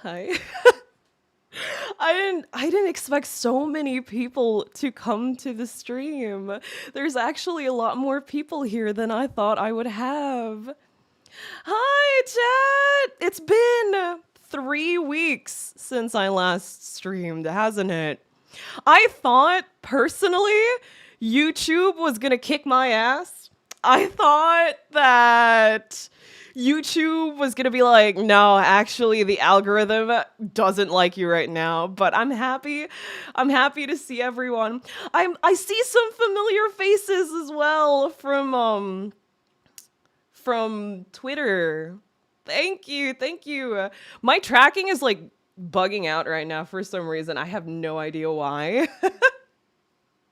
Hi. I didn't expect so many people to come to the stream. There's actually a lot more people here than I thought I would have. Hi, chat. It's been 3 weeks since I last streamed, hasn't it? I thought personally YouTube was going to kick my ass. I thought that YouTube was gonna be like, no, actually, the algorithm doesn't like you right now. But I'm happy. I'm happy to see everyone. I see some familiar faces as well from Twitter. Thank you, thank you. My tracking is like bugging out right now for some reason. I have no idea why.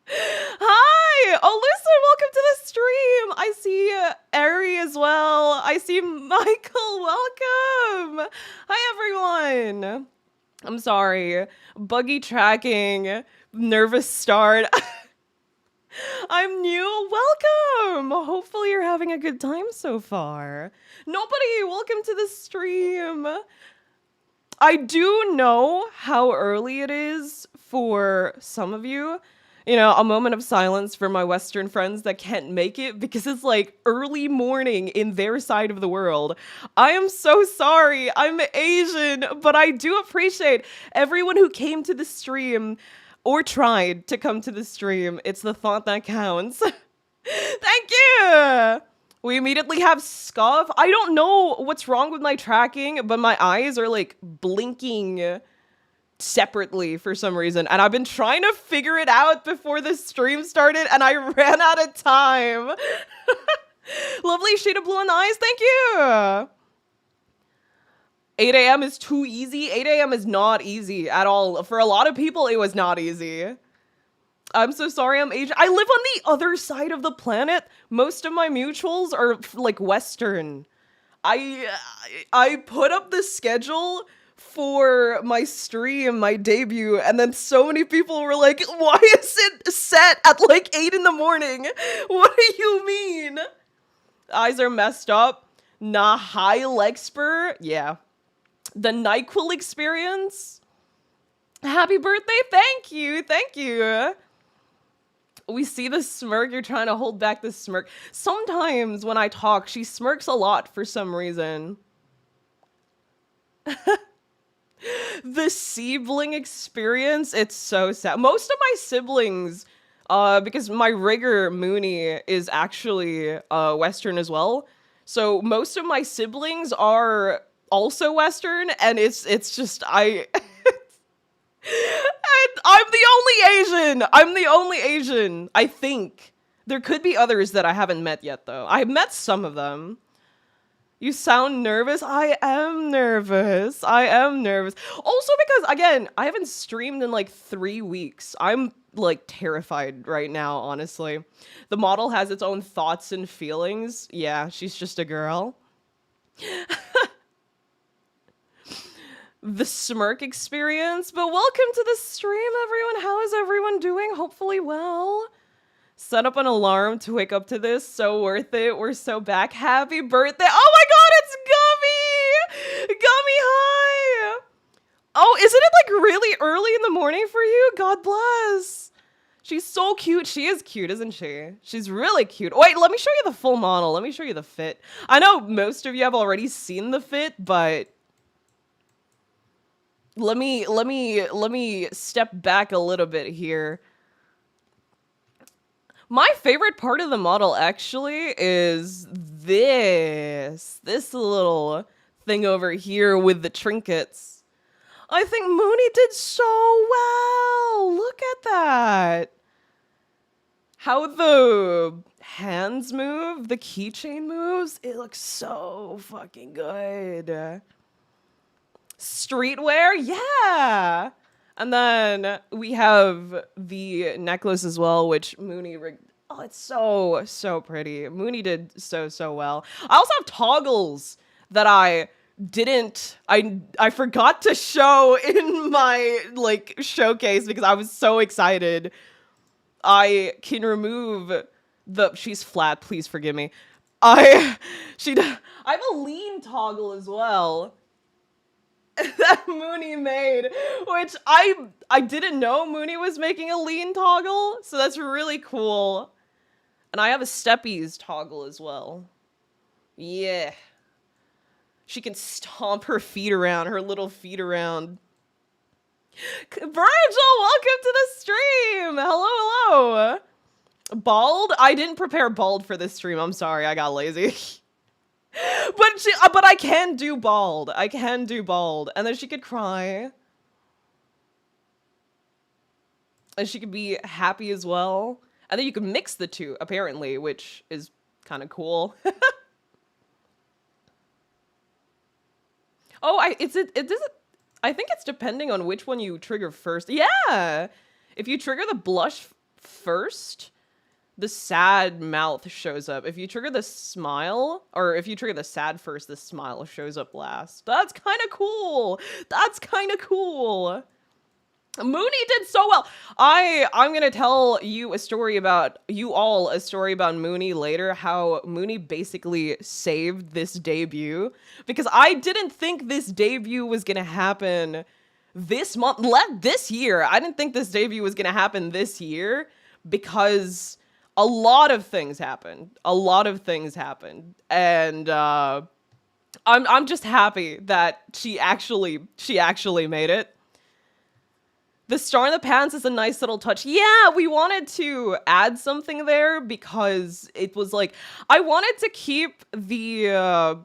Hi! Oh, listen, welcome to the stream. I see Ari as well. I see Michael. Welcome. Hi, everyone. I'm sorry. Buggy tracking. Nervous start. I'm new. Welcome. Hopefully, you're having a good time so far. Nobody, welcome to the stream. I do know how early it is for some of you. You know, a moment of silence for my Western friends that can't make it because it's like early morning in their side of the world. I am so sorry. I'm Asian, but I do appreciate everyone who came to the stream or tried to come to the stream. It's the thought that counts. Thank you. We immediately have Scuff. I don't know what's wrong with my tracking, but my eyes are like blinking separately for some reason. And I've been trying to figure it out before the stream started and I ran out of time. Lovely shade of blue in the eyes. Thank you. 8 a.m. is too easy. 8 a.m. is not easy at all. For a lot of people, it was not easy. I'm so sorry I'm Asian. I live on the other side of the planet. Most of my mutuals are like Western. I put up the schedule for my stream, my debut, and then so many people were like, why is it set at like 8 in the morning? What do you mean? Eyes are messed up. Nah, high Lexper. Yeah. The NyQuil experience. Happy birthday. Thank you. Thank you. We see the smirk. You're trying to hold back the smirk. Sometimes when I talk, she smirks a lot for some reason. The sibling experience, it's so sad. Most of my siblings, because my rigger Mooney is actually Western as well. So most of my siblings are also Western, and it's just and I'm the only Asian. I'm the only Asian, I think. There could be others that I haven't met yet, though. I've met some of them. You sound nervous? I am nervous. I am nervous. Also because, again, I haven't streamed in like 3 weeks. I'm like terrified right now, honestly. The model has its own thoughts and feelings. Yeah, she's just a girl. The smirk experience. But welcome to the stream, everyone. How is everyone doing? Hopefully well. Set up an alarm to wake up to this. So worth it. We're so back. Happy birthday. Oh my god, it's Gummy! Gummy, hi! Oh, isn't it like really early in the morning for you? God bless. She's so cute. She is cute, isn't she? She's really cute. Wait, let me show you the full model. Let me show you the fit. I know most of you have already seen the fit, but let me step back a little bit here. My favorite part of the model actually is this little thing over here with the trinkets. I think Mooney did so well. Look at that. How the hands move, the keychain moves, it looks so fucking good. Streetwear, yeah. And then we have the necklace as well, which Mooney rigged. Oh, it's so pretty. Mooney did so well. I also have toggles that I forgot to show in my like showcase because I was so excited. I can remove she's flat, please forgive me. I have a lean toggle as well. that Mooney made, which I didn't know Mooney was making a lean toggle, so that's really cool. And I have a Steppies toggle as well. Yeah. She can stomp her feet around, her little feet around. Virgil, welcome to the stream! Hello, hello! Bald? I didn't prepare bald for this stream, I'm sorry, I got lazy. But I can do bald. I can do bald. And then she could cry. And she could be happy as well. And then you can mix the two, apparently, which is kind of cool. Oh, I think it's depending on which one you trigger first. Yeah! If you trigger the blush first, the sad mouth shows up. If you trigger the smile, or if you trigger the sad first, the smile shows up last. That's kind of cool. That's kind of cool. Mooney did so well. I'm gonna tell you a story about Mooney later, how Mooney basically saved this debut, because I didn't think this debut was gonna happen this month, this year. I didn't think this debut was gonna happen this year, because a lot of things happened. And I'm just happy that she actually made it. The star in the pants is a nice little touch. Yeah, we wanted to add something there because it was like, I wanted to keep the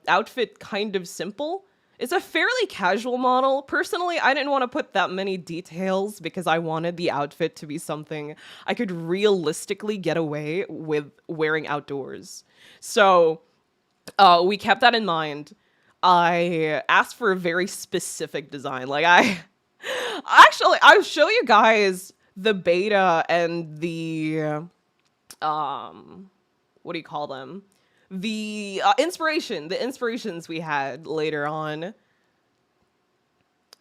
outfit kind of simple. It's a fairly casual model. Personally, I didn't want to put that many details because I wanted the outfit to be something I could realistically get away with wearing outdoors. So we kept that in mind. I asked for a very specific design. Like Actually, I'll show you guys the beta and the, what do you call them? The inspirations we had later on.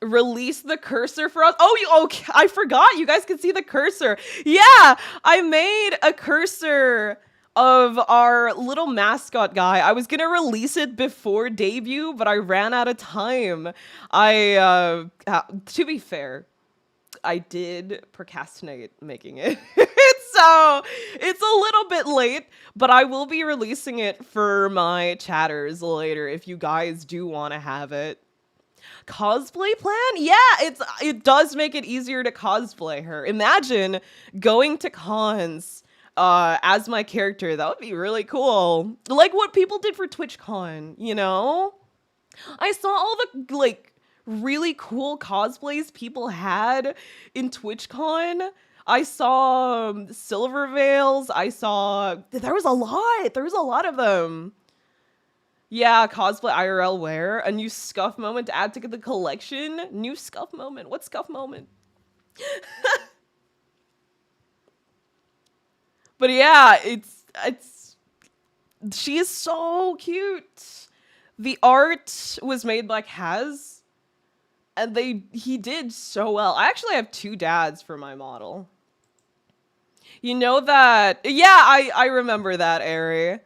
Release the cursor for us. Oh, okay, I forgot. You guys can see the cursor. Yeah, I made a cursor of our little mascot guy. I was gonna release it before debut, but I ran out of time. To be fair, I did procrastinate making it. So it's a little bit late, but I will be releasing it for my chatters later if you guys do want to have it. Cosplay plan? Yeah, it does make it easier to cosplay her. Imagine going to cons as my character. That would be really cool. Like what people did for TwitchCon, you know? I saw all the like really cool cosplays people had in TwitchCon. I saw Silver Veils. There was a lot of them. Yeah, cosplay IRL wear. A new Scuff moment to add to the collection. New Scuff moment. What Scuff moment? But yeah, she is so cute. The art was made by Kaz, and he did so well. I actually have 2 dads for my model. You know that? Yeah, I remember that, Ari.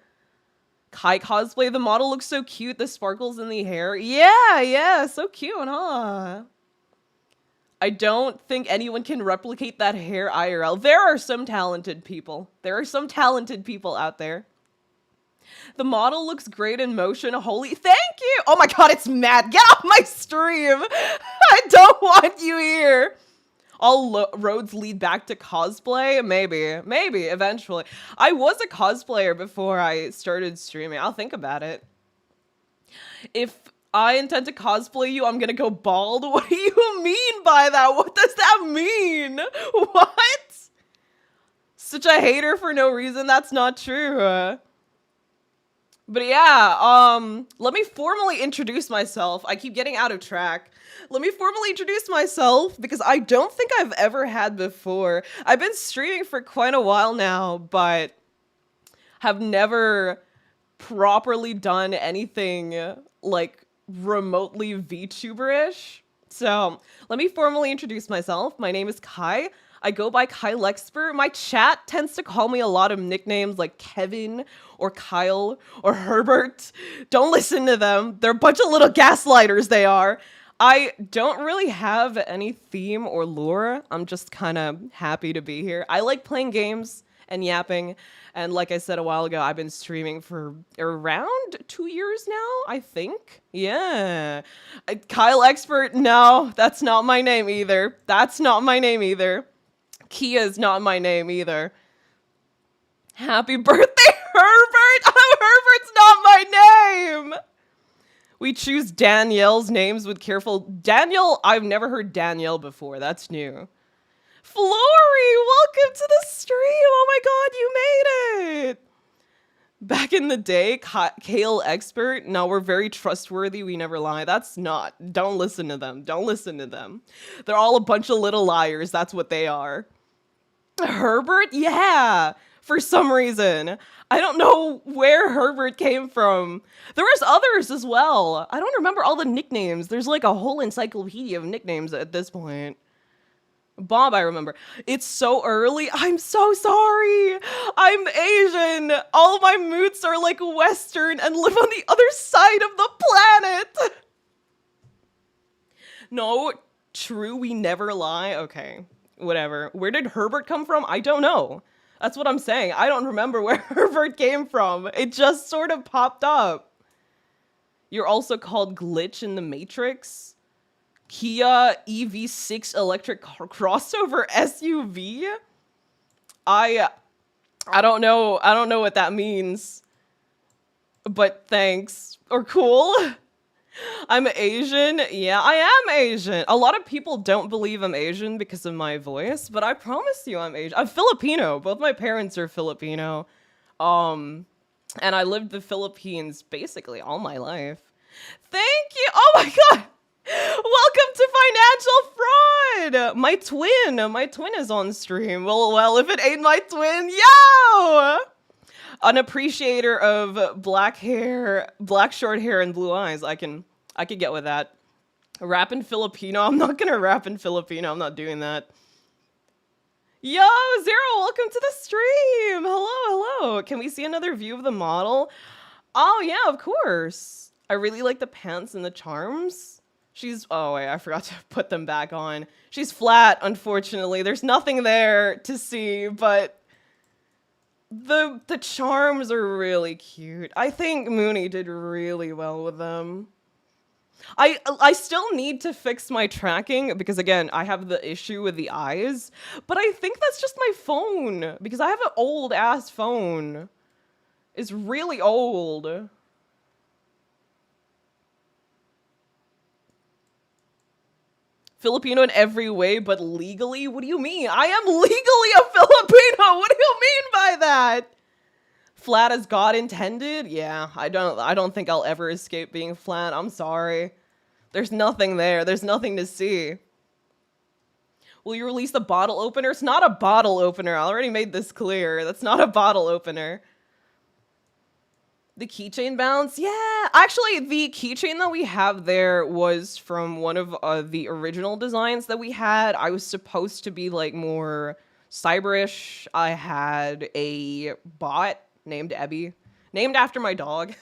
Kai cosplay, the model looks so cute. The sparkles in the hair. Yeah, so cute, huh? I don't think anyone can replicate that hair IRL. There are some talented people. Out there. The model looks great in motion. Holy, thank you. Oh my god, it's Matt. Get off my stream. I don't want you here. All roads lead back to cosplay? Maybe, eventually. I was a cosplayer before I started streaming. I'll think about it. If I intend to cosplay you, I'm gonna go bald? What do you mean by that? What does that mean? What? Such a hater for no reason? That's not true. But yeah, let me formally introduce myself. I keep getting out of track. Let me formally introduce myself because I don't think I've ever had before. I've been streaming for quite a while now, but have never properly done anything like remotely VTuber-ish. So let me formally introduce myself. My name is Kai. I go by Kai Lexper. My chat tends to call me a lot of nicknames like Kevin or Kyle or Herbert. Don't listen to them. They're a bunch of little gaslighters, they are. I don't really have any theme or lore. I'm just kind of happy to be here. I like playing games and yapping. And like I said a while ago, I've been streaming for around 2 years now, I think. Yeah. Kyle Expert, no, that's not my name either. That's not my name either. Kia's not my name either. Happy birthday, Herbert! Herbert's not my name! We choose Danielle's names with careful... Danielle, I've never heard Danielle before. That's new. Flory, welcome to the stream! Oh my god, you made it! Back in the day, Kale Expert. No, we're very trustworthy. We never lie. That's not. Don't listen to them. Don't listen to them. They're all a bunch of little liars. That's what they are. Herbert? Yeah! For some reason. I don't know where Herbert came from. There was others as well. I don't remember all the nicknames. There's like a whole encyclopedia of nicknames at this point. Bob, I remember. It's so early. I'm so sorry. I'm Asian. All my moods are like Western and live on the other side of the planet. No, true, we never lie. Okay, whatever. Where did Herbert come from? I don't know. That's what I'm saying. I don't remember where Herbert came from. It just sort of popped up. You're also called Glitch in the Matrix. Kia EV6 electric crossover SUV? I don't know. I don't know what that means. But thanks. Or cool. I'm Asian. Yeah, I am Asian. A lot of people don't believe I'm Asian because of my voice, but I promise you I'm Asian. I'm Filipino. Both my parents are Filipino. And I lived the Philippines basically all my life. Thank you. Oh my god. Welcome to Financial Fraud. My twin is on stream. Well, if it ain't my twin, yo! An appreciator of black hair, black short hair, and blue eyes. I could get with that. Rap in Filipino. I'm not gonna rap in Filipino. I'm not doing that. Yo, Zero, welcome to the stream. Hello. Can we see another view of the model? Oh yeah, of course. I really like the pants and the charms. Oh wait, I forgot to put them back on. She's flat, unfortunately. There's nothing there to see, but the charms are really cute. I think Mooney did really well with them. I still need to fix my tracking because again, I have the issue with the eyes, but I think that's just my phone because I have an old ass phone. It's really old. Filipino in every way, but legally? What do you mean? I am legally a Filipino! What do you mean by that? Flat as God intended? Yeah, I don't think I'll ever escape being flat. I'm sorry. There's nothing there. There's nothing to see. Will you release the bottle opener? It's not a bottle opener. I already made this clear. That's not a bottle opener. The keychain bounce? Yeah, actually the keychain that we have there was from one of the original designs that we had. I was supposed to be like more cyberish. I had a bot named Ebby, named after my dog,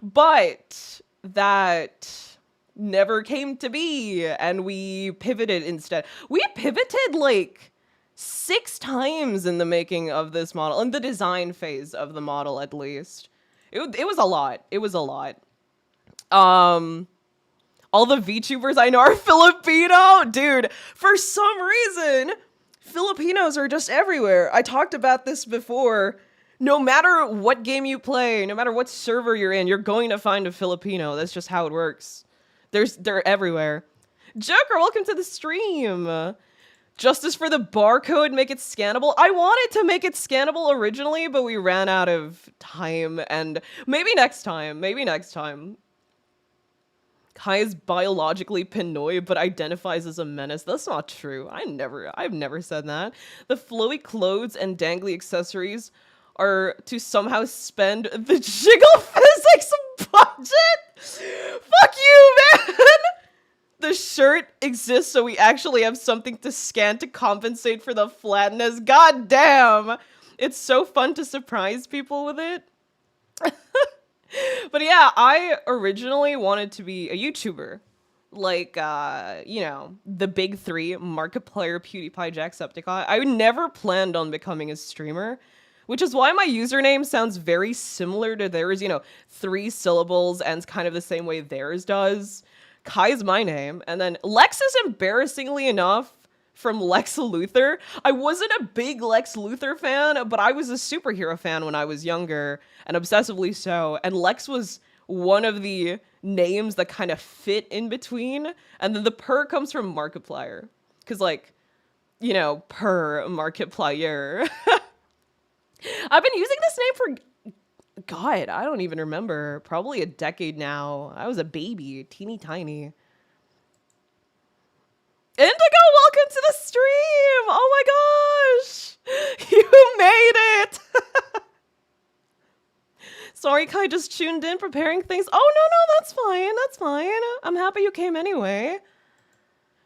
but that never came to be and we pivoted instead. We pivoted like 6 times in the making of this model, in the design phase of the model at least. It was a lot. It was a lot. All the VTubers I know are Filipino. Dude, for some reason, Filipinos are just everywhere. I talked about this before. No matter what game you play, no matter what server you're in, you're going to find a Filipino. That's just how it works. They're everywhere. Joker, welcome to the stream. Justice for the barcode, make it scannable. I wanted to make it scannable originally, but we ran out of time, and maybe next time. Kai is biologically Pinoy, but identifies as a menace. That's not true. I've never said that. The flowy clothes and dangly accessories are to somehow spend the jiggle physics budget? Fuck you, man! The shirt exists so we actually have something to scan to compensate for the flatness. God damn! It's so fun to surprise people with it. But yeah, I originally wanted to be a YouTuber. like you know, the big three: Markiplier, PewDiePie, Jacksepticeye. I never planned on becoming a streamer, which is why my username sounds very similar to theirs. You know, 3 syllables, and kind of the same way theirs does. Kai is my name, and then Lex is, embarrassingly enough, from Lex Luthor. I wasn't a big Lex Luthor fan, but I was a superhero fan when I was younger, and obsessively so. And Lex was one of the names that kind of fit in between. And then the per comes from Markiplier. Because, like, you know, per Markiplier. I've been using this name for, God, I don't even remember. Probably a decade now. I was a baby, teeny tiny. Indigo, welcome to the stream! Oh my gosh! You made it! Sorry, Kai just tuned in, preparing things. Oh, no, that's fine, that's fine. I'm happy you came anyway.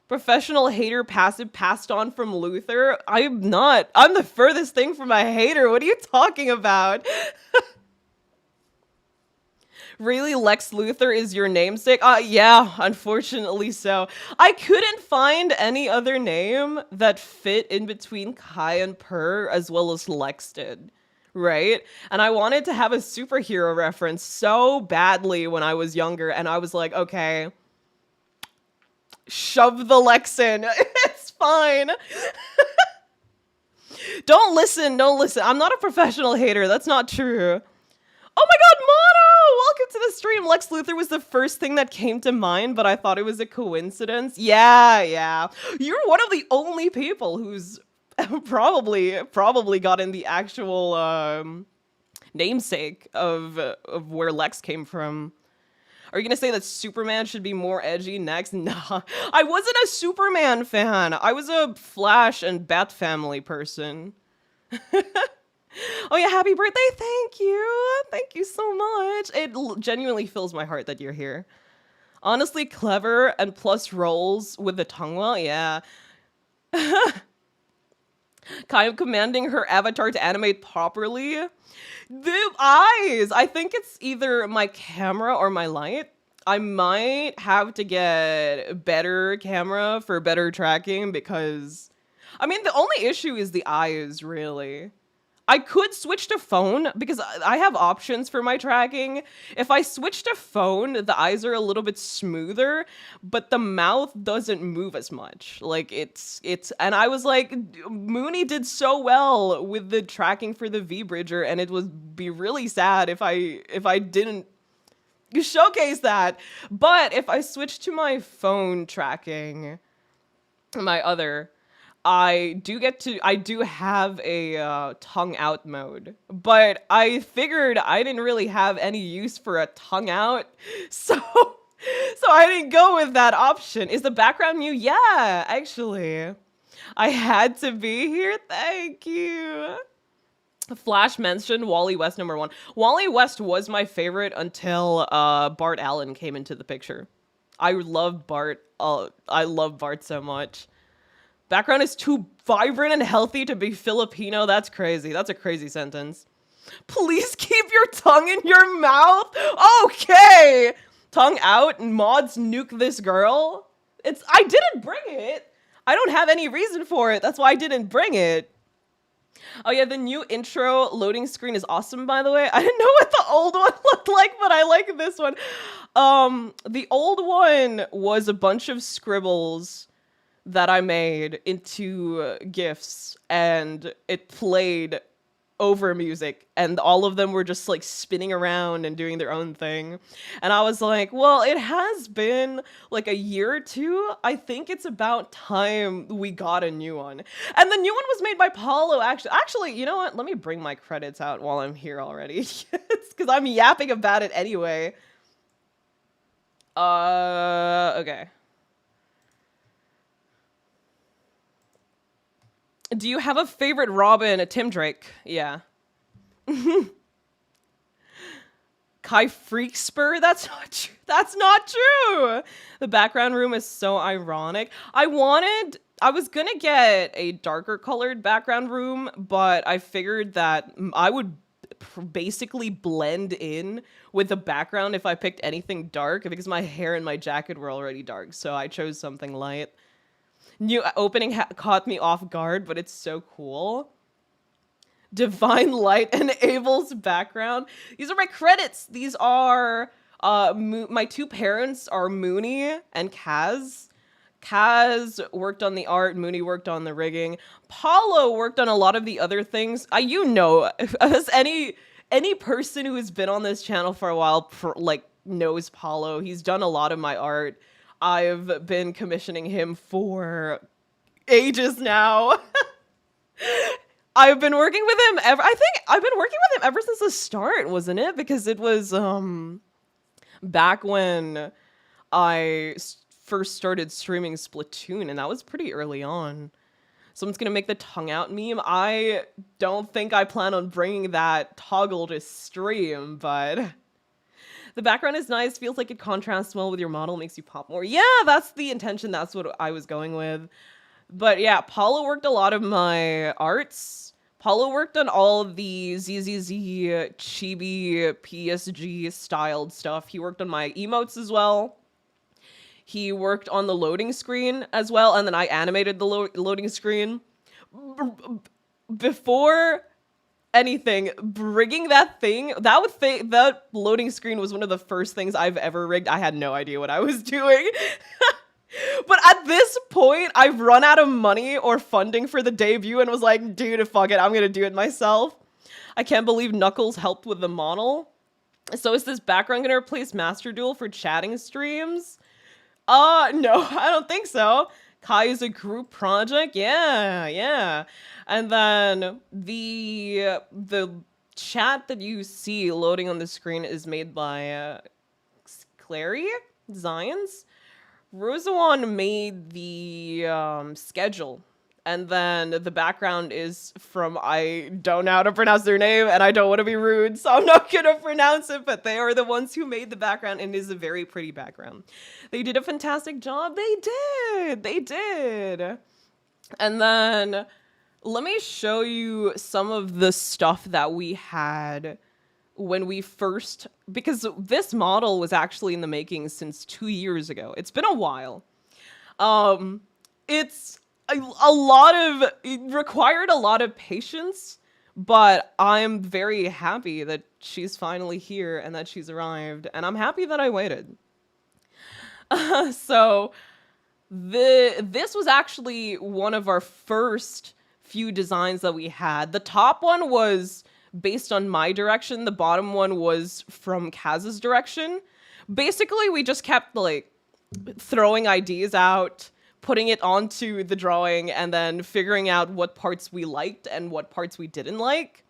Professional hater passive passed on from Luther. I'm not. I'm the furthest thing from a hater. What are you talking about? Really, Lex Luthor is your namesake? Yeah, unfortunately so. I couldn't find any other name that fit in between Kai and Per as well as Lex did, right? And I wanted to have a superhero reference so badly when I was younger, and I was like, okay, shove the Lex in. It's fine. Don't listen. I'm not a professional hater. That's not true. Oh my god, Mono! Welcome to the stream. Lex Luthor was the first thing that came to mind, but I thought it was a coincidence. Yeah. You're one of the only people who's probably gotten the actual namesake of where Lex came from. Are you gonna say that Superman should be more edgy next? Nah, I wasn't a Superman fan. I was a Flash and Bat Family person. Oh yeah, happy birthday. Thank you so much. It genuinely fills my heart that you're here. Honestly, clever, and plus rolls with the tongue well. Yeah. Kind of commanding her avatar to animate properly. The eyes. I think it's either my camera or my light. I might have to get better camera for better tracking, because I mean, the only issue is the eyes, really. I could switch to phone because I have options for my tracking. If I switch to phone, the eyes are a little bit smoother, but the mouth doesn't move as much. Like and I was like, Mooney did so well with the tracking for the V-Bridger, and it would be really sad if I didn't showcase that. But if I switch to my phone tracking, my other, I do have a tongue out mode, but I figured I didn't really have any use for a tongue out, so I didn't go with that option. Is the background mute? Yeah, actually. I had to be here. Thank you. Flash mentioned Wally West #1. Wally West was my favorite until Bart Allen came into the picture. I love Bart. I love Bart so much. Background is too vibrant and healthy to be Filipino. That's crazy. That's a crazy sentence. Please keep your tongue in your mouth. Okay. Tongue out. Mods nuke this girl. I didn't bring it. I don't have any reason for it. That's why I didn't bring it. Oh yeah, the new intro loading screen is awesome, by the way. I didn't know what the old one looked like, but I like this one. The old one was a bunch of scribbles that I made into GIFs, and it played over music, and all of them were just like spinning around and doing their own thing. And I was like, well, it has been like a year or two. I think it's about time we got a new one. And the new one was made by Paulo, actually. Actually, you know what? Let me bring my credits out while I'm here already. It's because I'm yapping about it anyway. Okay. Do you have a favorite Robin? Tim Drake. Yeah. Kai Freakspur? That's not true. That's not true. The background room is so ironic. I was gonna get a darker colored background room, but I figured that I would basically blend in with the background if I picked anything dark, because my hair and my jacket were already dark, so I chose something light. New opening caught me off guard, but it's so cool. Divine Light enables background. These are my credits. These are my two parents are Mooney and Kaz. Kaz worked on the art, Mooney worked on the rigging. Paulo worked on a lot of the other things. As any person who has been on this channel for a while knows Paulo. He's done a lot of my art. I've been commissioning him for ages now. I've been working with him I think I've been working with him ever since the start, wasn't it? Because it was back when I first started streaming Splatoon, and that was pretty early on. Someone's gonna make the tongue out meme. I don't think I plan on bringing that toggle to stream, but the background is nice. Feels like it contrasts well with your model, makes you pop more. Yeah, that's the intention. That's what I was going with. But yeah, Paulo worked a lot of my arts. Paulo worked on all of the ZZZ, chibi, PSG styled stuff. He worked on my emotes as well. He worked on the loading screen as well, and then I animated the loading screen. Before anything, rigging that thing, that loading screen was one of the first things I've ever rigged. I had no idea what I was doing. But at this point, I've run out of money or funding for the debut and was like, dude, fuck it, I'm gonna do it myself. I can't believe Knuckles helped with the model. So is this background gonna replace Master Duel for chatting streams? No, I don't think so. Kai is a group project. Yeah. And then the chat that you see loading on the screen is made by Clary Designs. Rosawan made the schedule, and then the background is from, I don't know how to pronounce their name, and I don't want to be rude, so I'm not gonna pronounce it, but they are the ones who made the background, and it is a very pretty background. They did a fantastic job. They did. And then let me show you some of the stuff that we had when we first, because this model was actually in the making since 2 years ago. It's been a while. It's it required a lot of patience, but I'm very happy that she's finally here and that she's arrived, and I'm happy that I waited. So this was actually one of our first few designs that we had. The top one was based on my direction. The bottom one was from Kaz's direction. Basically, we just kept like throwing ideas out, putting it onto the drawing, and then figuring out what parts we liked and what parts we didn't like.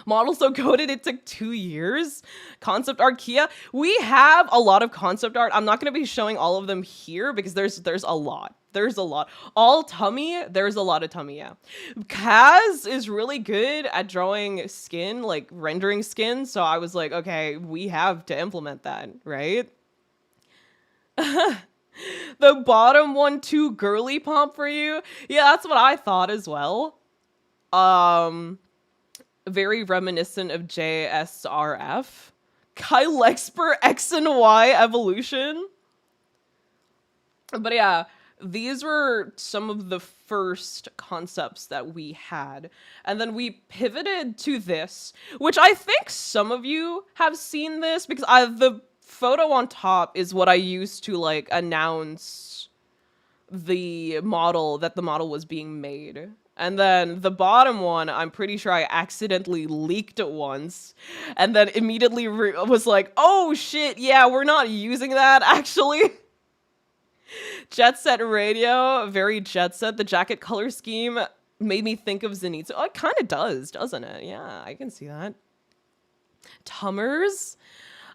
Model so coded, it took 2 years. Concept art, Kia. We have a lot of concept art. I'm not going to be showing all of them here because there's a lot. There's a lot. All tummy, there's a lot of tummy, yeah. Kaz is really good at drawing skin, like rendering skin, so I was like, okay, we have to implement that, right? The bottom one too girly pop for you? Yeah, that's what I thought as well. Very reminiscent of JSRF. Kai Lexper X and Y evolution. But yeah, these were some of the first concepts that we had. And then we pivoted to this, which I think some of you have seen this, because the photo on top is what I used to like announce the model, that the model was being made. And then the bottom one, I'm pretty sure I accidentally leaked it once, and then immediately was like, oh shit, yeah, we're not using that actually. Jet Set Radio, very Jet Set. The jacket color scheme made me think of Zenitsu. Oh, it kind of does, doesn't it? Yeah, I can see that. Tummers.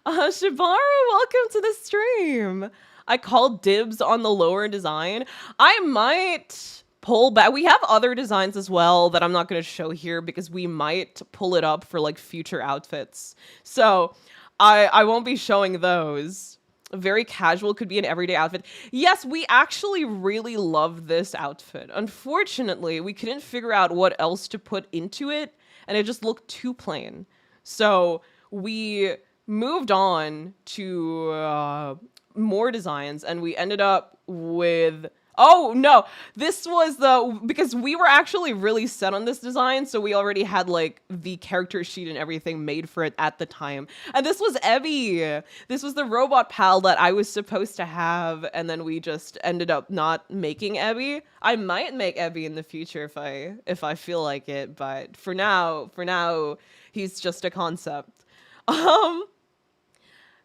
Shibaru, welcome to the stream. I called dibs on the lower design. I might pull back. We have other designs as well that I'm not going to show here because we might pull it up for like future outfits. So I won't be showing those. Very casual, could be an everyday outfit. Yes, we actually really love this outfit. Unfortunately, we couldn't figure out what else to put into it, and it just looked too plain. So we moved on to more designs, and we ended up with, oh no, this was because we were actually really set on this design, so we already had like the character sheet and everything made for it at the time. And this was Evie. This was the robot pal that I was supposed to have, and then we just ended up not making Evie. I might make Evie in the future if I feel like it, but for now he's just a concept.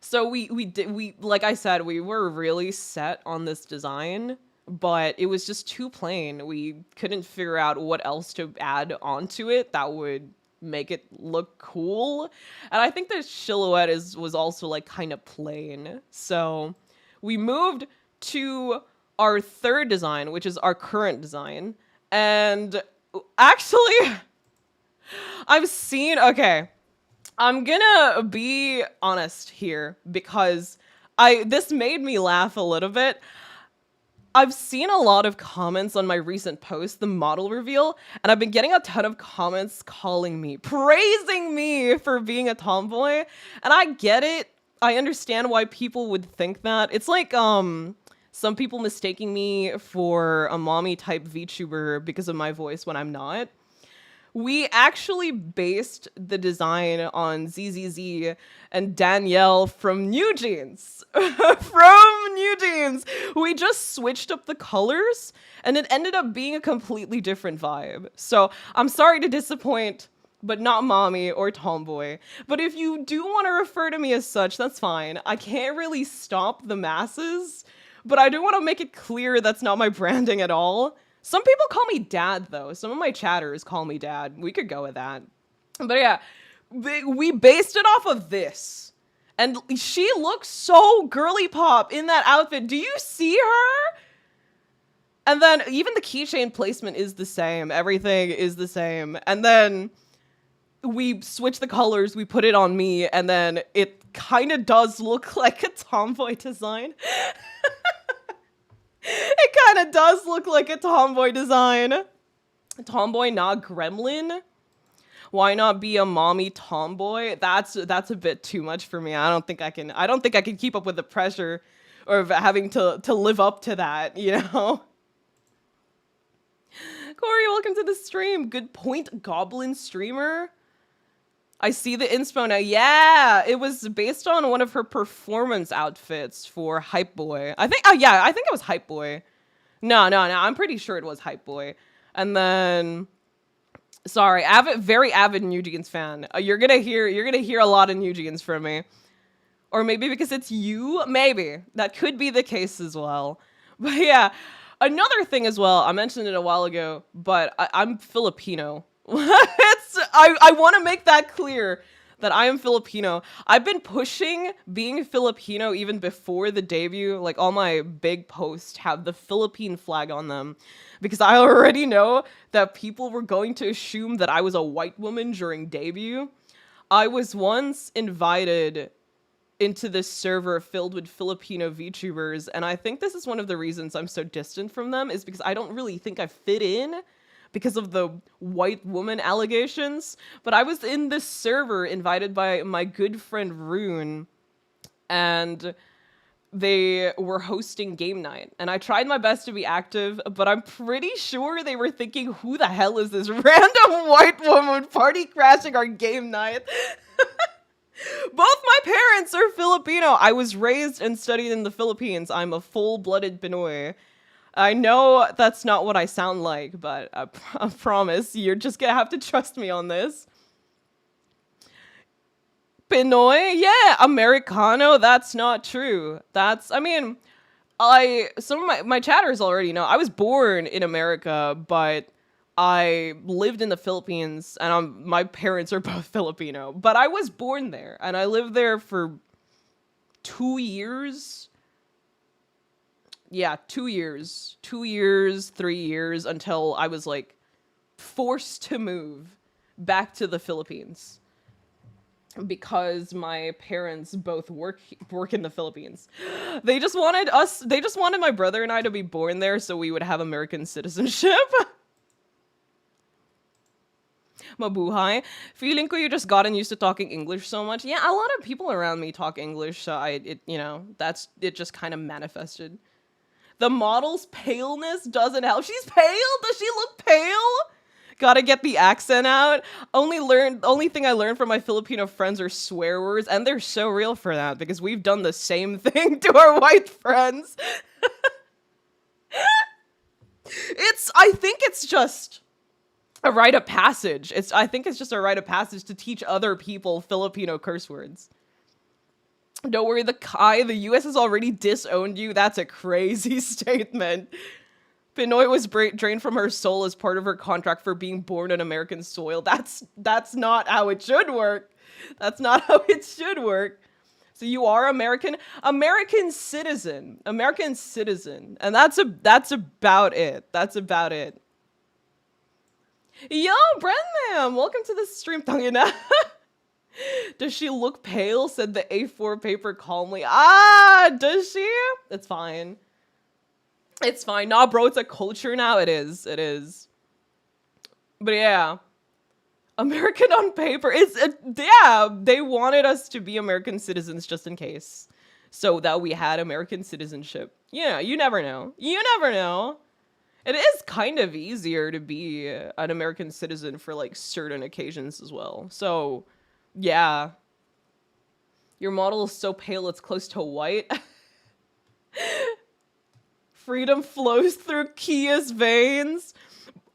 So we like I said, we were really set on this design, but it was just too plain. We couldn't figure out what else to add onto it that would make it look cool. And I think the silhouette was also like kind of plain. So we moved to our third design, which is our current design. And actually, okay, I'm gonna be honest here because this made me laugh a little bit. I've seen a lot of comments on my recent post, the model reveal, and I've been getting a ton of comments praising me for being a tomboy. And I get it. I understand why people would think that. It's like, some people mistaking me for a mommy type VTuber because of my voice when I'm not. We actually based the design on ZZZ and Danielle from New Jeans. From New Jeans. We just switched up the colors, and it ended up being a completely different vibe. So I'm sorry to disappoint, but not mommy or tomboy. But if you do want to refer to me as such, that's fine. I can't really stop the masses, but I do want to make it clear that's not my branding at all. Some people call me dad, though. Some of my chatters call me dad. We could go with that. But yeah, we based it off of this. And she looks so girly pop in that outfit. Do you see her? And then even the keychain placement is the same. Everything is the same. And then we switch the colors. We put it on me. And then it kind of does look like a tomboy design. It kind of does look like a tomboy design. Tomboy, not gremlin. Why not be a mommy tomboy? That's a bit too much for me. I don't think I can keep up with the pressure of having to live up to that, you know? Corey, welcome to the stream. Good point, goblin streamer. I see the inspo now. Yeah, it was based on one of her performance outfits for Hype Boy. I think it was Hype Boy. No, I'm pretty sure it was Hype Boy. And then, sorry, very avid New Jeans fan. You're gonna hear a lot of New Jeans from me. Or maybe because it's you, maybe. That could be the case as well. But yeah, another thing as well, I mentioned it a while ago, but I'm Filipino. I want to make that clear that I am Filipino. I've been pushing being Filipino even before the debut. Like, all my big posts have the Philippine flag on them because I already know that people were going to assume that I was a white woman during debut. I was once invited into this server filled with Filipino VTubers, and I think this is one of the reasons I'm so distant from them, is because I don't really think I fit in because of the white woman allegations. But I was in this server invited by my good friend Rune, and they were hosting game night. And I tried my best to be active, but I'm pretty sure they were thinking, who the hell is this random white woman party crashing our game night? Both my parents are Filipino. I was raised and studied in the Philippines. I'm a full-blooded Pinoy. I know that's not what I sound like, but I promise you're just gonna have to trust me on this. Pinoy? Yeah, Americano? That's not true. Some of my chatters already know. I was born in America, but I lived in the Philippines, and my parents are both Filipino. But I was born there, and I lived there for 2 years. Yeah, 2 years. 2 years, 3 years, until I was, like, forced to move back to the Philippines. Because my parents both work in the Philippines. They just wanted my brother and I to be born there so we would have American citizenship. Mabuhay. Feeling ko you just gotten used to talking English so much. Yeah, a lot of people around me talk English, so it just kind of manifested. The model's paleness doesn't help. She's pale? Does she look pale? Gotta get the accent out. Only thing I learned from my Filipino friends are swear words, and they're so real for that because we've done the same thing to our white friends. I think it's just a rite of passage. I think it's just a rite of passage to teach other people Filipino curse words. Don't worry, the US has already disowned you. That's a crazy statement. Pinoy was drained from her soul as part of her contract for being born on American soil. That's not how it should work. That's not how it should work. So you are American citizen, and that's about it. That's about it. Yo, Brenham, welcome to the stream, Tangina. Does she look pale? Said the A4 paper calmly. Ah, does she? It's fine. It's fine. Nah, bro, it's a culture now. It is. But yeah. American on paper. They wanted us to be American citizens just in case. So that we had American citizenship. Yeah, you never know. It is kind of easier to be an American citizen for like certain occasions as well. So, yeah. Your model is so pale it's close to white. Freedom flows through Kia's veins.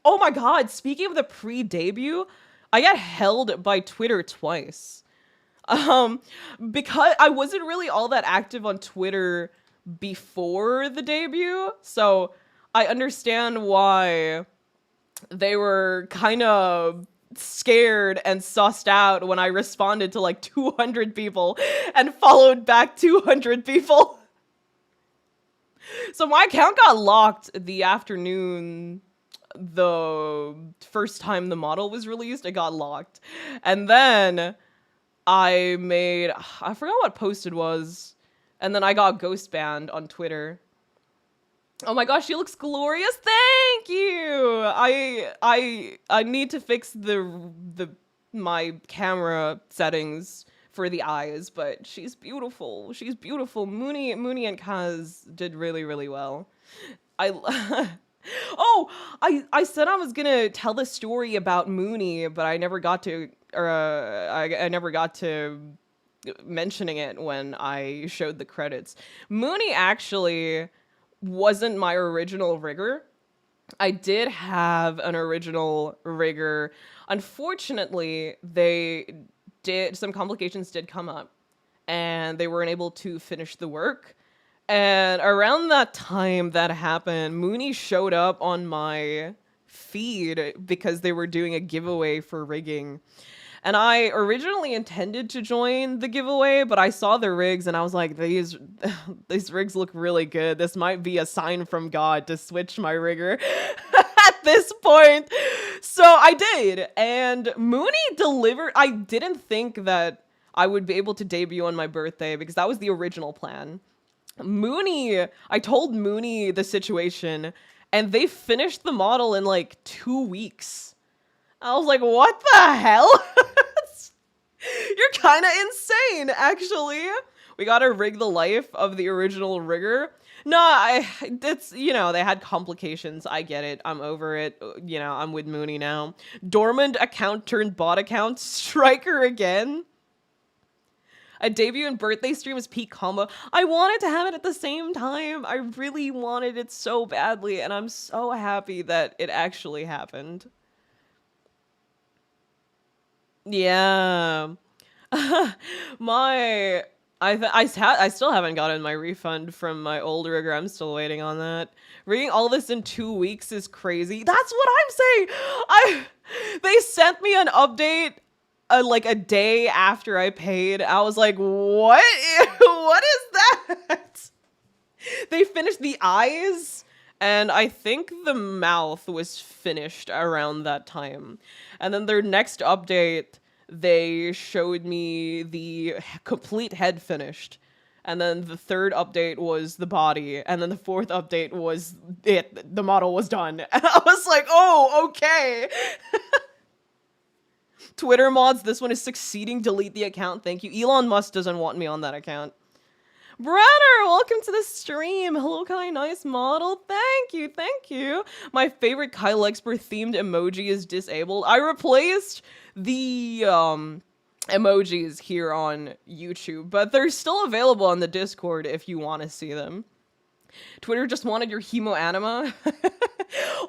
Oh my god, speaking of the pre-debut, I got held by Twitter twice. Because I wasn't really all that active on Twitter before the debut, so I understand why they were kind of scared and sussed out when I responded to like 200 people and followed back 200 people. So my account got locked the afternoon the first time the model was released. It got locked. And then I forgot what post it was. And then I got ghost banned on Twitter. Oh my gosh, she looks glorious. Thank you. I need to fix my camera settings for the eyes, but she's beautiful. Mooney and Kaz did really, really well. I said I was gonna tell the story about Mooney, but I never got to, I never got to mentioning it when I showed the credits. Mooney actually wasn't my original rigger. I did have an original rigger. Unfortunately, some complications did come up and they weren't able to finish the work. And around that time that happened, Mooney showed up on my feed because they were doing a giveaway for rigging. And I originally intended to join the giveaway, but I saw the rigs and I was like, these rigs look really good. This might be a sign from God to switch my rigger at this point. So I did. And Mooney delivered. I didn't think that I would be able to debut on my birthday because that was the original plan. I told Mooney the situation and they finished the model in like 2 weeks. I was like, what the hell? You're kind of insane, actually. We gotta rig the life of the original rigger. No, they had complications. I get it. I'm over it. I'm with Mooney now. Dormant account turned bot account. Striker again. A debut and birthday stream is peak combo. I wanted to have it at the same time. I really wanted it so badly, and I'm so happy that it actually happened. Yeah. I still haven't gotten my refund from my old rigger. I'm still waiting on that. Reading all this in 2 weeks is crazy. That's what I'm saying. They sent me an update like a day after I paid. I was like, what? What is that? They finished the eyes, and I think the mouth was finished around that time. And then their next update, they showed me the complete head finished. And then the third update was the body. And then the fourth update was it. The model was done. And I was like, oh, okay. Twitter mods, this one is succeeding. Delete the account. Thank you. Elon Musk doesn't want me on that account. Brenner, welcome to the stream. Hello, Kai, nice model. Thank you, thank you. My favorite Kyle Expert themed emoji is disabled. I replaced the emojis here on YouTube, but they're still available on the Discord if you want to see them. Twitter just wanted your hemo anima.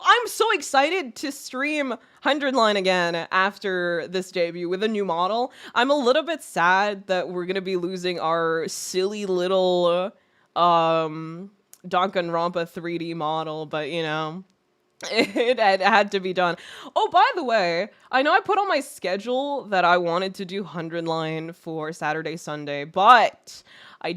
I'm so excited to stream 100 Line again after this debut with a new model. I'm a little bit sad that we're gonna be losing our silly little Danganronpa 3D model, but you know, it had to be done. Oh, by the way, I know I put on my schedule that I wanted to do 100 Line for Saturday, Sunday, but I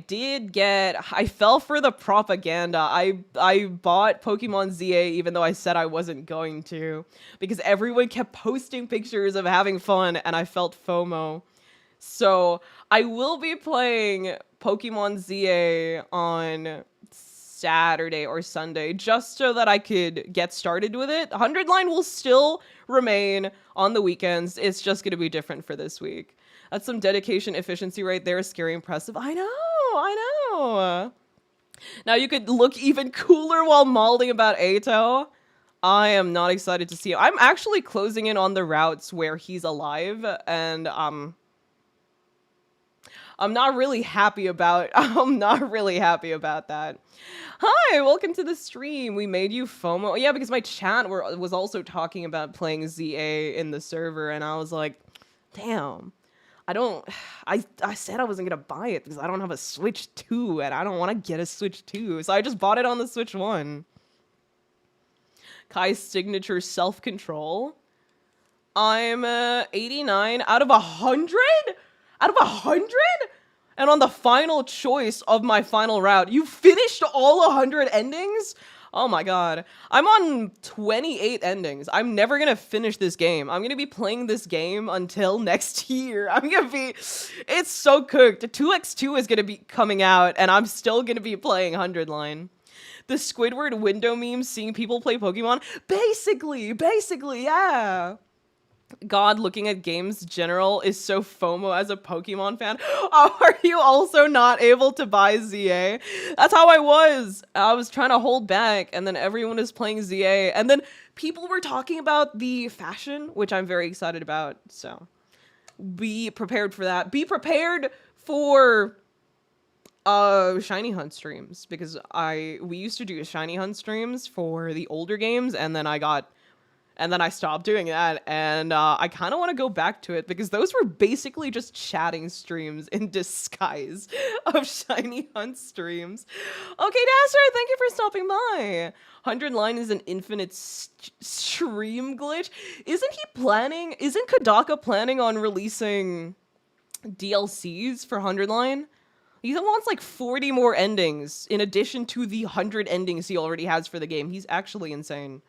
fell for the propaganda. I bought Pokemon ZA even though I said I wasn't going to, because everyone kept posting pictures of having fun and I felt FOMO. So I will be playing Pokemon ZA on Saturday or Sunday just so that I could get started with it. 100 Line will still remain on the weekends. It's just going to be different for this week. That's some dedication efficiency right there. Scary impressive. I know. Now you could look even cooler while molding about Ato. I am not excited to see him. I'm actually closing in on the routes where he's alive, and I'm not really happy about that. Hi, welcome to the stream. We made you FOMO. Yeah, because my chat was also talking about playing ZA in the server, and I was like, damn. I said I wasn't gonna buy it because I don't have a Switch 2 and I don't want to get a Switch 2. So I just bought it on the Switch 1. Kai's signature self-control. I'm 89 out of 100? Out of 100? And on the final choice of my final route, you finished all 100 endings? Oh my god. I'm on 28 endings. I'm never gonna finish this game. I'm gonna be playing this game until next year. It's so cooked. 2x2 is gonna be coming out, and I'm still gonna be playing 100 Line. The Squidward window memes seeing people play Pokemon? Basically, yeah. God, looking at games general is so FOMO as a Pokemon fan. Oh, are you also not able to buy ZA? That's how I was. I was trying to hold back, and then everyone is playing ZA, and then people were talking about the fashion, which I'm very excited about, so be prepared for that. Be prepared for Shiny Hunt streams, because we used to do Shiny Hunt streams for the older games, and then I stopped doing that, and I kind of want to go back to it because those were basically just chatting streams in disguise of Shiny Hunt streams. Okay, Dasher, thank you for stopping by. 100 Line is an infinite stream glitch. Isn't Kodaka planning on releasing DLCs for 100 Line? He wants like 40 more endings in addition to the 100 endings he already has for the game. He's actually insane.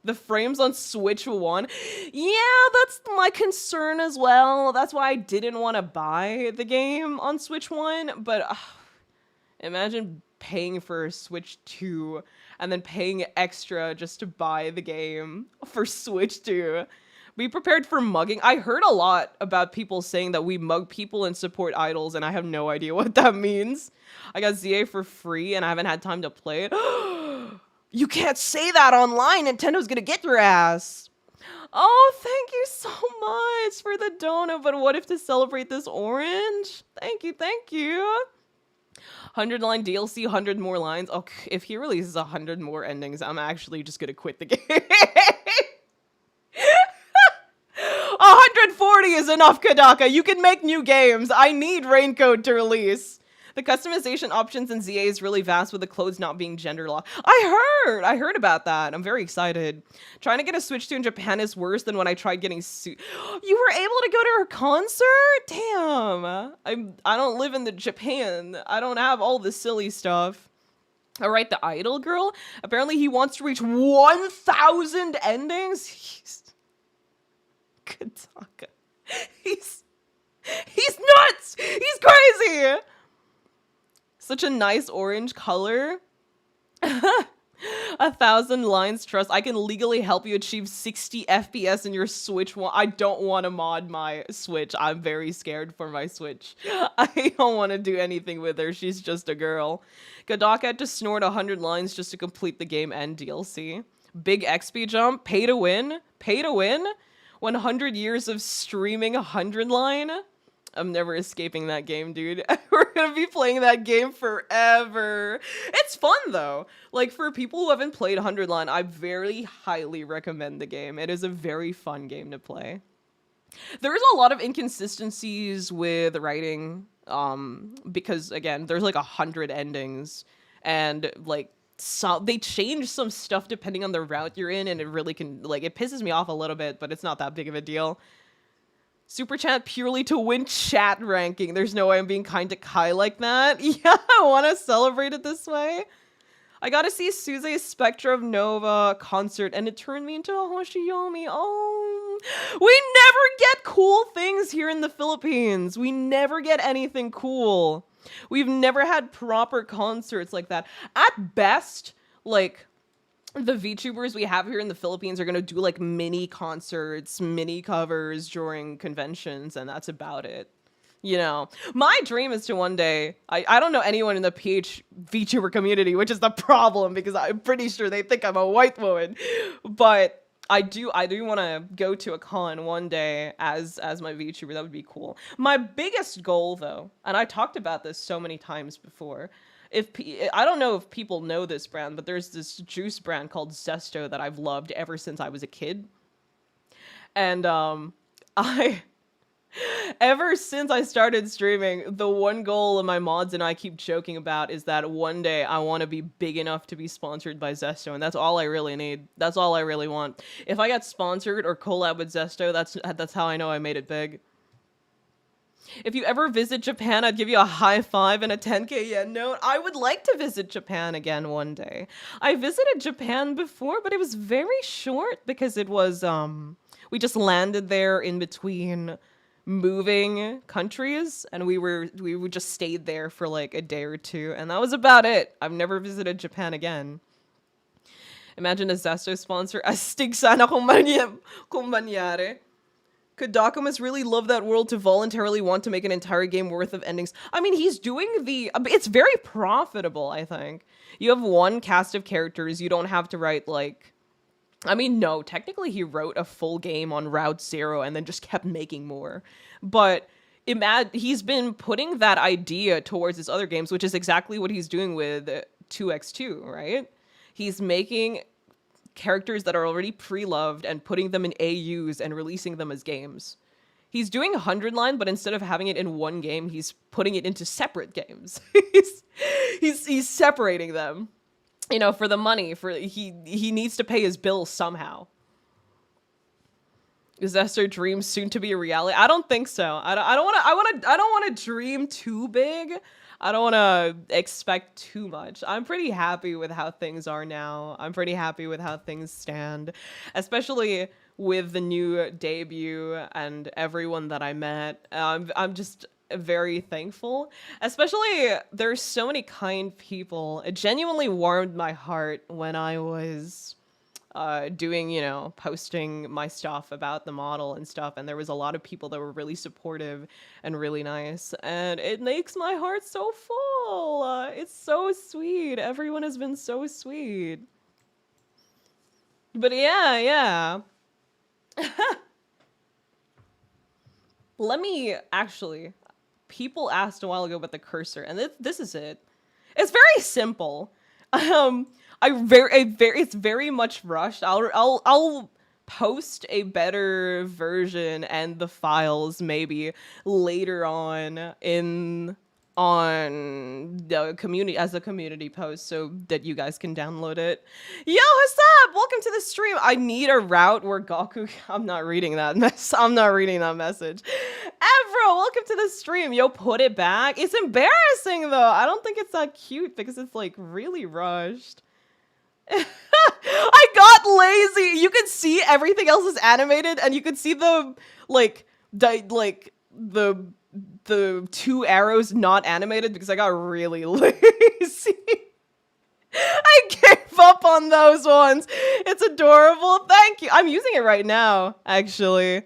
The frames on Switch 1. Yeah, that's my concern as well. That's why I didn't want to buy the game on Switch 1. But imagine paying for Switch 2 and then paying extra just to buy the game for Switch 2. Be prepared for mugging. I heard a lot about people saying that we mug people and support idols, and I have no idea what that means. I got ZA for free, and I haven't had time to play it. You can't say that online. Nintendo's gonna get your ass. Oh, thank you so much for the donut. But what if to celebrate this orange? Thank you. 100 Line DLC, 100 more lines. Okay, if he releases 100 more endings, I'm actually just gonna quit the game. 140 is enough, Kodaka. You can make new games. I need Raincoat to release. The customization options in ZA is really vast with the clothes not being gender locked. I heard about that. I'm very excited. Trying to get a Switch 2 in Japan is worse than when I tried getting You were able to go to her concert? Damn. I don't live in Japan. I don't have all the silly stuff. All right, the idol girl. Apparently he wants to reach 1,000 endings. Kodaka. He's nuts. He's crazy. Such a nice orange color. 1,000 lines trust. I can legally help you achieve 60 FPS in your Switch. I don't want to mod my Switch. I'm very scared for my Switch. I don't want to do anything with her. She's just a girl. Godok had to snort 100 lines just to complete the game and DLC. Big XP jump. Pay to win. Pay to win. 100 years of streaming 100 line. I'm never escaping that game, dude. We're gonna be playing that game forever. It's fun, though. Like, for people who haven't played 100 Line, I very highly recommend the game. It is a very fun game to play. There's a lot of inconsistencies with writing, because, again, there's like 100 endings, and, like, they change some stuff depending on the route you're in, and it really can, like, it pisses me off a little bit, but it's not that big of a deal. Super chat purely to win chat ranking. There's no way I'm being kind to Kai like that. Yeah, I want to celebrate it this way. I got to see Suze's Spectra of Nova concert, and it turned me into a Hoshiyomi. Oh, we never get cool things here in the Philippines. We never get anything cool. We've never had proper concerts like that. At best, like, the VTubers we have here in the Philippines are going to do like mini concerts, mini covers during conventions, and that's about it. You know, my dream is to one day, I don't know anyone in the PH VTuber community, which is the problem because I'm pretty sure they think I'm a white woman, but I do want to go to a con one day as my VTuber. That would be cool. My biggest goal, though, and I talked about this so many times before, I don't know if people know this brand, but there's this juice brand called Zesto that I've loved ever since I was a kid. And ever since I started streaming, the one goal of my mods and I keep joking about is that one day I want to be big enough to be sponsored by Zesto, and that's all I really need. That's all I really want. If I get sponsored or collab with Zesto, that's how I know I made it big. If you ever visit Japan, I'd give you a high five and a 10k yen note. I would like to visit Japan again one day. I visited Japan before, but it was very short because it was, we just landed there in between moving countries, and we just stayed there for like a day or two, and that was about it. I've never visited Japan again. Imagine a Zesto sponsor. Astig sana kung mangyari. Could Dakamas really love that world to voluntarily want to make an entire game worth of endings? I mean, he's doing it's very profitable, I think. You have one cast of characters. You don't have to write, like... I mean, no, technically he wrote a full game on Route 0 and then just kept making more. But he's been putting that idea towards his other games, which is exactly what he's doing with 2x2, right? He's making characters that are already pre-loved and putting them in AUs and releasing them as games. He's doing 100 Line, but instead of having it in one game, he's putting it into separate games. he's separating them, you know, for the money. He needs to pay his bills somehow. Is Zesto dream soon to be a reality? I don't think so. I don't want to dream too big. I don't want to expect too much. I'm pretty happy with how things are now. I'm pretty happy with how things stand, especially with the new debut and everyone that I met. I'm just very thankful. Especially, there's so many kind people. It genuinely warmed my heart when I was doing, you know, posting my stuff about the model and stuff, and there was a lot of people that were really supportive and really nice, and it makes my heart so full. It's so sweet. Everyone has been so sweet. But yeah. Let me actually, people asked a while ago about the cursor, and this is it. It's very simple. It's very much rushed. I'll post a better version and the files maybe later on the community as a community post so that you guys can download it. Yo, what's up? Welcome to the stream. I need a route where Goku. I'm not reading that message. Evro, welcome to the stream. Yo, put it back. It's embarrassing though. I don't think it's that cute because it's like really rushed. I got lazy. You could see everything else is animated, and you could see the the two arrows not animated because I got really lazy. I gave up on those ones. It's adorable. Thank you. I'm using it right now, actually.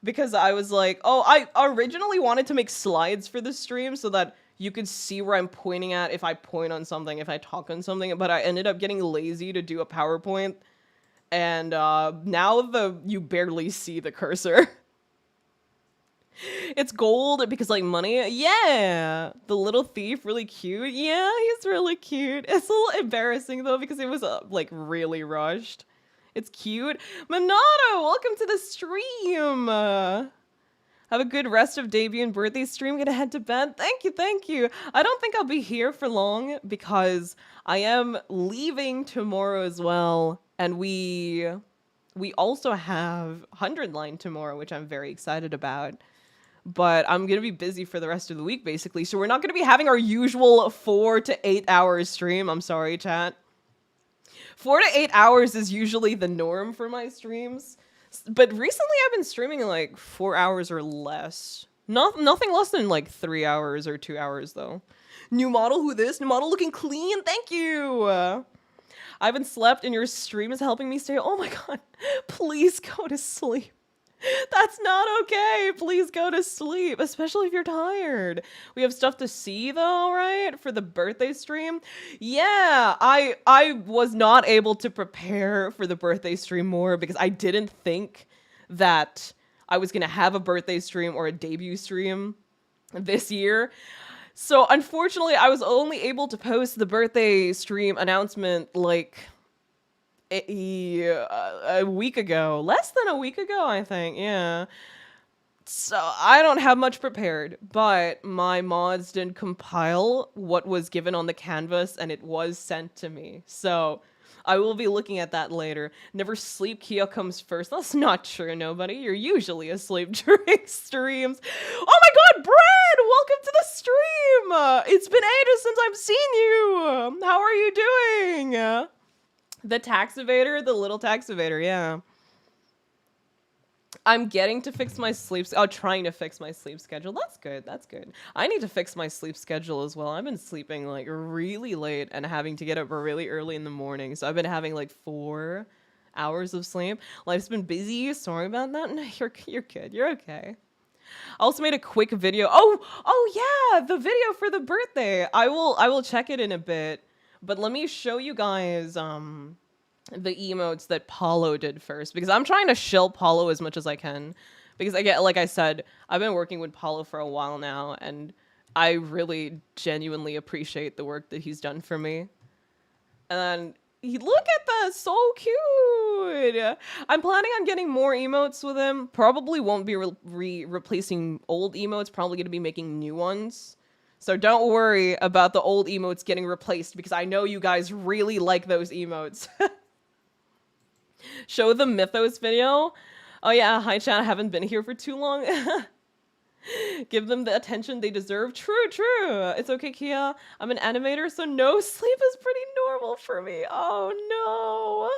Because I was like, oh, I originally wanted to make slides for the stream so that you could see where I'm pointing at if I point on something, if I talk on something, but I ended up getting lazy to do a PowerPoint. And now you barely see the cursor. It's gold because, like, money. Yeah, the little thief, really cute. Yeah, he's really cute. It's a little embarrassing though because it was like really rushed. It's cute. Monado, welcome to the stream. Have a good rest of debut and birthday stream. Gonna head to bed. Thank you, thank you. I don't think I'll be here for long because I am leaving tomorrow as well, and we also have 100 line tomorrow, which I'm very excited about. But I'm going to be busy for the rest of the week, basically. So we're not going to be having our usual 4 to 8 hour stream. I'm sorry, chat. 4 to 8 hours is usually the norm for my streams. But recently I've been streaming like 4 hours or less. Nothing less than like 3 hours or 2 hours, though. New model, who this? New model looking clean. Thank you. I haven't slept and your stream is helping me stay. Oh my god. Please go to sleep. That's not okay. Please go to sleep, especially if you're tired. We have stuff to see though, right? For the birthday stream. Yeah, I was not able to prepare for the birthday stream more because I didn't think that I was going to have a birthday stream or a debut stream this year. So unfortunately, I was only able to post the birthday stream announcement like a week ago, less than a week ago, I think. Yeah. So I don't have much prepared, but my mods did compile what was given on the canvas and it was sent to me. So I will be looking at that later. Never sleep, Kia comes first. That's not true, nobody. You're usually asleep during streams. Oh my god, Brad! Welcome to the stream! It's been ages since I've seen you! How are you doing? The tax evader, the little tax evader, yeah. I'm getting to fix my sleep. Trying to fix my sleep schedule. That's good. That's good. I need to fix my sleep schedule as well. I've been sleeping like really late and having to get up really early in the morning. So I've been having like 4 hours of sleep. Life's been busy. Sorry about that. No, you're good. You're okay. I also made a quick video. Oh yeah, the video for the birthday. I will check it in a bit. But let me show you guys the emotes that Paulo did first, because I'm trying to shill Paulo as much as I can, because like I said, I've been working with Paulo for a while now, and I really genuinely appreciate the work that he's done for me. And look at that, so cute. I'm planning on getting more emotes with him. Probably won't be replacing old emotes. Probably going to be making new ones. So don't worry about the old emotes getting replaced because I know you guys really like those emotes. Show the Mythos video. Oh yeah, hi chat, I haven't been here for too long. Give them the attention they deserve. True, true. It's okay, Kia. I'm an animator, so no sleep is pretty normal for me. Oh no.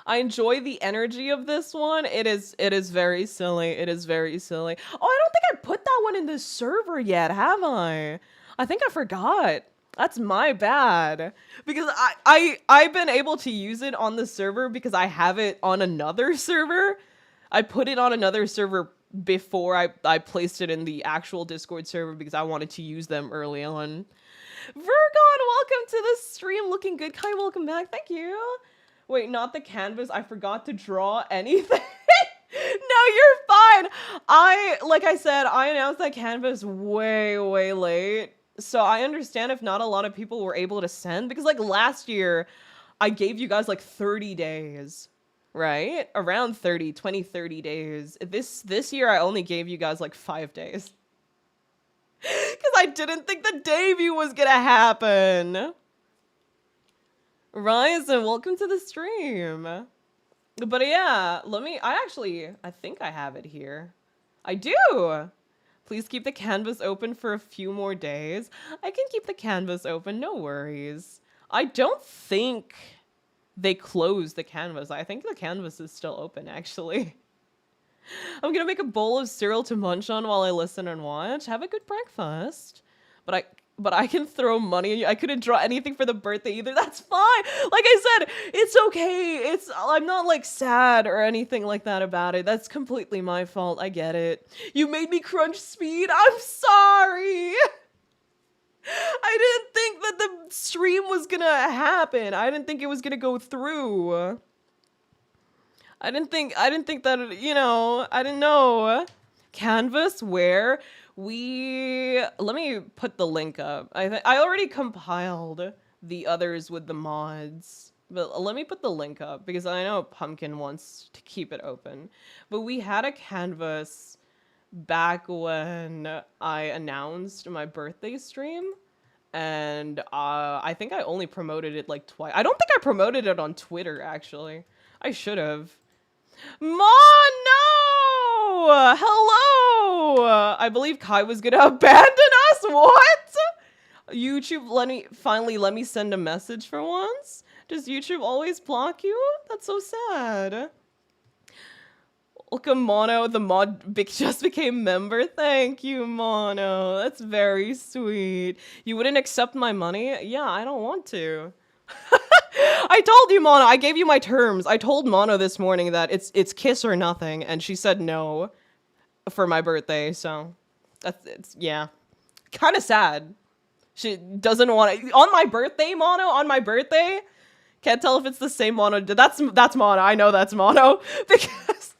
I enjoy the energy of this one. It is very silly. It is very silly. Oh, I don't think I put that one in the server yet, have I? I think I forgot. That's my bad. Because I've been able to use it on the server because I have it on another server. I put it on another server before I placed it in the actual Discord server because I wanted to use them early on. Virgon, welcome to the stream. Looking good. Kai, welcome back. Thank you. Wait, not the canvas. I forgot to draw anything. No, you're fine. Like I said, I announced that canvas way, way late. So I understand if not a lot of people were able to send, because like last year, I gave you guys like 30 days, right? Around 30 days. This year, I only gave you guys like 5 days. Because I didn't think the debut was gonna happen. Ryzen, welcome to the stream. But yeah, I think I have it here. I do! Please keep the canvas open for a few more days. I can keep the canvas open, no worries. I don't think they closed the canvas. I think the canvas is still open, actually. I'm gonna make a bowl of cereal to munch on while I listen and watch. Have a good breakfast. But but I can throw money at you. I couldn't draw anything for the birthday either. That's fine. Like I said, it's okay. I'm not like sad or anything like that about it. That's completely my fault. I get it. You made me crunch speed. I'm sorry. I didn't think that the stream was gonna happen. I didn't think it was gonna go through. I didn't think that, you know, I didn't know. Canvas where let me put the link up. I already compiled the others with the mods, but let me put the link up because I know Pumpkin wants to keep it open. But we had a canvas back when I announced my birthday stream, and I think I only promoted it like twice. I don't think I promoted it on Twitter, actually. I should have. Mono! Hello! I believe Kai was gonna abandon us? What? YouTube, finally let me send a message for once? Does YouTube always block you? That's so sad. Welcome, Mono. The mod just became member. Thank you, Mono. That's very sweet. You wouldn't accept my money? Yeah, I don't want to. I told you, Mono. I gave you my terms. I told Mono this morning that it's kiss or nothing, and she said no for my birthday. So it's yeah, kind of sad. She doesn't want to on my birthday, Mono. On my birthday, can't tell if it's the same Mono. That's Mono. I know that's Mono because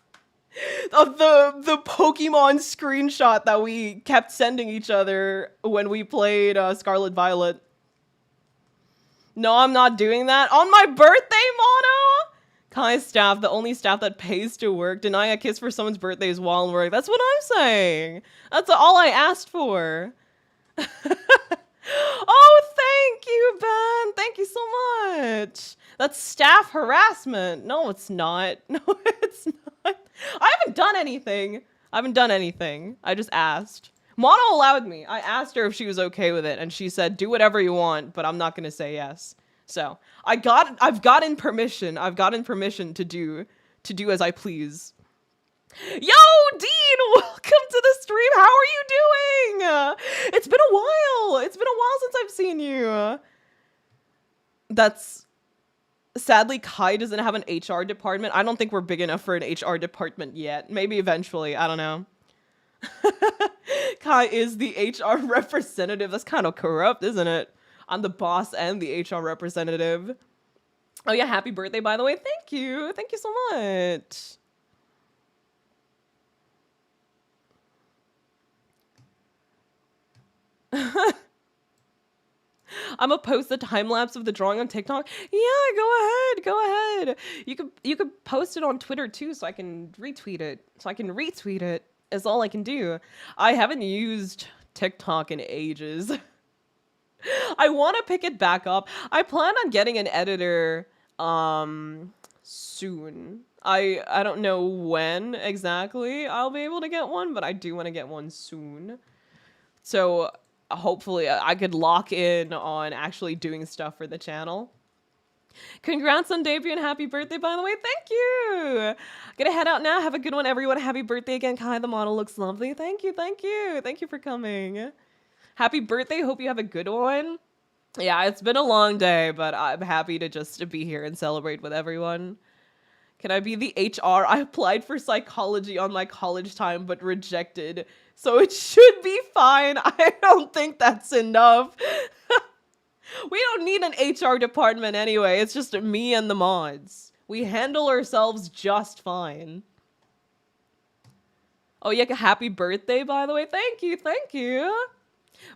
of the Pokemon screenshot that we kept sending each other when we played Scarlet Violet. No, I'm not doing that. On my birthday, Mono? Kai's staff, the only staff that pays to work, deny a kiss for someone's birthdays while in work. That's what I'm saying. That's all I asked for. Oh, thank you, Ben. Thank you so much. That's staff harassment. No, it's not. No, it's not. I haven't done anything. I just asked. Mono allowed me. I asked her if she was okay with it, and she said, do whatever you want, but I'm not gonna say yes. So I've gotten permission. I've gotten permission to do as I please. Yo, Dean, welcome to the stream. How are you doing? It's been a while. It's been a while since I've seen you. That's sadly, Kai doesn't have an HR department. I don't think we're big enough for an HR department yet. Maybe eventually. I don't know. Kai is the HR representative. That's kind of corrupt, isn't it? I'm the boss and the HR representative. Oh yeah, happy birthday, by the way. Thank you. Thank you so much. I'm gonna post the time lapse of the drawing on TikTok. Yeah, go ahead. You could post it on Twitter too, so I can retweet it. Is all I can do. I haven't used TikTok in ages. I want to pick it back up. I plan on getting an editor soon. I don't know when exactly I'll be able to get one, but I do want to get one soon. So hopefully I could lock in on actually doing stuff for the channel. Congrats on debut and happy birthday, by the way. Thank you. Gonna head out now. Have a good one, everyone. Happy birthday again. Kai, the model looks lovely. Thank you. Thank you for coming. Happy birthday. Hope you have a good one. Yeah, it's been a long day, but I'm happy to just be here and celebrate with everyone. Can I be the HR? I applied for psychology on my college time, but rejected. So it should be fine. I don't think that's enough. We don't need an HR department anyway. It's just me and the mods. We handle ourselves just fine. Oh yeah, happy birthday, by the way. Thank you.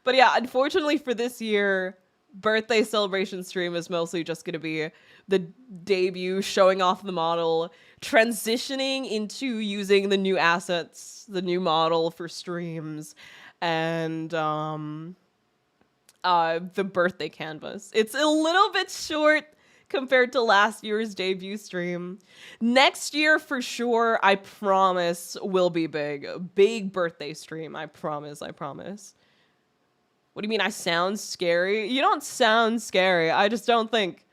But yeah, unfortunately for this year, birthday celebration stream is mostly just going to be the debut, showing off the model, transitioning into using the new assets, the new model for streams, and the birthday canvas. It's a little bit short compared to last year's debut stream. Next year, for sure, I promise, will be big. A big birthday stream. I promise. What do you mean I sound scary? You don't sound scary. I just don't think...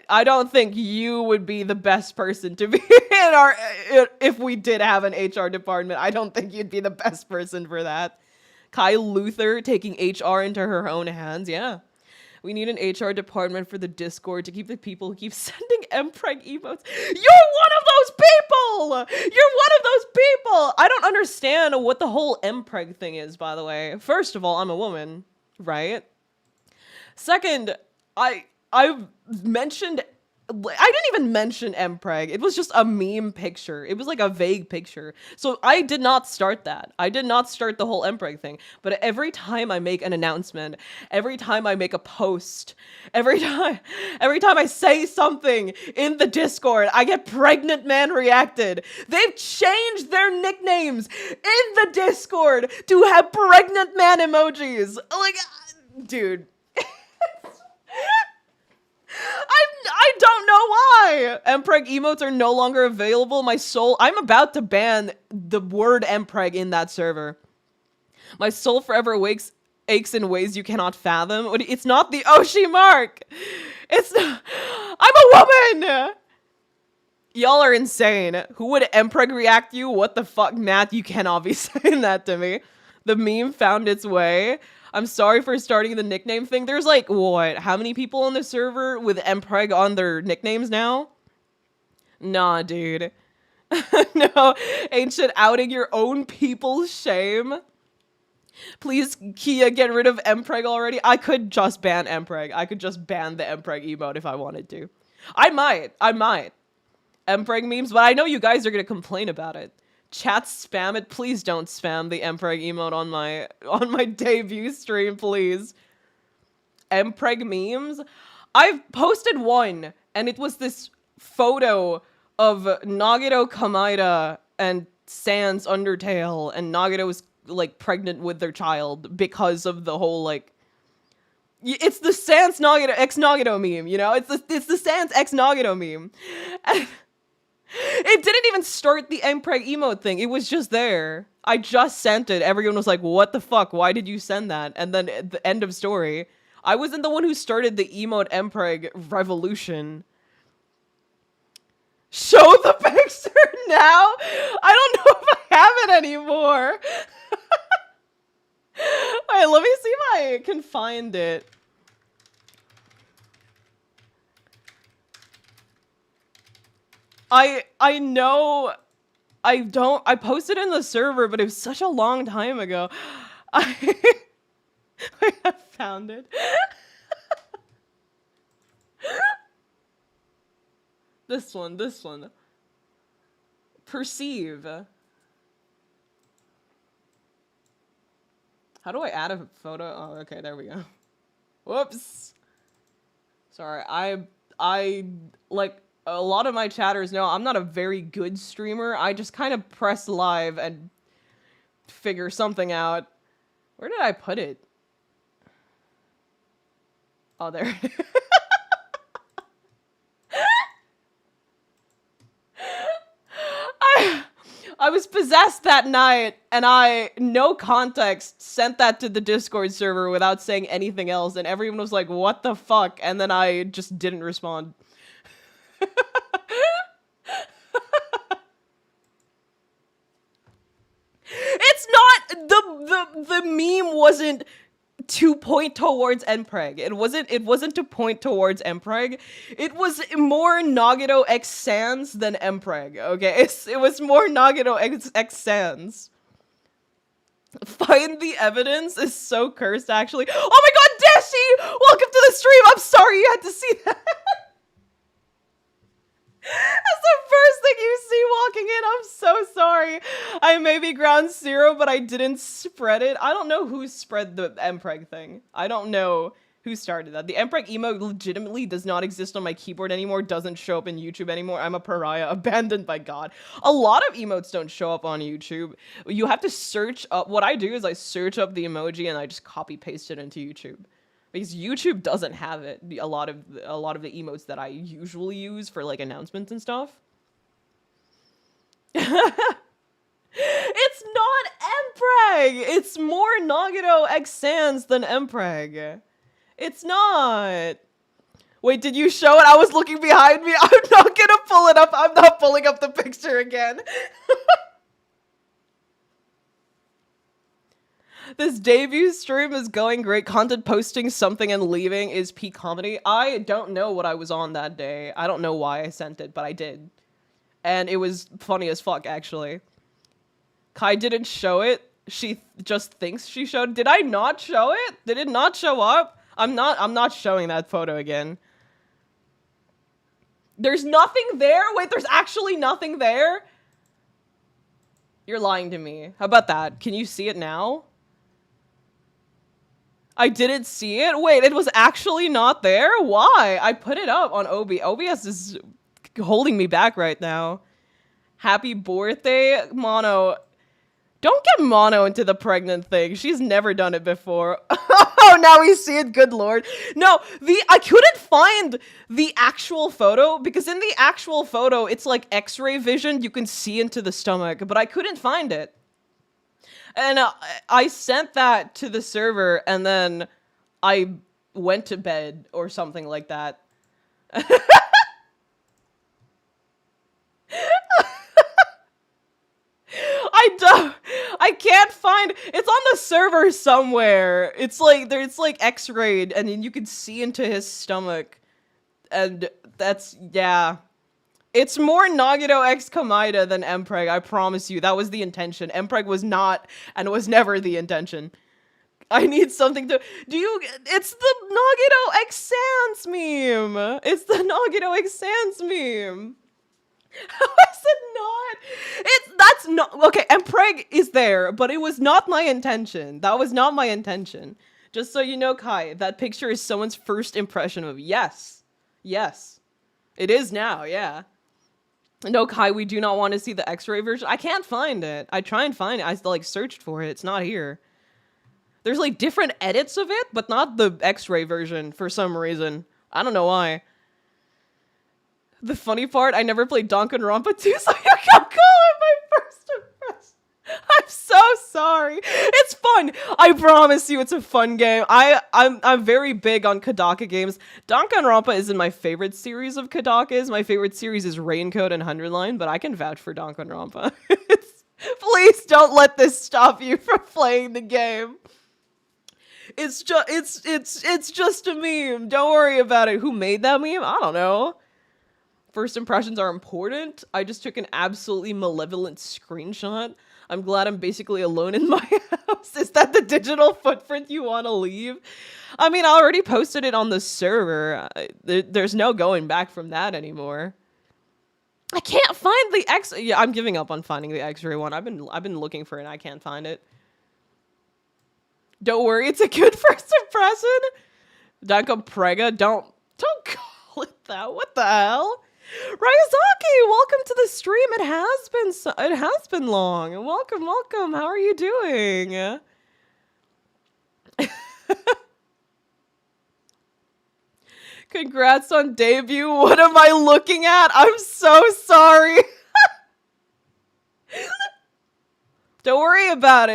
I don't think you would be the best person to be in if we did have an HR department. I don't think you'd be the best person for that. Kai Luther taking HR into her own hands. Yeah. We need an HR department for the Discord to keep the people who keep sending mpreg emotes. You're one of those people! You're one of those people! I don't understand what the whole mpreg thing is, by the way. First of all, I'm a woman, right? Second, I mentioned... I didn't even mention mpreg. It was just a meme picture. It was like a vague picture. So I did not start that. I did not start the whole mpreg thing. But every time I make an announcement, every time I make a post, every time I say something in the Discord, I get pregnant man reacted. They've changed their nicknames in the Discord to have pregnant man emojis. Like, dude. I don't know why! Mpreg emotes are no longer available. I'm about to ban the word mpreg in that server. My soul forever aches in ways you cannot fathom. It's not the Oshi mark! It's not, I'm a woman! Y'all are insane. Who would mpreg react you? What the fuck, Matt? You cannot be saying that to me. The meme found its way. I'm sorry for starting the nickname thing. There's like, what? How many people on the server with mpreg on their nicknames now? Nah, dude. No, ancient outing your own people's shame. Please, Kia, get rid of mpreg already. I could just ban mpreg. I could just ban the mpreg emote if I wanted to. I might. Mpreg memes, but I know you guys are gonna complain about it. Chat spam it. Please don't spam the mpreg emote on my debut stream, please. Mpreg memes? I've posted one, and it was this photo of Nagito Kamaida and Sans Undertale, and Nagito was like pregnant with their child because of the whole like it's the Sans Nagito X Nagito meme, you know? It's the Sans X Nagito meme. And it didn't even start the mpreg emote thing. It was just there. I just sent it. Everyone was like, what the fuck? Why did you send that? And then at the end of story. I wasn't the one who started the emote mpreg revolution. Show the picture now? I don't know if I have it anymore. Wait, let me see if I can find it. I know I posted in the server, but it was such a long time ago. I found it. This one. Perceive. How do I add a photo? Oh, okay, there we go. Whoops. Sorry, I like a lot of my chatters know I'm not a very good streamer. I just kind of press live and figure something out. Where did I put it? Oh, there. I was possessed that night, and I, no context, sent that to the Discord server without saying anything else, and everyone was like, what the fuck? And then I just didn't respond. It's not, the meme wasn't to point towards mpreg. It wasn't to point towards mpreg. It was more Nagito X Sans than mpreg, okay? It was more Nagito X Sans. Find the evidence is so cursed, actually. Oh my god, Dashi! Welcome to the stream! I'm sorry you had to see that. That's the first thing you see walking in. I'm so sorry. I may be ground zero, but I didn't spread it. I don't know who spread the mpreg thing. I don't know who started that. The mpreg emote legitimately does not exist on my keyboard anymore, doesn't show up in YouTube anymore. I'm a pariah, abandoned by God. A lot of emotes don't show up on YouTube. You have to search up. What I do is I search up the emoji and I just copy paste it into YouTube. Because YouTube doesn't have it. A lot of the emotes that I usually use for like announcements and stuff. It's not mpreg. It's more Nagito X Sans than mpreg. It's not. Wait, did you show it? I was looking behind me. I'm not gonna pull it up. I'm not pulling up the picture again. This debut stream is going great. Content posting something and leaving is peak comedy. I don't know what I was on that day. I don't know why I sent it, but I did. And it was funny as fuck, actually. Kai didn't show it. She just thinks she showed. Did I not show it? Did it not show up? I'm not showing that photo again. There's nothing there? Wait, there's actually nothing there? You're lying to me. How about that? Can you see it now? I didn't see it? Wait, it was actually not there? Why? I put it up on OBS is holding me back right now. Happy birthday, Mono. Don't get Mono into the pregnant thing. She's never done it before. Oh, now we see it. Good lord. No, I couldn't find the actual photo because in the actual photo, it's like X-ray vision. You can see into the stomach, but I couldn't find it. And I sent that to the server and then I went to bed or something like that. I can't find, it's on the server somewhere. It's like X-rayed and then you can see into his stomach. And that's, yeah. It's more Nagito x Kamaida than Mpreg, I promise you. That was the intention. Mpreg was not and was never the intention. I need something to, it's the Nagito x Sans meme. It's the Nagito x Sans meme. How is it not? That's not, okay, Mpreg is there, but it was not my intention. That was not my intention. Just so you know, Kai, that picture is someone's first impression of, yes. Yes. It is now, yeah. No, Kai, we do not want to see the X-ray version. I can't find it. I try and find it. I like searched for it. It's not here. There's like different edits of it, but not the X-ray version for some reason. I don't know why. The funny part, I never played Danganronpa 2, so you can call it my first impression. I'm so sorry. It's fun. I promise you, it's a fun game. I'm very big on Kodaka games. Danganronpa isn't my favorite series of Kodakas. My favorite series is Raincoat and 100 Line, but I can vouch for Danganronpa. Please don't let this stop you from playing the game. It's just a meme. Don't worry about it. Who made that meme? I don't know. First impressions are important. I just took an absolutely malevolent screenshot. I'm glad I'm basically alone in my house. Is that the digital footprint you want to leave? I mean, I already posted it on the server. There's no going back from that anymore. I can't find the X. Yeah, I'm giving up on finding the X-ray one. I've been looking for it and I can't find it. Don't worry, it's a good first impression. Danko Prega, don't call it that. What the hell? Ryazaki, welcome to the stream. It has been long. Welcome. How are you doing? Congrats on debut. What am I looking at? I'm so sorry. Don't worry about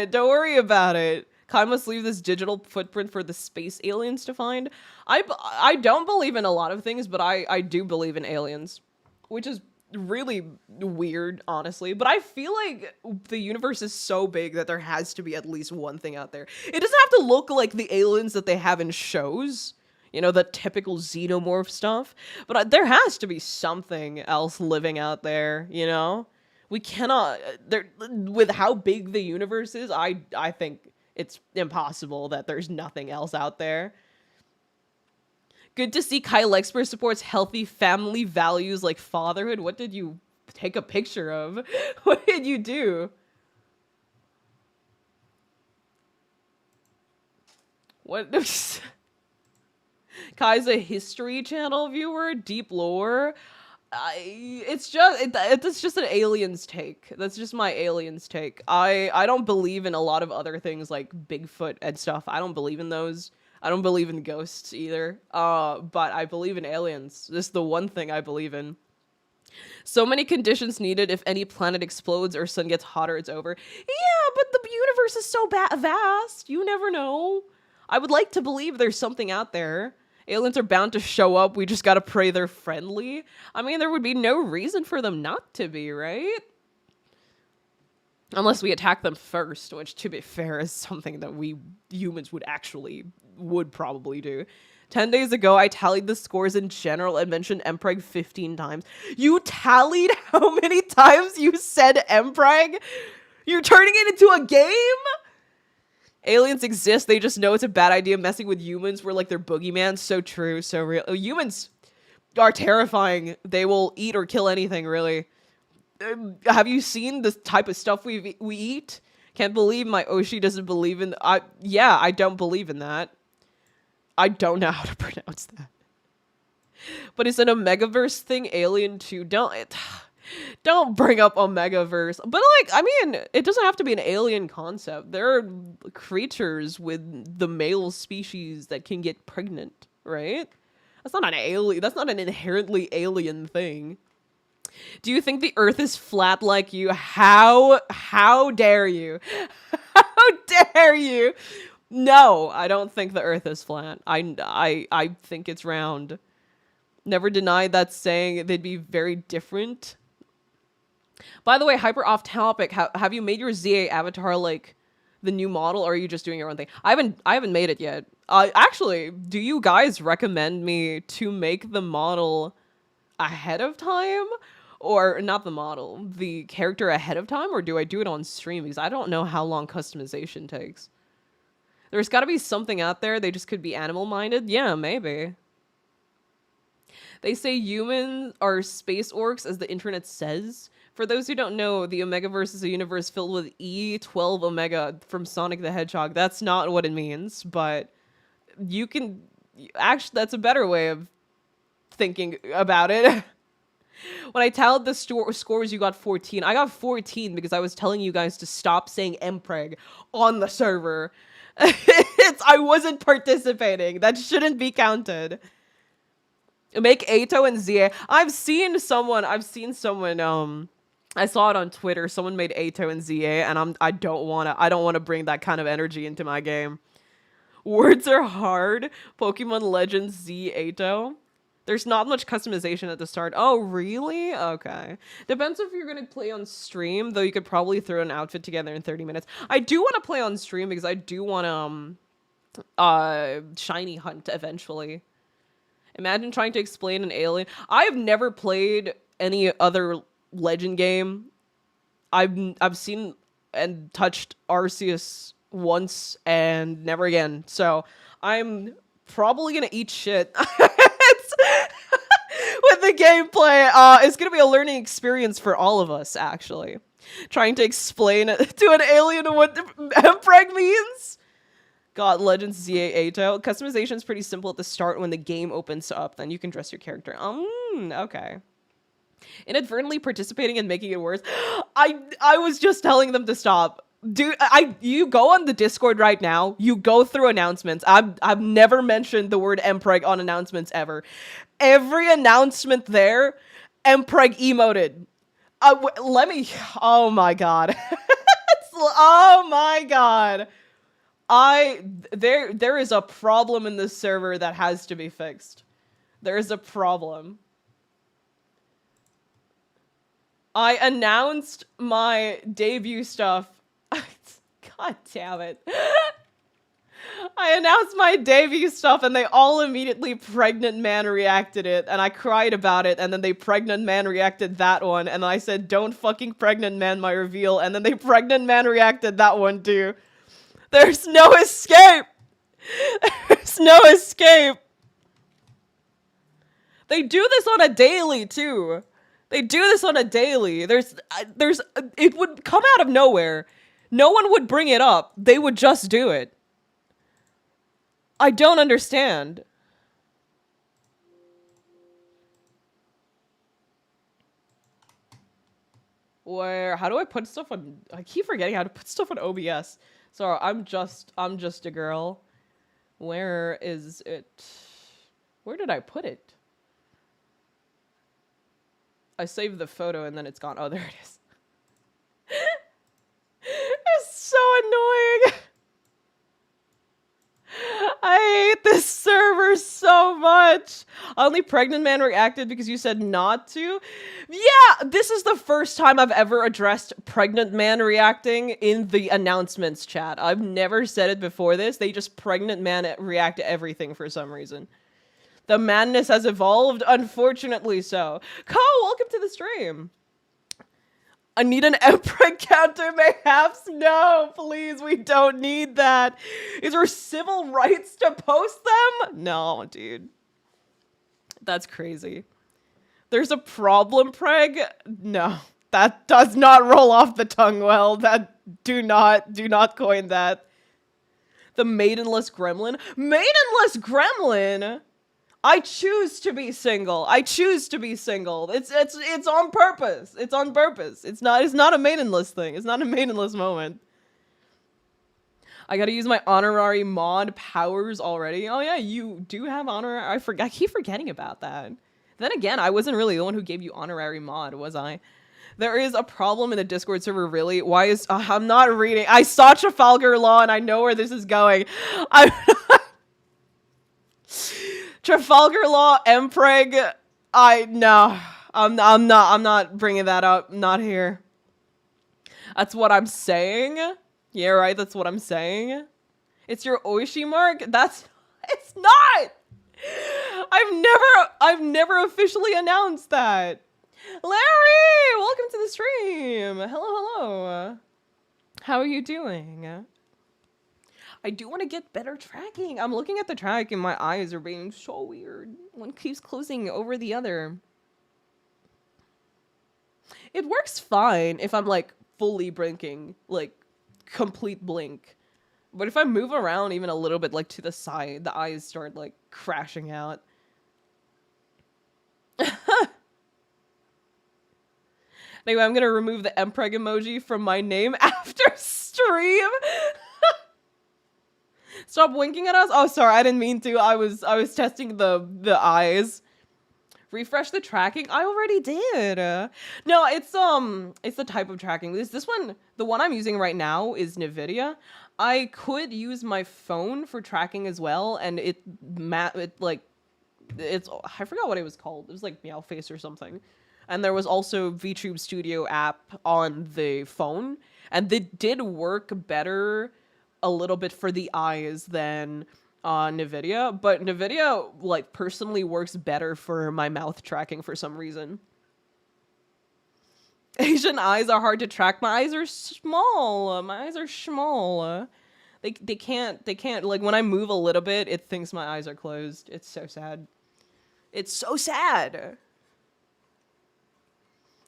it. Kai must leave this digital footprint for the space aliens to find. I don't believe in a lot of things, but I do believe in aliens, which is really weird, honestly. But I feel like the universe is so big that there has to be at least one thing out there. It doesn't have to look like the aliens that they have in shows, you know, the typical xenomorph stuff. But there has to be something else living out there, you know? We cannot, with how big the universe is, I think it's impossible that there's nothing else out there. Good to see Kyle Expert supports healthy family values like fatherhood. What did you take a picture of? What did you do? What? Kai's a History Channel viewer? Deep lore? It's just an aliens take. That's just my aliens take. I don't believe in a lot of other things like Bigfoot and stuff. I don't believe in those. I don't believe in ghosts either. But I believe in aliens. This is the one thing I believe in. So many conditions needed. If any planet explodes or sun gets hotter, it's over. Yeah, but the universe is so vast. You never know. I would like to believe there's something out there. Aliens are bound to show up. We just gotta pray they're friendly. I mean, there would be no reason for them not to be, right? Unless we attack them first, which, to be fair, is something that we humans would probably do. 10 days ago, I tallied the scores in general and mentioned Mpreg 15 times. You tallied how many times you said Mpreg? You're turning it into a game? Aliens exist, they just know it's a bad idea messing with humans. We're like their boogeyman. So true, so real. Humans are terrifying. They will eat or kill anything, really. Have you seen the type of stuff we eat? Can't believe my Oshi doesn't believe in... yeah, I don't believe in that. I don't know how to pronounce that. But it's an Omegaverse thing, Alien 2. Don't bring up Omegaverse. But, like, I mean, it doesn't have to be an alien concept. There are creatures with the male species that can get pregnant, right? That's not an alien. That's not an inherently alien thing. Do you think the Earth is flat like you? How dare you? How dare you? No, I don't think the Earth is flat. I think it's round. Never denied that saying. They'd be very different. By the way, hyper off topic. Have you made your ZA avatar like the new model, or are you just doing your own thing? I haven't made it yet. Actually, do you guys recommend me to make the model ahead of time? Or not the model, the character ahead of time, or do I do it on stream? Because I don't know how long customization takes. There's got to be something out there. They just could be animal-minded. Yeah, maybe. They say humans are space orcs, as the internet says. For those who don't know, the Omegaverse is a universe filled with E12 Omega from Sonic the Hedgehog. That's not what it means, but you can... Actually, that's a better way of thinking about it. When I tallied the scores, you got 14. I got 14 because I was telling you guys to stop saying Mpreg on the server. I wasn't participating. That shouldn't be counted. Make Ato and ZA. I've seen someone, I saw it on Twitter. Someone made Ato and ZA, and I don't want to bring that kind of energy into my game. Words are hard. Pokemon Legends Z Ato. There's not much customization at the start. Oh, really? Okay. Depends if you're going to play on stream, though you could probably throw an outfit together in 30 minutes. I do want to play on stream because I do want to, shiny hunt eventually. Imagine trying to explain an alien. I have never played any other Legend game. I've seen and touched Arceus once and never again. So I'm probably going to eat shit. With the gameplay, it's gonna be a learning experience for all of us, actually. Trying to explain to an alien what Mpreg means. God, Legends ZA Ato. Customization is pretty simple at the start. When the game opens up, then you can dress your character. Okay. Inadvertently participating and making it worse. I was just telling them to stop. Dude, you go on the Discord right now. You go through announcements. I've never mentioned the word Mpreg on announcements ever. Every announcement there, Mpreg emoted. Oh my god. Oh my god. There is a problem in this server that has to be fixed. There is a problem. I announced my debut stuff. God damn it. I announced my debut stuff and they all immediately pregnant man reacted it, and I cried about it, and then they pregnant man reacted that one, and I said don't fucking pregnant man my reveal, and then they pregnant man reacted that one too. There's no escape. There's no escape. They do this on a daily too. They do this on a daily. It would come out of nowhere. No one would bring it up. They would just do it. I don't understand. How do I put stuff on? I keep forgetting how to put stuff on OBS. Sorry, I'm just a girl. Where is it? Where did I put it? I saved the photo and then it's gone. Oh, there it is. It's so annoying. I hate this server so much. Only pregnant man reacted because you said not to. Yeah, this is the first time I've ever addressed pregnant man reacting in the announcements chat. I've never said it before this. They just pregnant man react to everything for some reason. The madness has evolved, unfortunately so. Ko, welcome to the stream. I need an emperor counter, mayhaps? No, please, we don't need that. Is there civil rights to post them? No, dude. That's crazy. There's a problem, Preg? No, that does not roll off the tongue well. Do not coin that. The maidenless gremlin? Maidenless gremlin? I choose to be single. I choose to be single. It's on purpose. It's on purpose. It's not a maidenless thing. It's not a maidenless moment. I gotta use my honorary mod powers already. Oh yeah, you do have honorary. I keep forgetting about that. Then again, I wasn't really the one who gave you honorary mod, was I? There is a problem in the Discord server, really. Why is I'm not reading. I saw Trafalgar Law and I know where this is going. Trafalgar Law, Mpreg, no, I'm not bringing that up. Not here. That's what I'm saying. Yeah, right. That's what I'm saying. It's your Oishi mark. It's not. I've never officially announced that. Larry, welcome to the stream. Hello. How are you doing? I do want to get better tracking. I'm looking at the track and my eyes are being so weird. One keeps closing over the other. It works fine if I'm like fully blinking, like complete blink. But if I move around even a little bit like to the side, the eyes start like crashing out. Anyway, I'm gonna remove the Mpreg emoji from my name after stream. Stop winking at us. Oh, sorry, I didn't mean to. I was testing the eyes. Refresh the tracking. I already did. No, it's the type of tracking. This one, the one I'm using right now is NVIDIA. I could use my phone for tracking as well, and I forgot what it was called. It was like Meowface or something. And there was also VTube Studio app on the phone, and it did work better a little bit for the eyes than NVIDIA, but NVIDIA like personally works better for my mouth tracking for some reason. Asian eyes are hard to track. My eyes are small. They can't like when I move a little bit, it thinks my eyes are closed. It's so sad. It's so sad.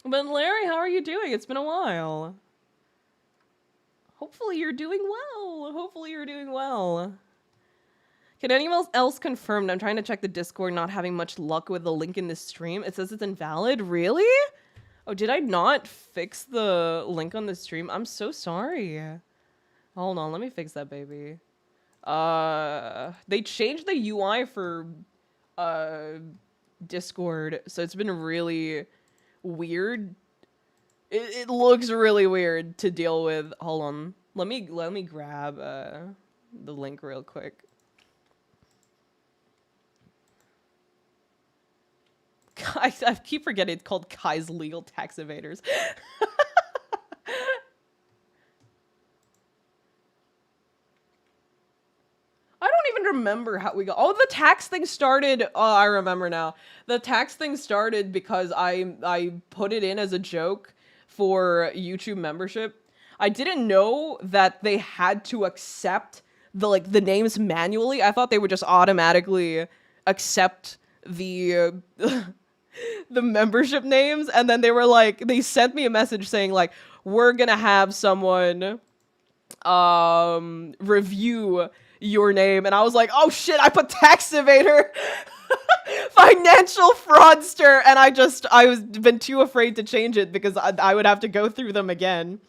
But Larry, how are you doing? It's been a while. Hopefully you're doing well. Can anyone else confirm? I'm trying to check the Discord, not having much luck with the link in this stream. It says it's invalid. Really? Oh, did I not fix the link on the stream? I'm so sorry. Hold on, let me fix that, baby. They changed the UI for Discord, so it's been really weird. It looks really weird to deal with. Hold on. Let me grab the link real quick. I keep forgetting it's called Kai's Legal Tax Evaders. I don't even remember how we got. Oh, the tax thing started. Oh, I remember now. The tax thing started because I put it in as a joke for YouTube membership. I didn't know that they had to accept the names manually. I thought they would just automatically accept the the membership names, and then they sent me a message saying like, we're gonna have someone review your name, and I was like, oh shit, I put tax evader. Financial fraudster, and I was been too afraid to change it because I would have to go through them again.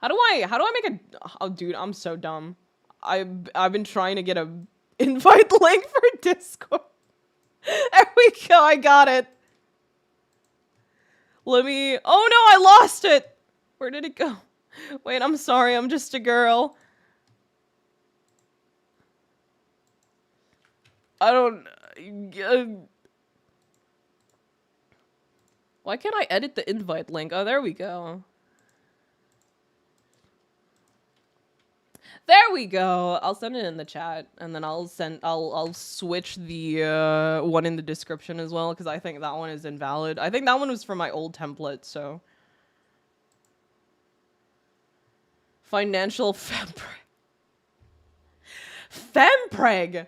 How do I make a... Oh, dude, I'm so dumb. I've been trying to get a invite link for Discord. There we go, I got it. Let me... Oh no, I lost it! Where did it go? Wait, I'm sorry, I'm just a girl. I don't... Why can't I edit the invite link? Oh, there we go. There we go. I'll send it in the chat, and then I'll switch the one in the description as well, because I think that one is invalid. I think that one was from my old template, so. Financial fempreg. Fempreg?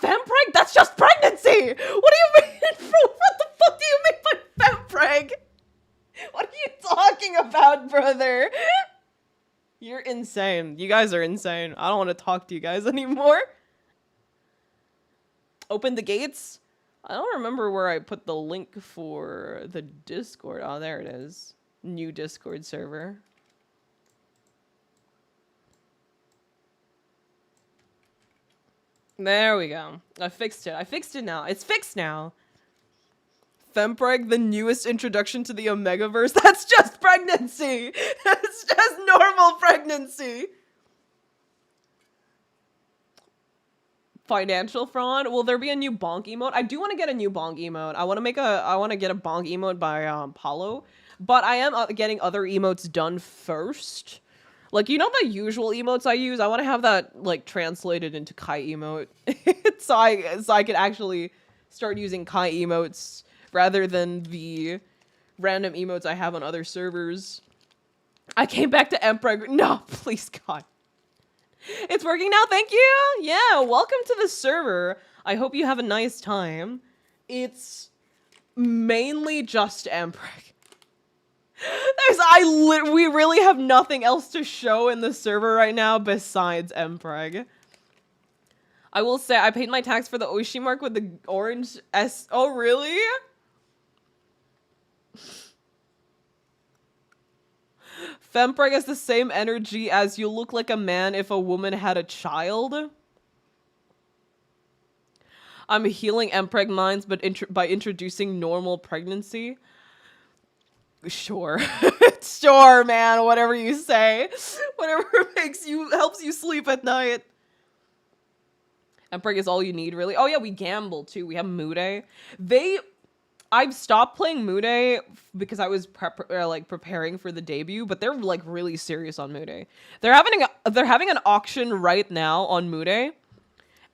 Fempreg? That's just pregnancy! What do you mean? What the fuck do you mean by fempreg? What are you talking about, brother? You're insane. You guys are insane. I don't want to talk to you guys anymore. Open the gates? I don't remember where I put the link for the Discord. Oh, there it is. New Discord server. There we go. I fixed it. I fixed it now. It's fixed now. Fempreg, the newest introduction to the Omegaverse. That's just pregnancy. That's just normal pregnancy. Financial fraud. Will there be a new bonk emote? I do want to get a new bonk emote. I want to get a bonk emote by Paulo, but I am getting other emotes done first. Like, you know the usual emotes I use? I want to have that like translated into Kai emote, so I could actually start using Kai emotes rather than the random emotes I have on other servers. I came back to Empreg. No, please, God. It's working now, thank you! Yeah, welcome to the server. I hope you have a nice time. It's mainly just Empreg. We really have nothing else to show in the server right now besides Empreg. I will say, I paid my tax for the Oishi mark with the orange S. Oh, really? Fempreg has the same energy as you look like a man if a woman had a child. I'm healing Empreg minds, but by introducing normal pregnancy. Sure. Sure, man. Whatever you say. Whatever helps you sleep at night. Empreg is all you need, really. Oh yeah, we gamble too. We have Mude. I've stopped playing Mude because I was preparing for the debut, but they're like really serious on Mude. They're having an auction right now on Mude,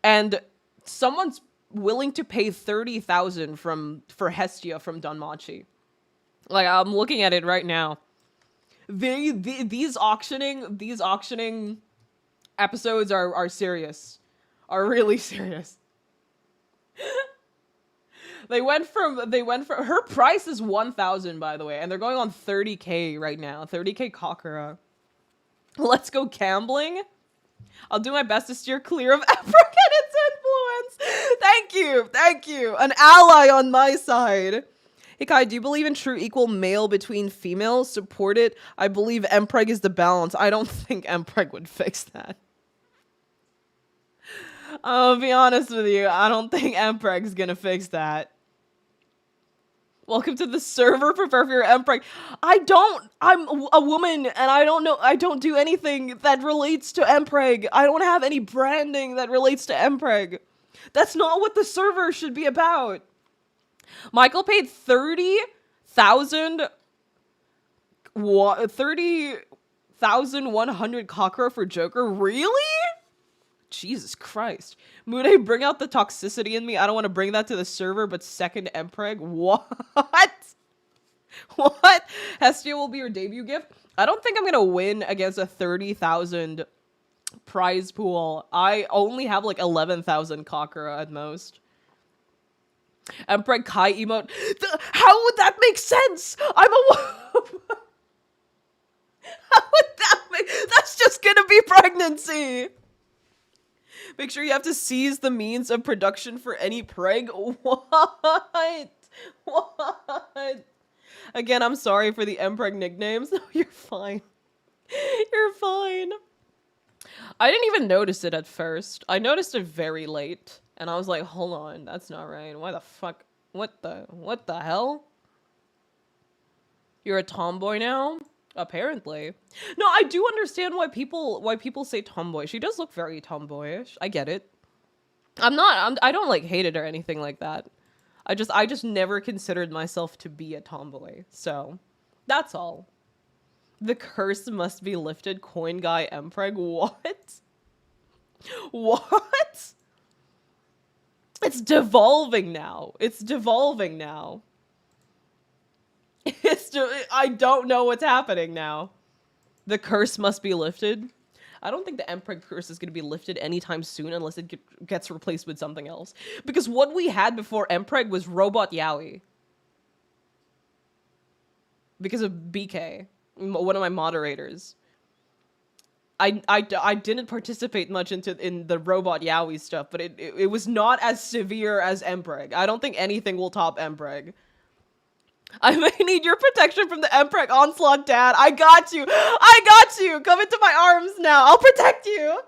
and someone's willing to pay 30,000 for Hestia from Danmachi. Like, I'm looking at it right now. These auctioning episodes are serious. Are really serious. They went from her price is 1,000, by the way, and they're going on 30k right now. 30k Kakura. Let's go gambling. I'll do my best to steer clear of Africa and its influence. Thank you. An ally on my side. Hey Kai, do you believe in true equal male between females? Support it. I believe Empreg is the balance. I don't think Empreg would fix that. I'll be honest with you. I don't think Empreg's gonna fix that. Welcome to the server. Prepare for your Empreg. I'm a woman and I don't do anything that relates to Empreg. I don't have any branding that relates to Empreg. That's not what the server should be about. Michael paid 30,100 Kakura for Joker. Really? Jesus Christ. Mude, bring out the toxicity in me. I don't want to bring that to the server, but second Empreg? What? What? Hestia will be your debut gift? I don't think I'm going to win against a 30,000 prize pool. I only have like 11,000 Kakura at most. Empreg Kai emote. How would that make sense? I'm a How would that make... That's just gonna be pregnancy. Make sure you have to seize the means of production for any preg. What? What? Again, I'm sorry for the Empreg nicknames. No, you're fine. You're fine. I didn't even notice it at first. I noticed it very late. And I was like, hold on, that's not right. Why the fuck? What the hell? You're a tomboy now? Apparently. No, I do understand why people say tomboy. She does look very tomboyish. I get it. I don't like hate it or anything like that. I just never considered myself to be a tomboy. So, that's all. The curse must be lifted, coin guy Mpreg. What? What? It's devolving now. It's devolving now. I don't know what's happening now. The curse must be lifted. I don't think the Mpreg curse is going to be lifted anytime soon unless it gets replaced with something else. Because what we had before Mpreg was Robot Yowie. Because of BK, one of my moderators. I didn't participate much in the Robot Yowie stuff, but it was not as severe as Mpreg. I don't think anything will top Mpreg. I may need your protection from the Mpreg onslaught, Dad. I got you. I got you. Come into my arms now. I'll protect you.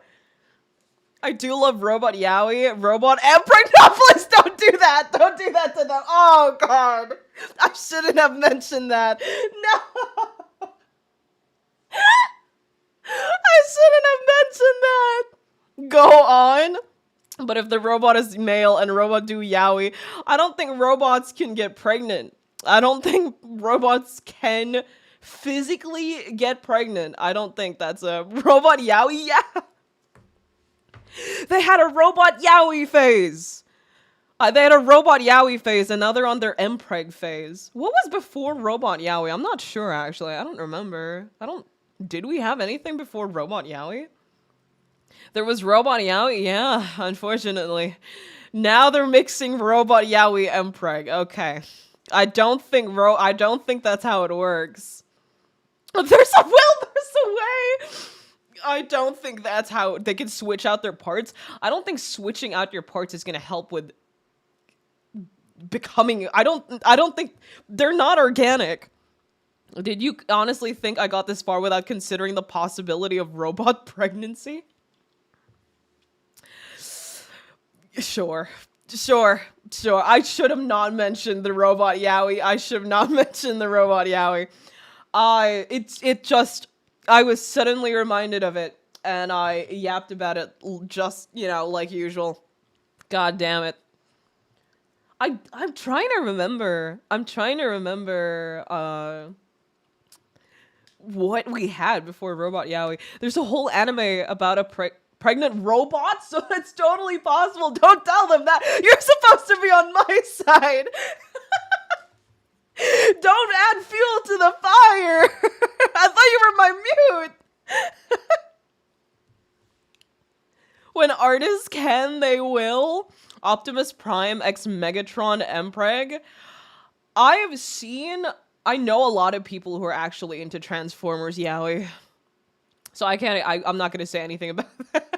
I do love Robot Yowie. Robot Mpreg. No, please don't do that. Don't do that to them. Oh, God. I shouldn't have mentioned that. No. I shouldn't have mentioned that. Go on. But if the robot is male and robot do Yowie, I don't think robots can get pregnant. I don't think robots can physically get pregnant. I don't think that's a robot Yowie. Yeah. They had a robot Yowie phase. They had a robot Yowie phase, and now they're on their Mpreg phase. What was before robot Yowie? I'm not sure, actually. I don't remember. Did we have anything before robot Yowie? There was robot Yowie? Yeah, unfortunately. Now they're mixing robot Yowie Mpreg. Okay. I don't think that's how it works. There's a way. I don't think that's how they can switch out their parts. I don't think switching out your parts is going to help with becoming. I don't think they're not organic. Did you honestly think I got this far without considering the possibility of robot pregnancy? Sure. I should have not mentioned the robot Yowie. I was suddenly reminded of it, and I yapped about it just, like usual. God damn it. I'm trying to remember. What we had before Robot Yowie. There's a whole anime about a pregnant robot, so it's totally possible. Don't tell them that. You're supposed to be on my side. Don't add fuel to the fire. I thought you were my mute. When artists can, they will. Optimus Prime x Megatron Mpreg. I know a lot of people who are actually into Transformers Yowie. So I'm not gonna say anything about that.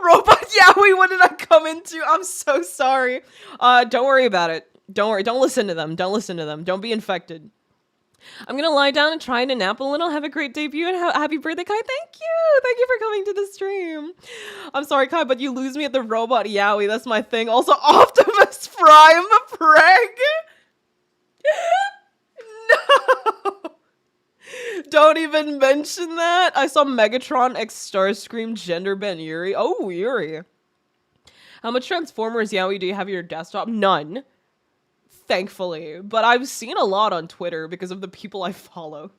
Robot Yowie, what did I come into? I'm so sorry. Don't worry about it. Don't worry. Don't listen to them. Don't be infected. I'm gonna lie down and try to nap a little. Have a great debut and happy birthday, Kai. Thank you for coming to the stream. I'm sorry, Kai, but you lose me at the Robot Yowie. That's my thing. Also, Optimus Prime Preg. No. Don't even mention that. I saw Megatron x Starscream gender bend Yuri. Oh, Yuri. How much Transformers Yowie do you have on your desktop? None. Thankfully. But I've seen a lot on Twitter because of the people I follow.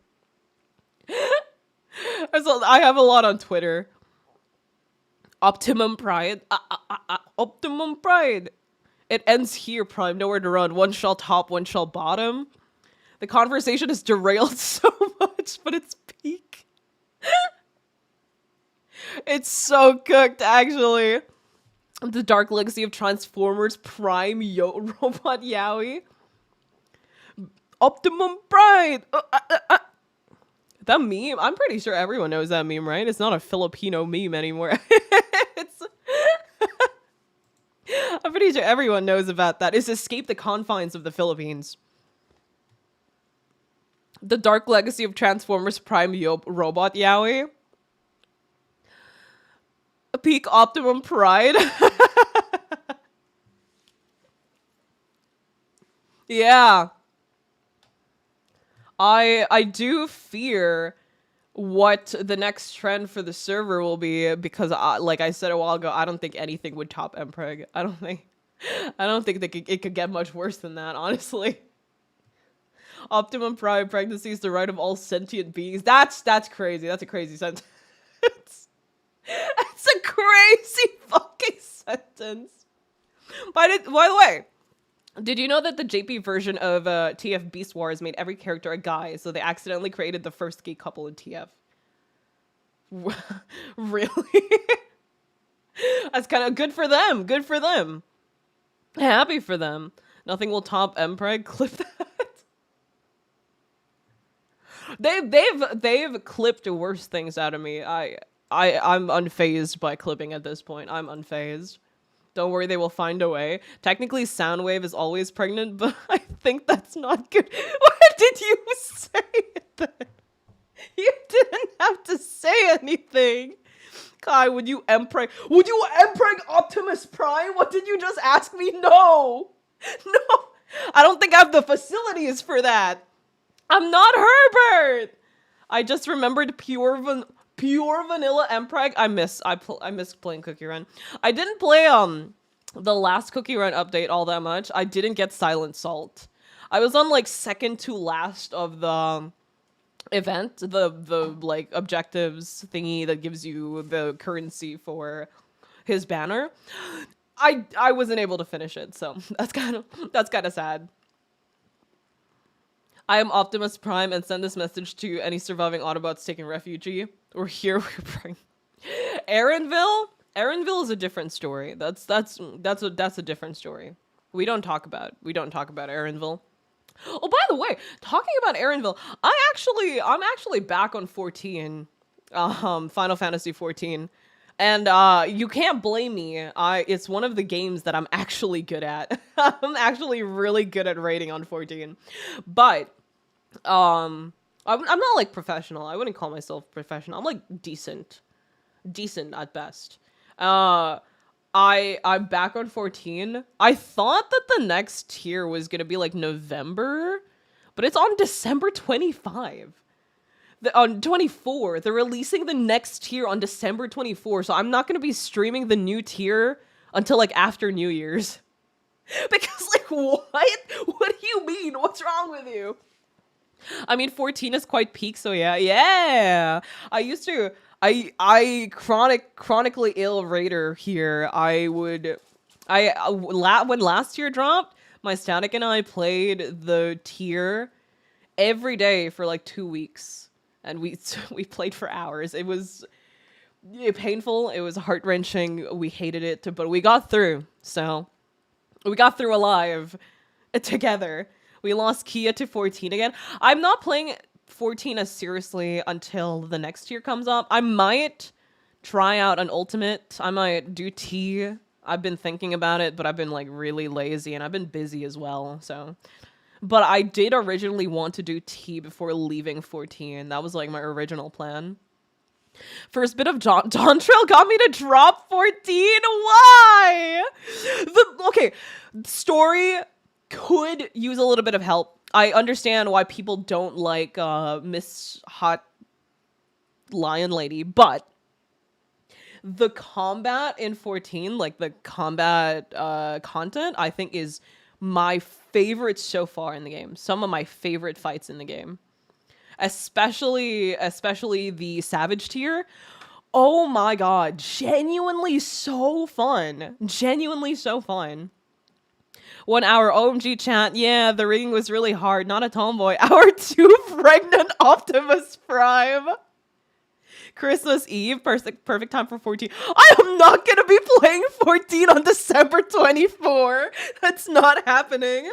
I have a lot on Twitter. Optimum Pride. Optimum Pride. It ends here, Prime. Nowhere to run. One shall top, one shall bottom. The conversation is derailed so much, but it's peak. It's so cooked, actually. The Dark Legacy of Transformers Prime Robot Yowie. Optimum Pride! That meme? I'm pretty sure everyone knows that meme, right? It's not a Filipino meme anymore. I'm pretty sure everyone knows about that. It's Escape the Confines of the Philippines. The Dark Legacy of Transformers Prime Robot Yowie. Peak Optimum Pride. Yeah. I do fear what the next trend for the server will be, because like I said a while ago, I don't think anything would top Mpreg. I don't think it could get much worse than that, honestly. Optimum Prime pregnancy is the right of all sentient beings. That's crazy. That's a crazy sentence. That's a crazy fucking sentence. By the way, did you know that the JP version of TF Beast Wars made every character a guy, so they accidentally created the first gay couple in TF? Really? That's kind of good for them. Good for them. Happy for them. Nothing will top Mpreg. Clip that. They've clipped worse things out of me. I'm unfazed by clipping at this point. I'm unfazed. Don't worry, they will find a way. Technically, Soundwave is always pregnant, but I think that's not good. Why did you say that? You didn't have to say anything. Kai, would you Mpreg Optimus Prime? What did you just ask me? No. No. I don't think I have the facilities for that. I'm not Herbert. I just remembered pure vanilla Mpreg. I miss playing Cookie Run. I didn't play the last Cookie Run update all that much. I didn't get Silent Salt. I was on like second to last of the event, the like objectives thingy that gives you the currency for his banner. I wasn't able to finish it, so that's kind of sad. I am Optimus Prime and send this message to any surviving Autobots taking refugee. We're here. We're praying. Aaronville is a different story. That's a different story. We don't talk about Aaronville. Oh, by the way, talking about Aaronville, I'm actually back on 14, Final Fantasy 14, and you can't blame me. It's one of the games that I'm actually good at. I'm actually really good at raiding on 14, but I'm not like professional. I wouldn't call myself professional. I'm like decent at best. I'm back on 14. I thought that the next tier was gonna be like November, but it's on December 25. On 24, they're releasing the next tier on December 24, so I'm not gonna be streaming the new tier until like after New Year's. Because like, what? What do you mean? What's wrong with you? I mean, 14 is quite peak, so yeah. I chronically ill raider here. When last year dropped, my Static and I played the tier every day for like 2 weeks, and we played for hours. It was painful. It was heart-wrenching. We hated it, but we got through. So we got through alive together. We lost Kia to 14 again. I'm not playing 14 as seriously until the next tier comes up. I might try out an ultimate. I might do T. I've been thinking about it, but I've been like really lazy and I've been busy as well. So, but I did originally want to do T before leaving 14. That was like my original plan. First bit of Dawn Trail got me to drop 14. Why? Okay, story could use a little bit of help. I understand why people don't like Miss Hot Lion Lady, but the combat in 14, like the combat content, I think is my favorite so far in the game. Some of my favorite fights in the game. Especially the Savage tier. Oh my god, genuinely so fun. Genuinely so fun. 1 hour OMG chat. Yeah, the rigging was really hard. Not a tomboy. Hour 2 pregnant Optimus Prime. Christmas Eve. Perfect time for 14. I am not going to be playing 14 on December 24. That's not happening.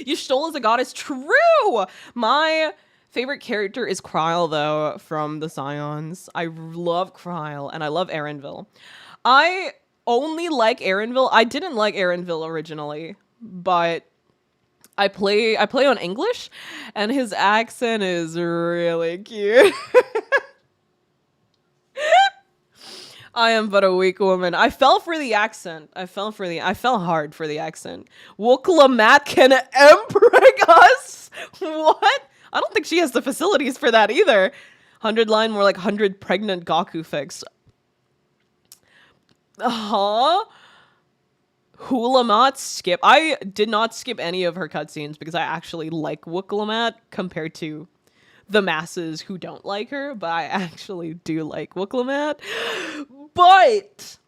Y'shtola as a goddess. True. My favorite character is Kryle, though, from the Scions. I love Kryle, and I love Aaronville. I only like Aaronville. I didn't like Aaronville originally, but I play on English, and his accent is really cute. I am but a weak woman. I fell for the accent. I fell hard for the accent. Wukla Matt can Empreg us? What? I don't think she has the facilities for that either. 100 line, more like 100 pregnant Gaku fics. Huh? Hulamat skip. I did not skip any of her cutscenes because I actually like Wookalamat compared to the masses who don't like her, but I actually do like Wookalamat. But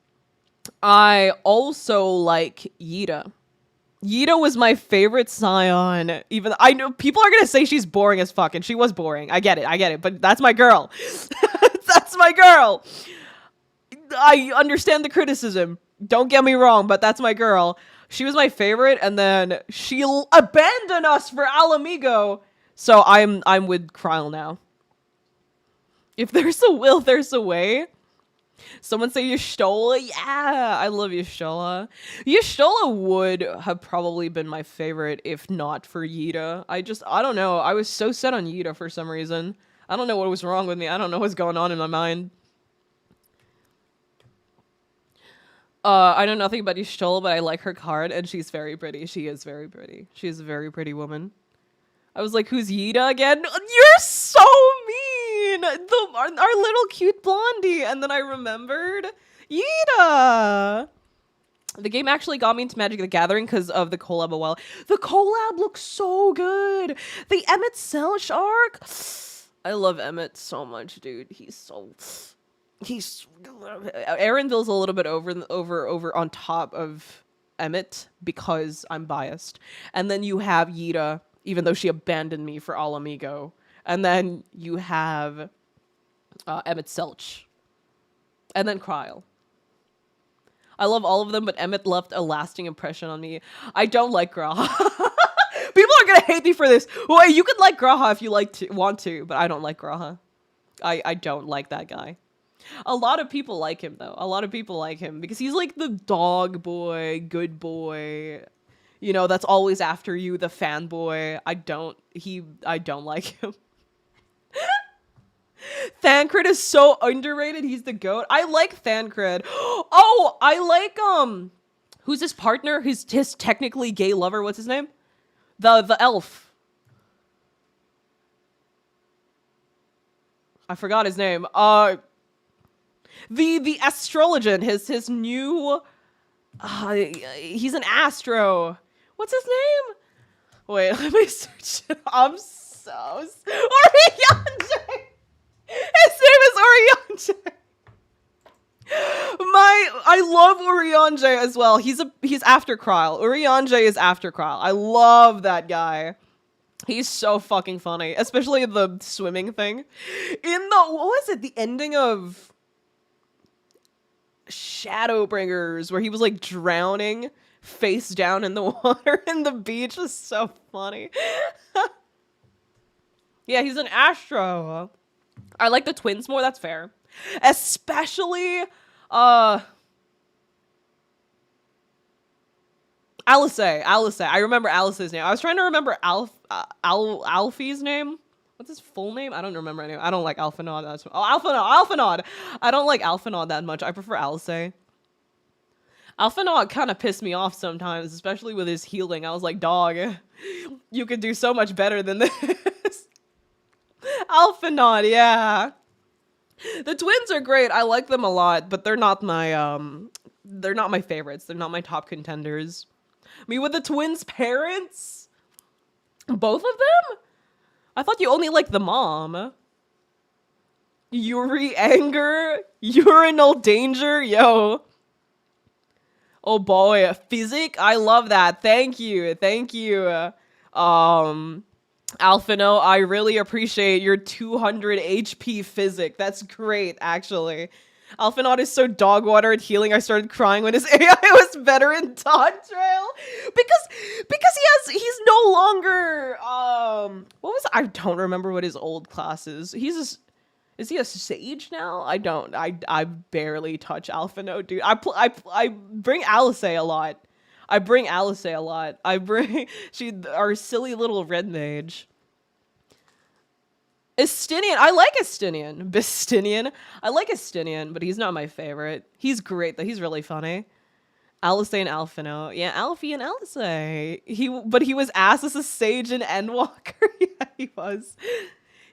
I also like Yida. Yida was my favorite Scion. Even I know people are gonna say she's boring as fuck, and she was boring. I get it, but that's my girl. That's my girl. I understand the criticism. Don't get me wrong, but that's my girl. She was my favorite, and then she abandoned us for Alamigo. So I'm with Kryle now. If there's a will, there's a way. Someone say Y'shtola. Yeah, I love Y'shtola. Y'shtola would have probably been my favorite if not for Yida. I don't know. I was so set on Yida for some reason. I don't know what was wrong with me. I don't know what's going on in my mind. I know nothing about Y'shtola, but I like her card, and she's very pretty. She is very pretty. She's a very pretty woman. I was like, who's Yida again? You're so mean! Our little cute blondie. And then I remembered Yida! The game actually got me into Magic the Gathering because of the collab a while. The collab looks so good! The Emmett Selch arc! I love Emmett so much, dude. He's Arendville's a little bit over on top of Emmett because I'm biased. And then you have Yida, even though she abandoned me for Alamigo. And then you have Emmett Selch. And then Kryle. I love all of them, but Emmett left a lasting impression on me. I don't like Graha. People are gonna hate me for this. Well, you could like Graha if you want to, but I don't like Graha. I don't like that guy. A lot of people like him, though. A lot of people like him because he's like the dog boy, good boy. You know, that's always after you, the fanboy. I don't like him. Thancred is so underrated. He's the GOAT. I like Thancred. Oh, I like, who's his partner? His technically gay lover. What's his name? The elf. I forgot his name. The astrologian. His new, he's an astro. What's his name? Wait, let me search it. I'm so... Oriange! His name is Oriange! I love Oriange as well. He's after Kryle. Oriange is after Kryle. I love that guy. He's so fucking funny. Especially the swimming thing. What was it? The ending of Shadowbringers, where he was like drowning face down in the water in the beach is so funny. Yeah, he's an astro. I like the twins more, that's fair. Especially Alice. I remember Alice's name. I was trying to remember Alfie's name. What's his full name? I don't remember anyway. I don't like Alphanod. Alphanod. I don't like Alphanod that much. I prefer Alice. Alphanod kind of pissed me off sometimes, especially with his healing. I was like, dog, you could do so much better than this. Alphanod, yeah. The twins are great. I like them a lot, but they're not my favorites. They're not my top contenders. I mean, with the twins' parents, both of them? I thought you only liked the mom. Yuri anger, urinal danger, yo. Oh boy, physic? I love that. Thank you. Alphino, I really appreciate your 200 HP physic. That's great, actually. Alphanod is so dog water at healing. I started crying when his AI was better in Dawn Trail. Because he's no longer, I don't remember what his old class is. Is he a sage now? I barely touch Alphino, dude. I bring Alice a lot. Our silly little red mage. Estinian. I like Estinian. Bistinian. I like Estinian, but he's not my favorite. He's great though. He's really funny. Alice and Alphino. Yeah, Alfie and Alice. But he was ass as a sage in Endwalker. Yeah, he was.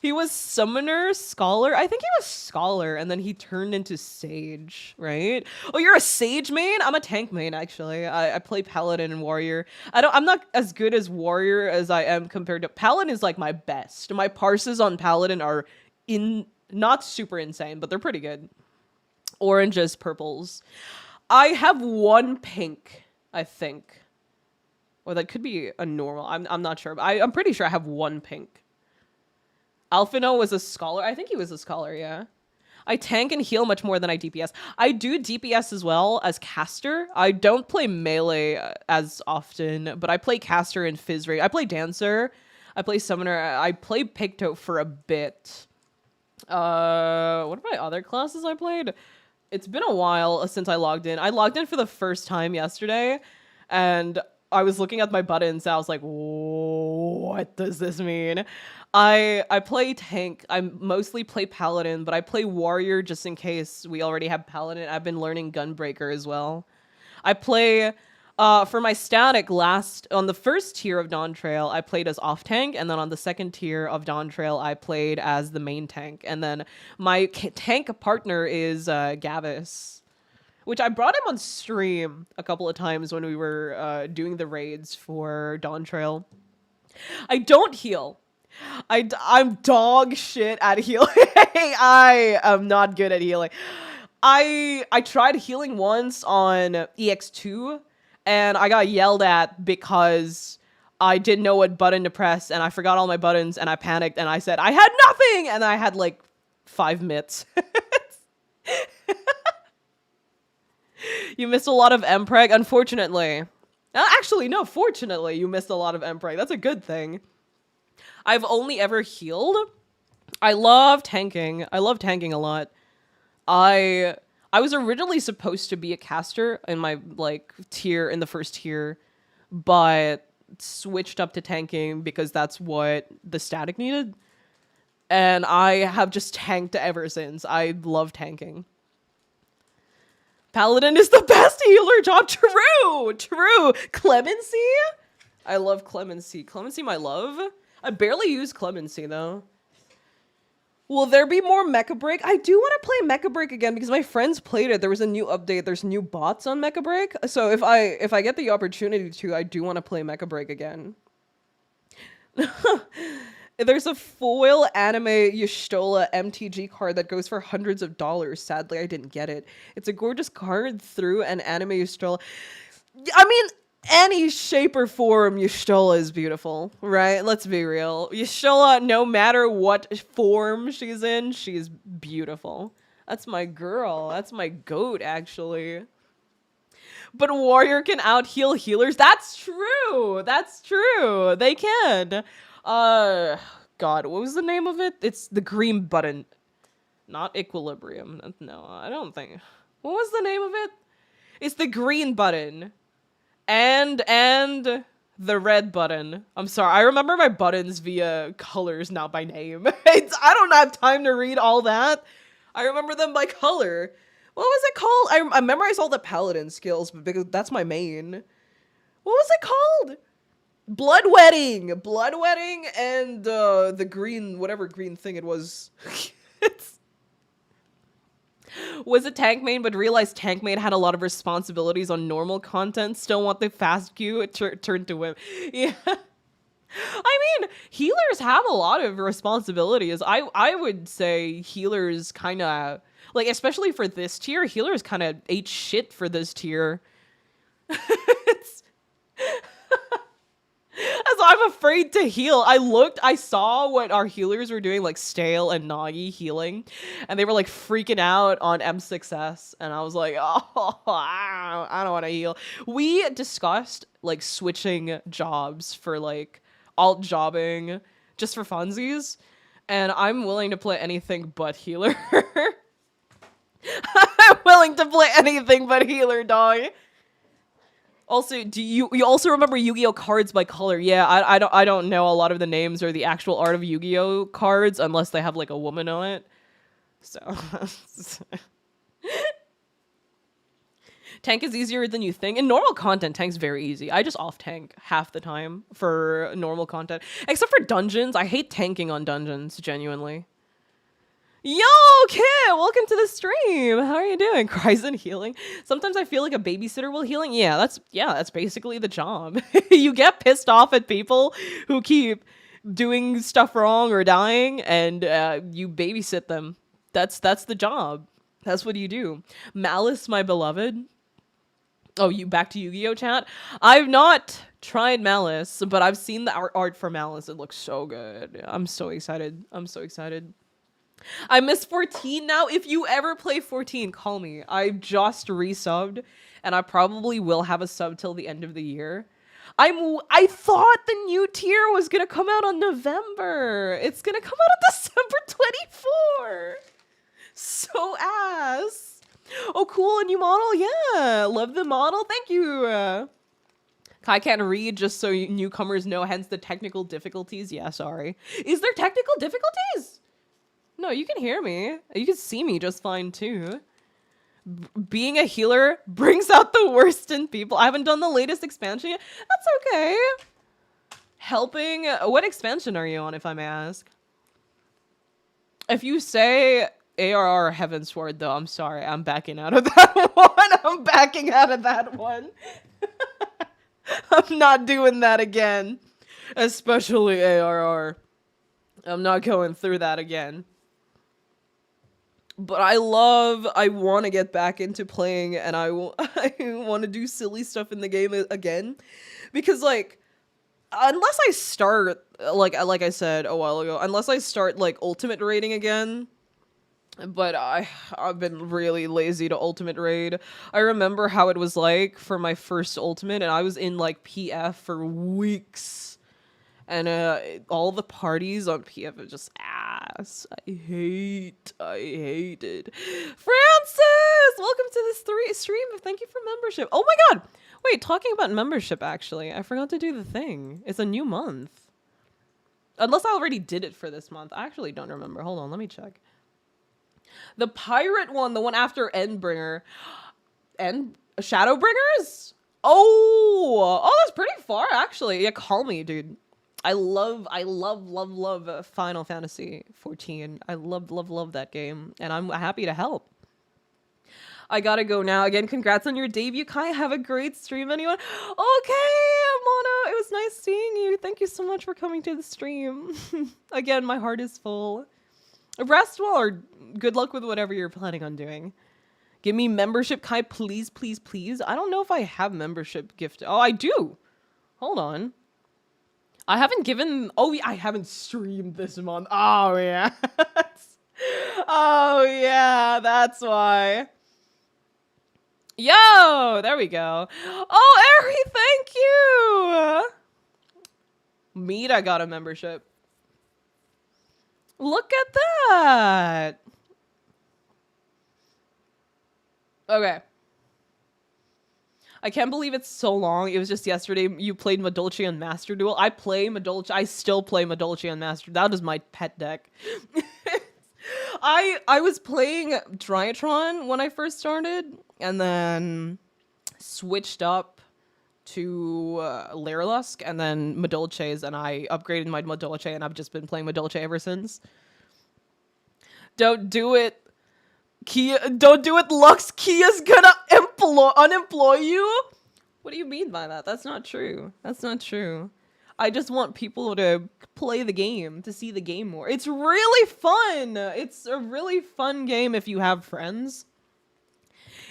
He was Summoner, Scholar. I think he was Scholar, and then he turned into Sage, right? Oh, you're a Sage main? I'm a tank main, actually. I play Paladin and Warrior. I'm not as good as Warrior as I am compared to... Paladin is like my best. My parses on Paladin are not super insane, but they're pretty good. Oranges, purples. I have one pink, I think. Or that could be a normal. I'm not sure. But I'm pretty sure I have one pink. Alphino was a Scholar. I think he was a Scholar, yeah. I tank and heal much more than I DPS. I do DPS as well as caster. I don't play melee as often, but I play caster and Fizz Ray. I play Dancer. I play Summoner. I play Picto for a bit. What are my other classes I played? It's been a while since I logged in. I logged in for the first time yesterday, and I was looking at my buttons, and I was like, what does this mean? I play tank. I mostly play Paladin, but I play Warrior just in case we already have Paladin. I've been learning Gunbreaker as well. I play, for my static on the first tier of Dawn Trail, I played as off tank, and then on the second tier of Dawn Trail, I played as the main tank. And then my tank partner is Gavis, which I brought him on stream a couple of times when we were doing the raids for Dawn Trail. I don't heal. I'm dog shit at healing. I am not good at healing. I tried healing once on EX2, and I got yelled at because I didn't know what button to press, and I forgot all my buttons, and I panicked, and I said, I had nothing! And I had, like, 5 mits. You missed a lot of Mpreg, unfortunately. Actually, no, fortunately, you missed a lot of Mpreg. That's a good thing. I've only ever healed. I love tanking. I love tanking a lot. I was originally supposed to be a caster in my, like, tier, in the first tier, but switched up to tanking because that's what the static needed. And I have just tanked ever since. I love tanking. Paladin is the best healer job. True. Clemency? I love Clemency. Clemency, my love. I barely use Clemency, though. Will there be more Mecha Break? I do want to play Mecha Break again because my friends played it. There was a new update. There's new bots on Mecha Break. So if I get the opportunity to, I do want to play Mecha Break again. There's a foil anime Y'shtola MTG card that goes for hundreds of dollars. Sadly, I didn't get it. It's a gorgeous card through an anime Y'shtola. I mean, any shape or form Y'shtola is beautiful, right? Let's be real. Y'shtola, no matter what form she's in, she's beautiful. That's my girl. That's my goat, actually. But Warrior can out-heal healers? That's true! That's true! They can! God, what was the name of it? It's the green button. Not Equilibrium. No, I don't think. What was the name of it? It's the green button. And the red button. I'm sorry, I remember my buttons via colors, not by name. I don't have time to read all that. I remember them by color. What was it called? I memorized all the Paladin skills, but because that's my main. What was it called? Bloodwetting, and the green, whatever green thing it was. Was a tank main, but realized tank main had a lot of responsibilities on normal content. Still want the fast queue, turned to whip. Yeah. I mean, healers have a lot of responsibilities. I would say healers kind of, like, especially for this tier, healers kind of ate shit for this tier. As I'm afraid to heal. I saw what our healers were doing, like Stale and Nagi healing, and they were like freaking out on M6S, and I was like, oh, I don't want to heal. We discussed like switching jobs for like alt jobbing just for funsies, and I'm willing to play anything but healer. I'm willing to play anything but healer, dog. Also, do you also remember Yu-Gi-Oh cards by color? Yeah, I don't know a lot of the names or the actual art of Yu-Gi-Oh cards unless they have like a woman on it. So Tank is easier than you think. In normal content, tank's very easy. I just off tank half the time for normal content. Except for dungeons. I hate tanking on dungeons, genuinely. Yo, Kit! Welcome to the stream! How are you doing? Cries and healing. Sometimes I feel like a babysitter will healing. Yeah, that's basically the job. You get pissed off at people who keep doing stuff wrong or dying, and you babysit them. That's the job. That's what you do. Malice, my beloved. Oh, you back to Yu-Gi-Oh chat? I've not tried Malice, but I've seen the art for Malice. It looks so good. I'm so excited. I'm so excited. I miss 14 now. If you ever play 14, call me. I just resubbed, and I probably will have a sub till the end of the year. I thought the new tier was gonna come out on November. It's gonna come out on December 24. So ass. Oh, cool, a new model? Yeah, love the model. Thank you. I can't read, just so newcomers know, hence the technical difficulties. Yeah, sorry. Is there technical difficulties? No, you can hear me. You can see me just fine, too. Being a healer brings out the worst in people. I haven't done the latest expansion yet. That's okay. Helping? What expansion are you on, if I may ask? If you say ARR Heavensward, though, I'm sorry. I'm backing out of that one. I'm backing out of that one. I'm not doing that again. Especially ARR. I'm not going through that again. But I want to get back into playing, and I want to do silly stuff in the game again. Because, like, unless I start, like I said a while ago, unless I start, like, ultimate raiding again, but I've been really lazy to ultimate raid. I remember how it was like for my first ultimate, and I was in, like, PF for weeks. And all the parties on PF are just ass. I hate it. Francis! Welcome to this stream. Thank you for membership. Oh my god! Wait, talking about membership, actually. I forgot to do the thing. It's a new month. Unless I already did it for this month. I actually don't remember. Hold on, let me check. The pirate one, the one after Endbringer. Shadowbringers? Oh, that's pretty far, actually. Yeah, call me, dude. I love Final Fantasy 14. I love that game, and I'm happy to help. I gotta go now. Again, congrats on your debut, Kai. Have a great stream, anyone. Okay, Mono, it was nice seeing you. Thank you so much for coming to the stream. Again, my heart is full. Rest well, or good luck with whatever you're planning on doing. Give me membership, Kai, please, please, please. I don't know if I have membership gift. Oh, I do. Hold on. I haven't given... Oh, I haven't streamed this month. Oh, yeah. Oh, yeah. That's why. Yo! There we go. Oh, Ari, thank you! Meat, I got a membership. Look at that! Okay. I can't believe it's so long. It was just yesterday you played Madolche and Master Duel. I still play Madolche and Master. That is my pet deck. I was playing Triatron when I first started, and then switched up to Lyrilusk, and then Madolche's, and I upgraded my Madolche, and I've just been playing Madolche ever since. Don't do it. Kia, don't do it, Lux. Kia's gonna unemploy you? What do you mean by that? That's not true. That's not true. I just want people to play the game, to see the game more. It's really fun. It's a really fun game if you have friends.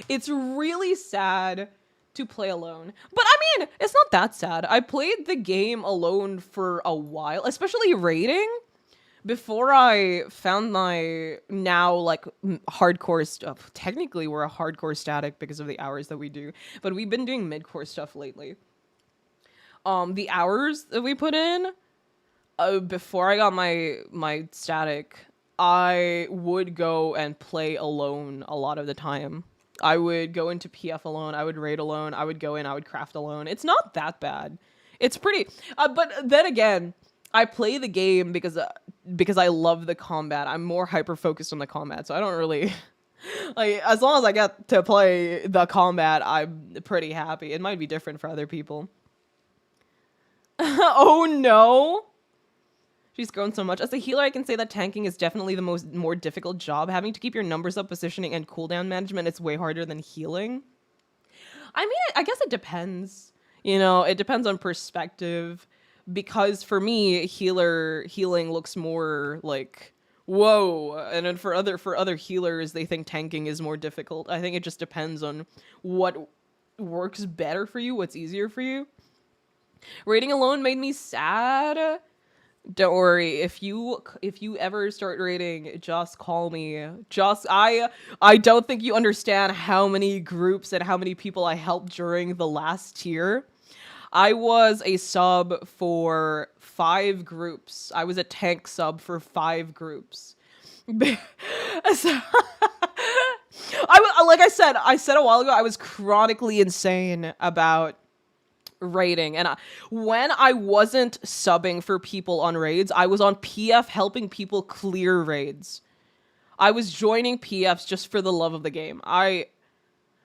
It's really sad to play alone. But I mean, it's not that sad. I played the game alone for a while, especially raiding. Before I found my now, like, hardcore stuff. Technically, we're a hardcore static because of the hours that we do. But we've been doing mid-core stuff lately. The hours that we put in, before I got my static, I would go and play alone a lot of the time. I would go into PF alone. I would raid alone. I would go in. I would craft alone. It's not that bad. It's pretty... but then again... I play the game because I love the combat. I'm more hyper-focused on the combat, so I don't really Like, as long as I get to play the combat, I'm pretty happy. It might be different for other people. Oh no! She's grown so much. As a healer, I can say that tanking is definitely the more difficult job. Having to keep your numbers up, positioning, and cooldown management, it's way harder than healing. I mean, I guess it depends. You know, it depends on perspective. Because for me, healing looks more like, whoa. And then for other healers, they think tanking is more difficult. I think it just depends on what works better for you, what's easier for you. Raiding alone made me sad. Don't worry, if you ever start raiding, just call me. I don't think you understand how many groups and how many people I helped during the last tier. I was a sub for 5 groups. I was a tank sub for 5 groups. Like I said a while ago, I was chronically insane about raiding, and when I wasn't subbing for people on raids, I was on PF helping people clear raids. I was joining PFs just for the love of the game.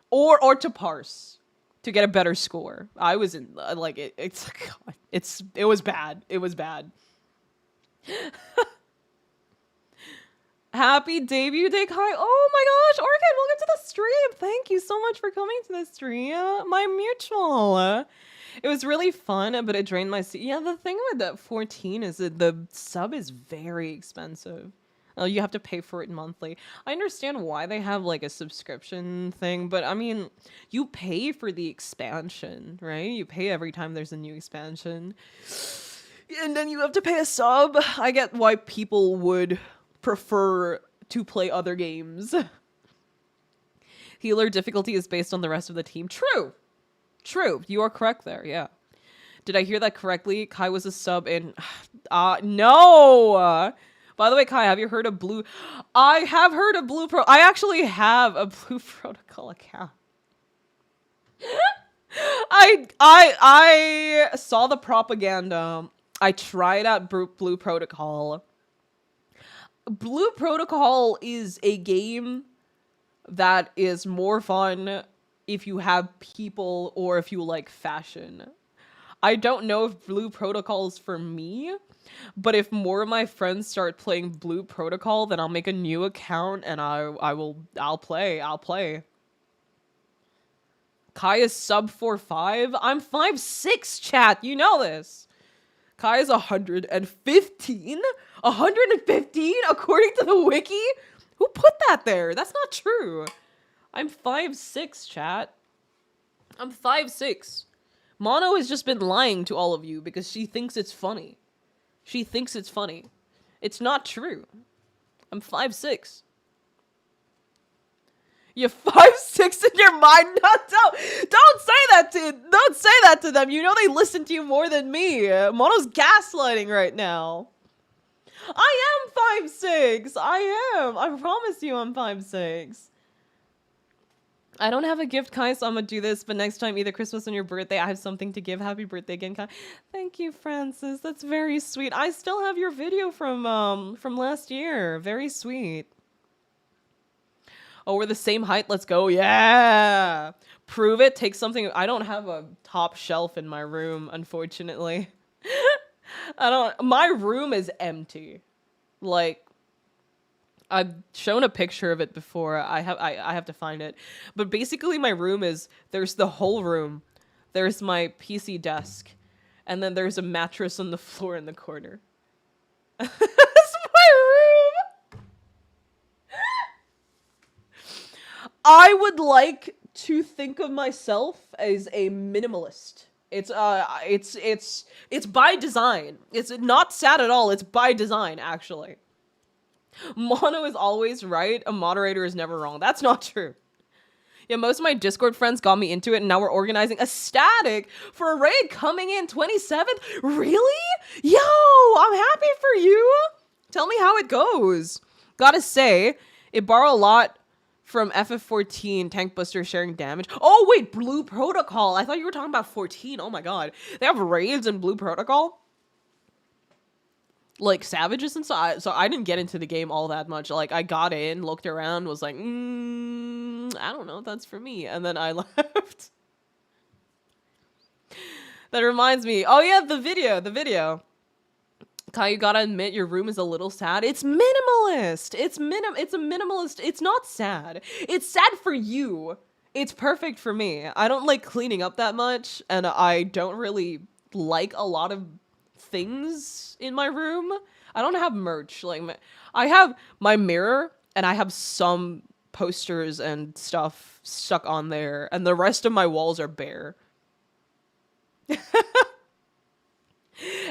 Or to parse to get a better score. I was in like it was bad. It was bad. Happy debut day, Kai. Oh my gosh, Orchid, welcome to the stream. Thank you so much for coming to the stream. My mutual. It was really fun, but it drained my Yeah, the thing with that 14 is that the sub is very expensive. You have to pay for it monthly. I understand why they have like a subscription thing, but I mean, you pay for the expansion, right? You pay every time there's a new expansion. And then you have to pay a sub. I get why people would prefer to play other games. Healer difficulty is based on the rest of the team. True. True. You are correct there. Yeah. Did I hear that correctly? Kai was a sub in... no! By the way, Kai, have you heard of Blue... I have heard of Blue Pro... I actually have a Blue Protocol account. I saw the propaganda. I tried out Blue Protocol. Blue Protocol is a game that is more fun if you have people or if you like fashion. I don't know if Blue Protocol is for me, but if more of my friends start playing Blue Protocol, then I'll make a new account and I'll play. Kai is sub 4'5". I'm 5'6", chat. You know this. Kai is 115? 115 according to the wiki? Who put that there? That's not true. I'm 5'6", chat. I'm 5'6". Mono has just been lying to all of you because she thinks it's funny. She thinks it's funny. It's not true. I'm 5'6". You're 5'6" in your mind. No, don't say that to them. You know they listen to you more than me. Mono's gaslighting right now. I am 5'6". I am. I promise you I'm 5'6". I don't have a gift, Kai, so I'm gonna do this, but next time, either Christmas or your birthday, I have something to give. Happy birthday again, Kai. Thank you, Francis. That's very sweet. I still have your video from last year. Very sweet. Oh, we're the same height. Let's go. Yeah. Prove it. Take something. I don't have a top shelf in my room, unfortunately. My room is empty. Like, I've shown a picture of it before. I have to find it. But basically my room is, there's the whole room. There's my PC desk. And then there's a mattress on the floor in the corner. That's my room! I would like to think of myself as a minimalist. It's by design. It's not sad at all. It's by design, actually. Mono is always right. A moderator is never wrong. That's not true. Yeah, most of my Discord friends got me into it, and now we're organizing a static for a raid coming in 27th. Really? Yo, I'm happy for you. Tell me how it goes. Gotta say, it borrowed a lot from FF14 tank booster sharing damage. Oh, wait, Blue Protocol. I thought you were talking about 14. Oh my god. They have raids in Blue Protocol? like savages and so I didn't get into the game all that much. Like I got in, looked around, was like, I don't know if that's for me, and then I left. That reminds me. Oh yeah, the video. Kai, you gotta admit your room is a little sad. It's minimalist. It's a minimalist. It's not sad. It's sad for you. It's perfect for me. I don't like cleaning up that much, and I don't really like a lot of things in my room. I don't have merch. Like I have my mirror, and I have some posters and stuff stuck on there, and the rest of my walls are bare.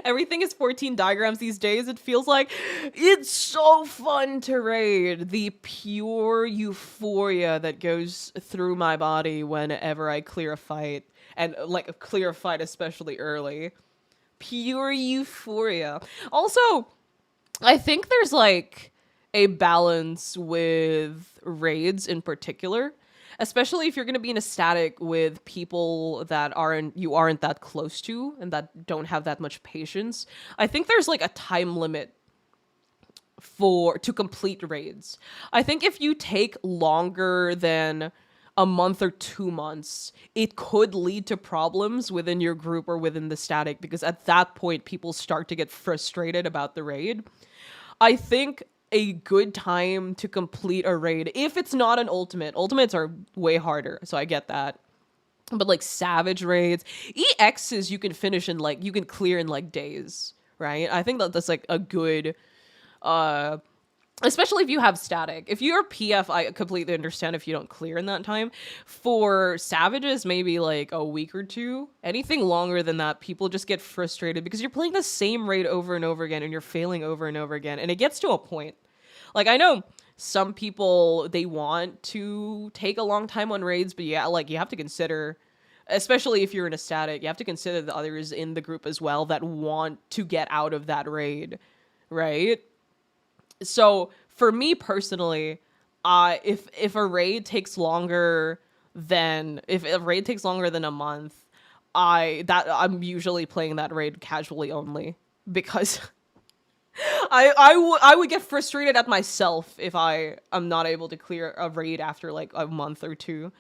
Everything is 14 diagrams these days. It feels like it's so fun to raid. The pure euphoria that goes through my body whenever I clear a fight, and like clear a fight especially early. Pure euphoria. Also, I think there's like a balance with raids in particular. Especially if you're going to be in a static with people that you aren't that close to and that don't have that much patience. I think there's like a time limit to complete raids. I think if you take longer than a month or 2 months, it could lead to problems within your group or within the static, because at that point people start to get frustrated about the raid. I think a good time to complete a raid, if it's not an ultimates are way harder, so I get that, but like savage raids, EXs you can finish in like, you can clear in like days, right? I think that's like a good especially if you have static. If you're PF, I completely understand if you don't clear in that time. For savages, maybe like a week or two. Anything longer than that, people just get frustrated because you're playing the same raid over and over again and you're failing over and over again. And it gets to a point. Like, I know some people, they want to take a long time on raids, but yeah, like, you have to consider, especially if you're in a static, you have to consider the others in the group as well that want to get out of that raid, right? So for me personally, if a raid takes longer than a month, I'm usually playing that raid casually only, because I would get frustrated at myself if I'm not able to clear a raid after like a month or two.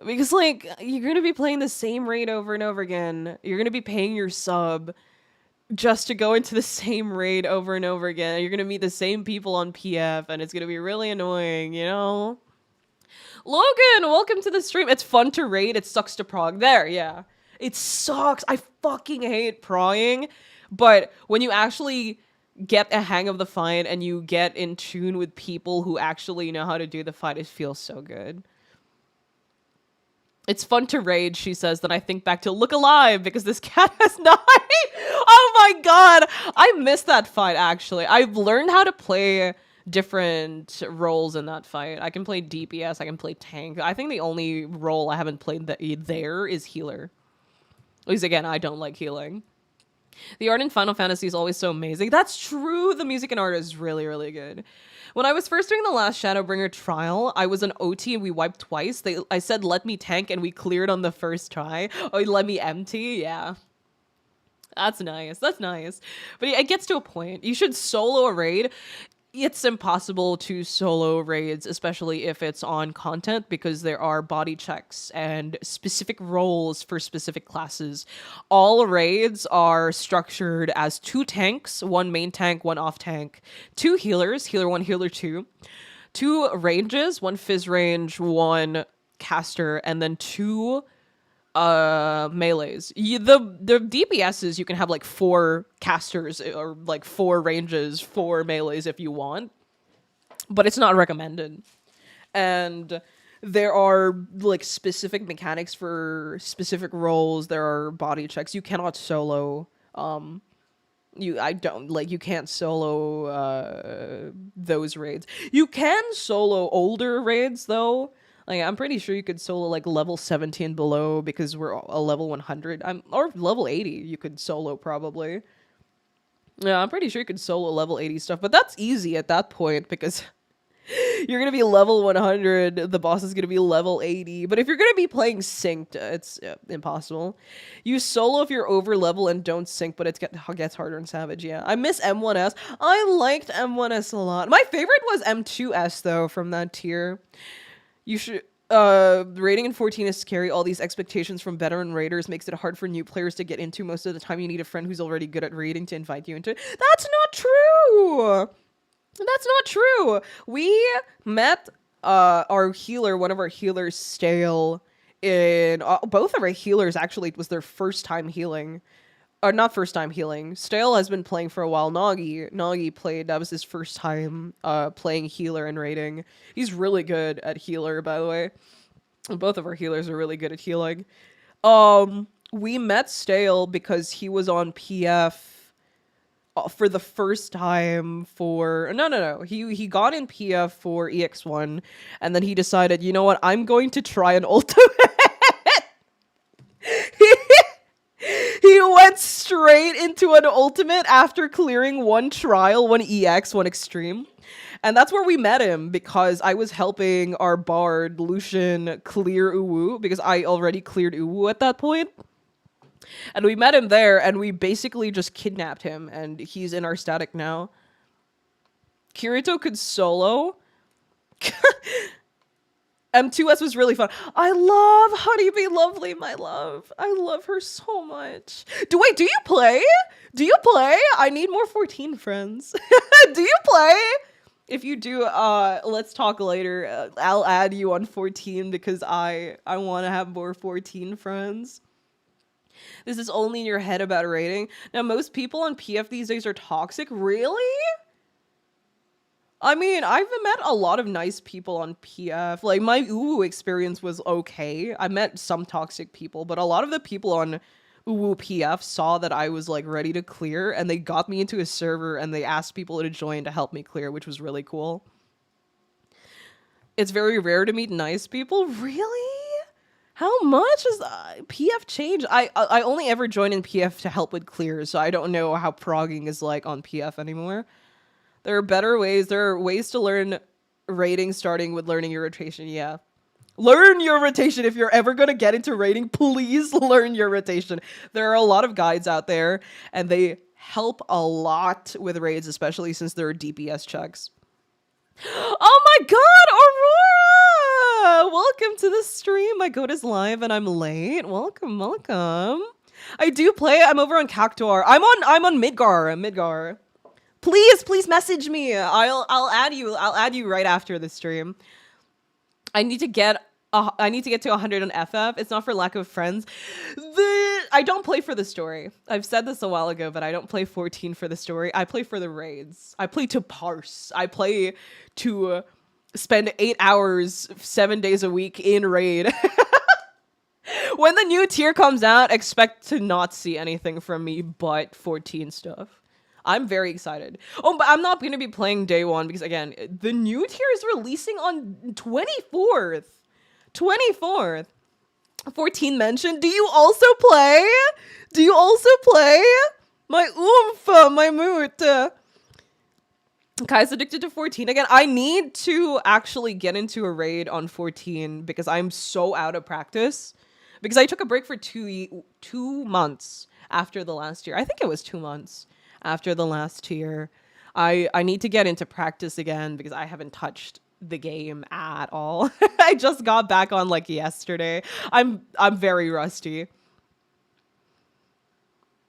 Because like, you're gonna be playing the same raid over and over again. You're gonna be paying your sub just to go into the same raid over and over again. You're gonna meet the same people on PF, and it's gonna be really annoying, you know? Logan, welcome to the stream. It's fun to raid, it sucks to prog. There, yeah. It sucks. I fucking hate progging. But when you actually get a hang of the fight and you get in tune with people who actually know how to do the fight, it feels so good. It's fun to raid, she says. Then I think back to Look Alive because this cat has 9. Oh my god. I missed that fight, actually. I've learned how to play different roles in that fight. I can play DPS, I can play tank. I think the only role I haven't played there is healer. At least, again, I don't like healing. The art in Final Fantasy is always so amazing. That's true. The music and art is really, really good. When I was first doing the last Shadowbringer trial, I was an OT and we wiped twice. I said, let me tank, and we cleared on the first try. Oh, let me empty? Yeah. That's nice. That's nice. But it gets to a point. You should solo a raid. It's impossible to solo raids, especially if it's on content, because there are body checks and specific roles for specific classes. All raids are structured as 2 tanks, 1 main tank, 1 off tank, 2 healers, healer 1, healer 2, 2 ranges, 1 fizz range, 1 caster, and then 2 melees. The DPSs, you can have like 4 casters or like 4 ranges, 4 melees if you want, but it's not recommended. And there are like specific mechanics for specific roles. There are body checks. You cannot solo you can't solo those raids. You can solo older raids though. Like, I'm pretty sure you could solo, like, level 70 and below, because we're a level 100. Or level 80 you could solo, probably. Yeah, I'm pretty sure you could solo level 80 stuff, but that's easy at that point, because You're gonna be level 100. The boss is gonna be level 80. But if you're gonna be playing synced, it's impossible. You solo if you're over level and don't sync, but it gets harder in Savage. Yeah, I miss M1S. I liked M1S a lot. My favorite was M2S though from that tier. You should. Raiding in 14 is scary. All these expectations from veteran raiders makes it hard for new players to get into. Most of the time, you need a friend who's already good at raiding to invite you into it. That's not true. That's not true. We met our healer, one of our healers, Stale, in both of our healers actually it was their first time healing. Or not first time healing. Stale has been playing for a while. Nagi played, that was his first time playing healer and raiding. He's really good at healer, by the way. Both of our healers are really good at healing. We met Stale because he was on PF for the first time for no. He got in PF for EX1 and then he decided, you know what, I'm going to try an ultimate. He went straight into an ultimate after clearing one trial, one EX, one extreme. And that's where we met him because I was helping our bard, Lucian, clear Uwu because I already cleared Uwu at that point. And we met him there and we basically just kidnapped him and he's in our static now. Kirito could solo. M2S was really fun. I love Honeybee Lovely, my love. I love her so much. Do you play? Do you play? I need more 14 friends. Do you play? If you do, let's talk later. I'll add you on 14 because I want to have more 14 friends. This is only in your head about rating. Now, most people on PF these days are toxic. Really? I mean, I've met a lot of nice people on PF. Like, my Uwu experience was okay. I met some toxic people, but a lot of the people on Uwu PF saw that I was, like, ready to clear, and they got me into a server, and they asked people to join to help me clear, which was really cool. It's very rare to meet nice people. Really? How much has PF changed? I only ever joined in PF to help with clears, so I don't know how progging is like on PF anymore. There are better ways. There are ways to learn rating starting with learning your rotation. Yeah. Learn your rotation. If you're ever going to get into rating, please learn your rotation. There are a lot of guides out there, and they help a lot with raids, especially since there are DPS checks. Oh my god, Aurora! Welcome to the stream. My goat is live and I'm late. Welcome, welcome. I do play. I'm over on Cactuar. I'm on Midgar. Please message me. I'll add you. I'll add you right after the stream. I need to get to 100 on FF. It's not for lack of friends. I don't play for the story. I've said this a while ago, but I don't play 14 for the story. I play for the raids. I play to parse. I play to spend 8 hours 7 days a week in raid. When the new tier comes out, expect to not see anything from me but 14 stuff. I'm very excited. Oh, but I'm not going to be playing day one because, again, the new tier is releasing on 24th. 24th. 14 mentioned. Do you also play? Do you also play? My oomph, my moot. Kai's addicted to 14 again. I need to actually get into a raid on 14 because I'm so out of practice. Because I took a break for 2 months after the last year. I think it was 2 months after the last year. I need to get into practice again because I haven't touched the game at all. I just got back on like yesterday. I'm very rusty.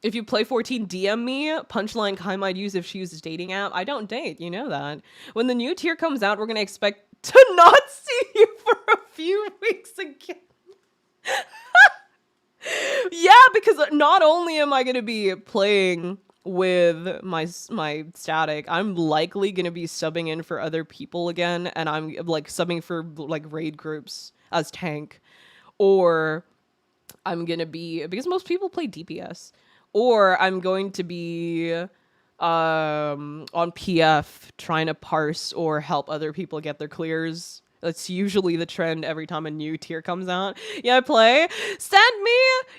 If you play 14, DM me. Punchline Kai might use if she uses dating app. I don't date, you know that. When the new tier comes out, we're gonna expect to not see you for a few weeks again. Yeah, because not only am I gonna be playing with my static, I'm likely gonna be subbing in for other people again, and I'm like subbing for like raid groups as tank, or I'm gonna be, because most people play DPS, or I'm going to be on PF trying to parse or help other people get their clears. That's usually the trend every time a new tier comes out. Yeah, play. Send me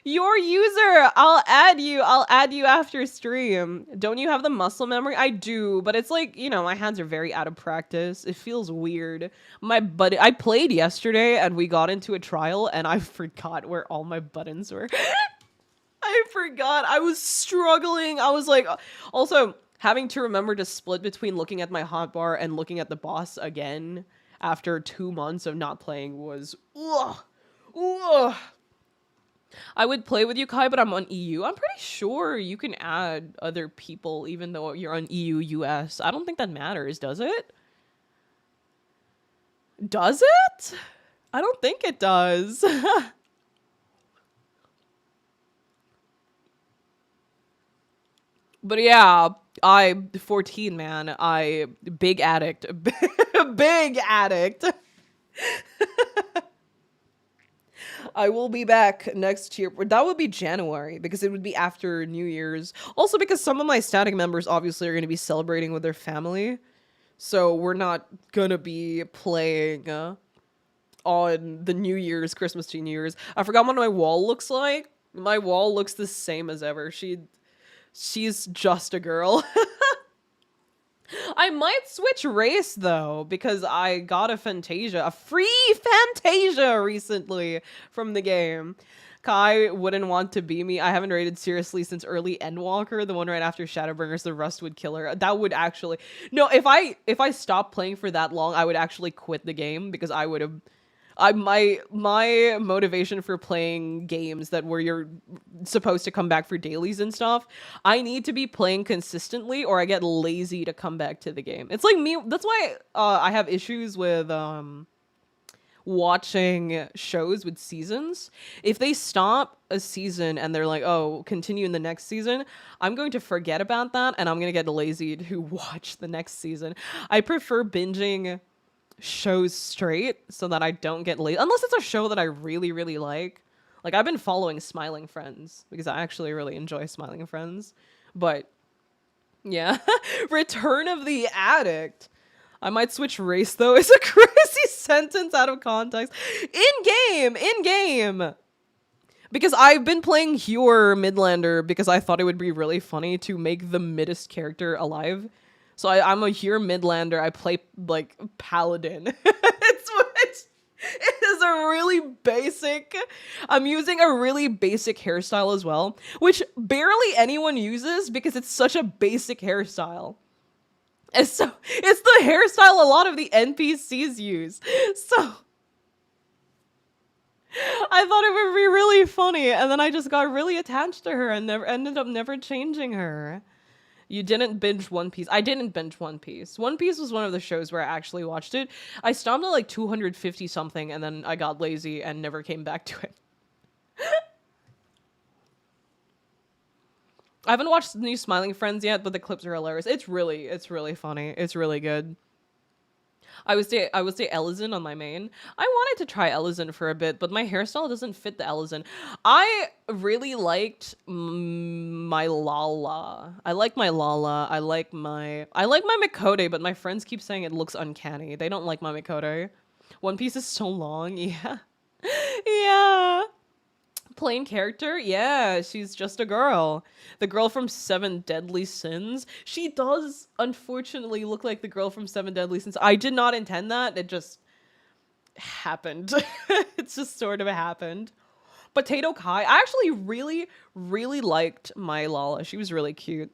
your user. I'll add you. I'll add you after stream. Don't you have the muscle memory? I do, but it's like, you know, my hands are very out of practice. It feels weird. I played yesterday and we got into a trial and I forgot where all my buttons were. I forgot. I was struggling. I was like, also having to remember to split between looking at my hotbar and looking at the boss again after 2 months of not playing was ugh. I would play with you, Kai, but I'm on EU. I'm pretty sure you can add other people even though you're on EU US. I don't think that matters, does it? Does it? I don't think it does. But yeah, 14, man. Big addict. Big addict. I will be back next year. That would be January because it would be after New Year's. Also because some of my static members obviously are going to be celebrating with their family. So we're not going to be playing on the New Year's, Christmas to New Year's. I forgot what my wall looks like. My wall looks the same as ever. She's just a girl. I might switch race though, because I got a free Fantasia recently from the game. Kai wouldn't want to be me. I haven't rated seriously since early Endwalker, the one right after Shadowbringers, the Rustwood Killer. That would actually... No, if I stopped playing for that long, I would actually quit the game because I would have... my motivation for playing games where you're supposed to come back for dailies and stuff, I need to be playing consistently or I get lazy to come back to the game. It's like me. That's why I have issues with watching shows with seasons. If they stop a season and they're like, oh, continue in the next season, I'm going to forget about that and I'm going to get lazy to watch the next season. I prefer binging shows straight so that I don't get late, unless it's a show that I really, really like. Like, I've been following Smiling Friends because I actually really enjoy Smiling Friends. But yeah, Return of the Addict. I might switch race though. It's a crazy sentence out of context. In game. Because I've been playing Hewer Midlander because I thought it would be really funny to make the middest character alive. So I'm a Hewer Midlander. I play, like, Paladin. It is a really basic... I'm using a really basic hairstyle as well, which barely anyone uses because it's such a basic hairstyle. It's the hairstyle a lot of the NPCs use. So... I thought it would be really funny, and then I just got really attached to her and ended up never changing her. You didn't binge One Piece. I didn't binge One Piece. One Piece was one of the shows where I actually watched it. I stopped at like 250 something and then I got lazy and never came back to it. I haven't watched the new Smiling Friends yet, but the clips are hilarious. It's really funny. It's really good. I would say Ellison on my main. I wanted to try Ellison for a bit, but my hairstyle doesn't fit the Ellison. I really liked my Lala. I like my Lala. I like my Mikote, but my friends keep saying it looks uncanny. They don't like my Mikote. One Piece is so long. Yeah. Yeah. Plain character? Yeah, she's just a girl. The girl from Seven Deadly Sins. She does, unfortunately, look like the girl from Seven Deadly Sins. I did not intend that. It just happened. It's just sort of happened. Potato Kai. I actually really, really liked my Lala. She was really cute.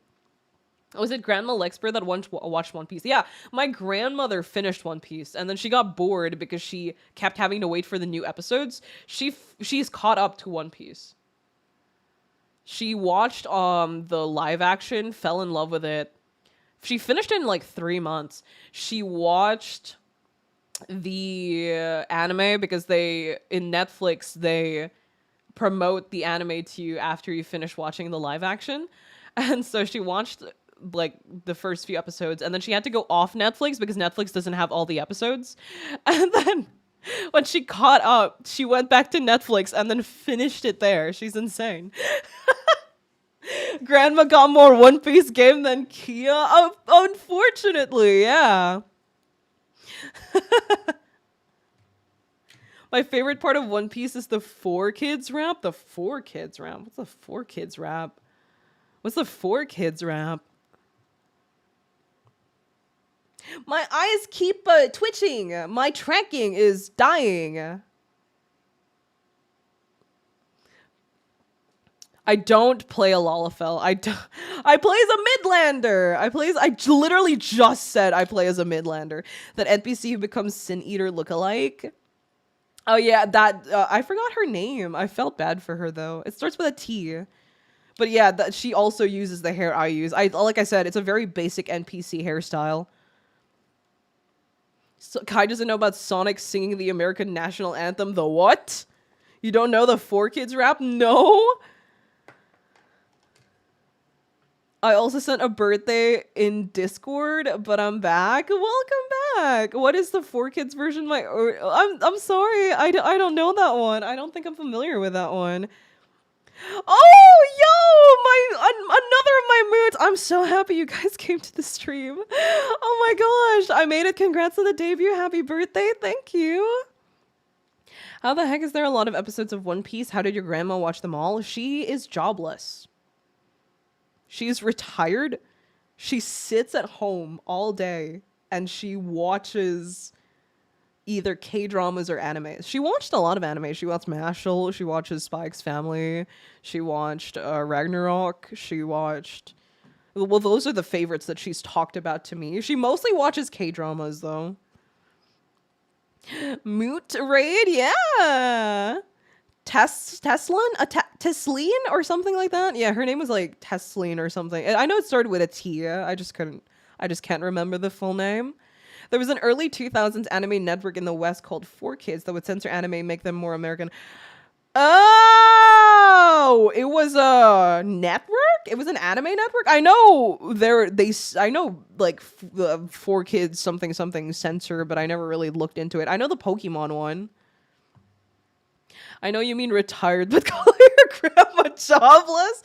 Was it Grandma Lexper that once watched One Piece? Yeah, my grandmother finished One Piece, and then she got bored because she kept having to wait for the new episodes. She's caught up to One Piece. She watched the live action, fell in love with it. She finished it in like 3 months. She watched the anime because in Netflix they promote the anime to you after you finish watching the live action, and so she watched like the first few episodes and then she had to go off Netflix because Netflix doesn't have all the episodes, and then when she caught up she went back to Netflix and then finished it there. She's insane. Grandma got more One Piece game than Kia, unfortunately. Yeah. My favorite part of One Piece is the 4Kids rap. The 4Kids rap. What's the 4Kids rap? What's the 4Kids rap? My eyes keep twitching. My tracking is dying. I don't play a Lalafell. I play as a Midlander. I literally just said I play as a Midlander. That NPC who becomes Sin Eater lookalike. Oh yeah, that I forgot her name. I felt bad for her though. It starts with a T. But yeah, she also uses the hair I use. Like I said, it's a very basic NPC hairstyle. So Kai doesn't know about Sonic singing the American national anthem. The what? You don't know the 4Kids rap? No. I also sent a birthday in Discord, but I'm back. Welcome back. What is the 4Kids version? I'm sorry. I don't know that one. I don't think I'm familiar with that one. Oh, yo, another of my moods. I'm so happy you guys came to the stream. Oh my gosh, I made it. Congrats on the debut. Happy birthday. Thank you. How the heck is there a lot of episodes of One Piece? How did your grandma watch them all? She is jobless. She's retired. She sits at home all day and she watches either K-dramas or animes. She watched a lot of anime. She watched Mashal. She watches Spy X Family. She watched Ragnarok. She watched... Well, those are the favorites that she's talked about to me. She mostly watches K-dramas, though. Moot Raid, yeah! Tesleen or something like that? Yeah, her name was like Tesleen or something. I know it started with a T. I just can't remember the full name. There was an early 2000s anime network in the West called 4Kids that would censor anime and make them more American. Oh, it was a network? It was an anime network? I know I know like the 4Kids something censor, but I never really looked into it. I know the Pokemon one. I know you mean retired, but call your grandma jobless.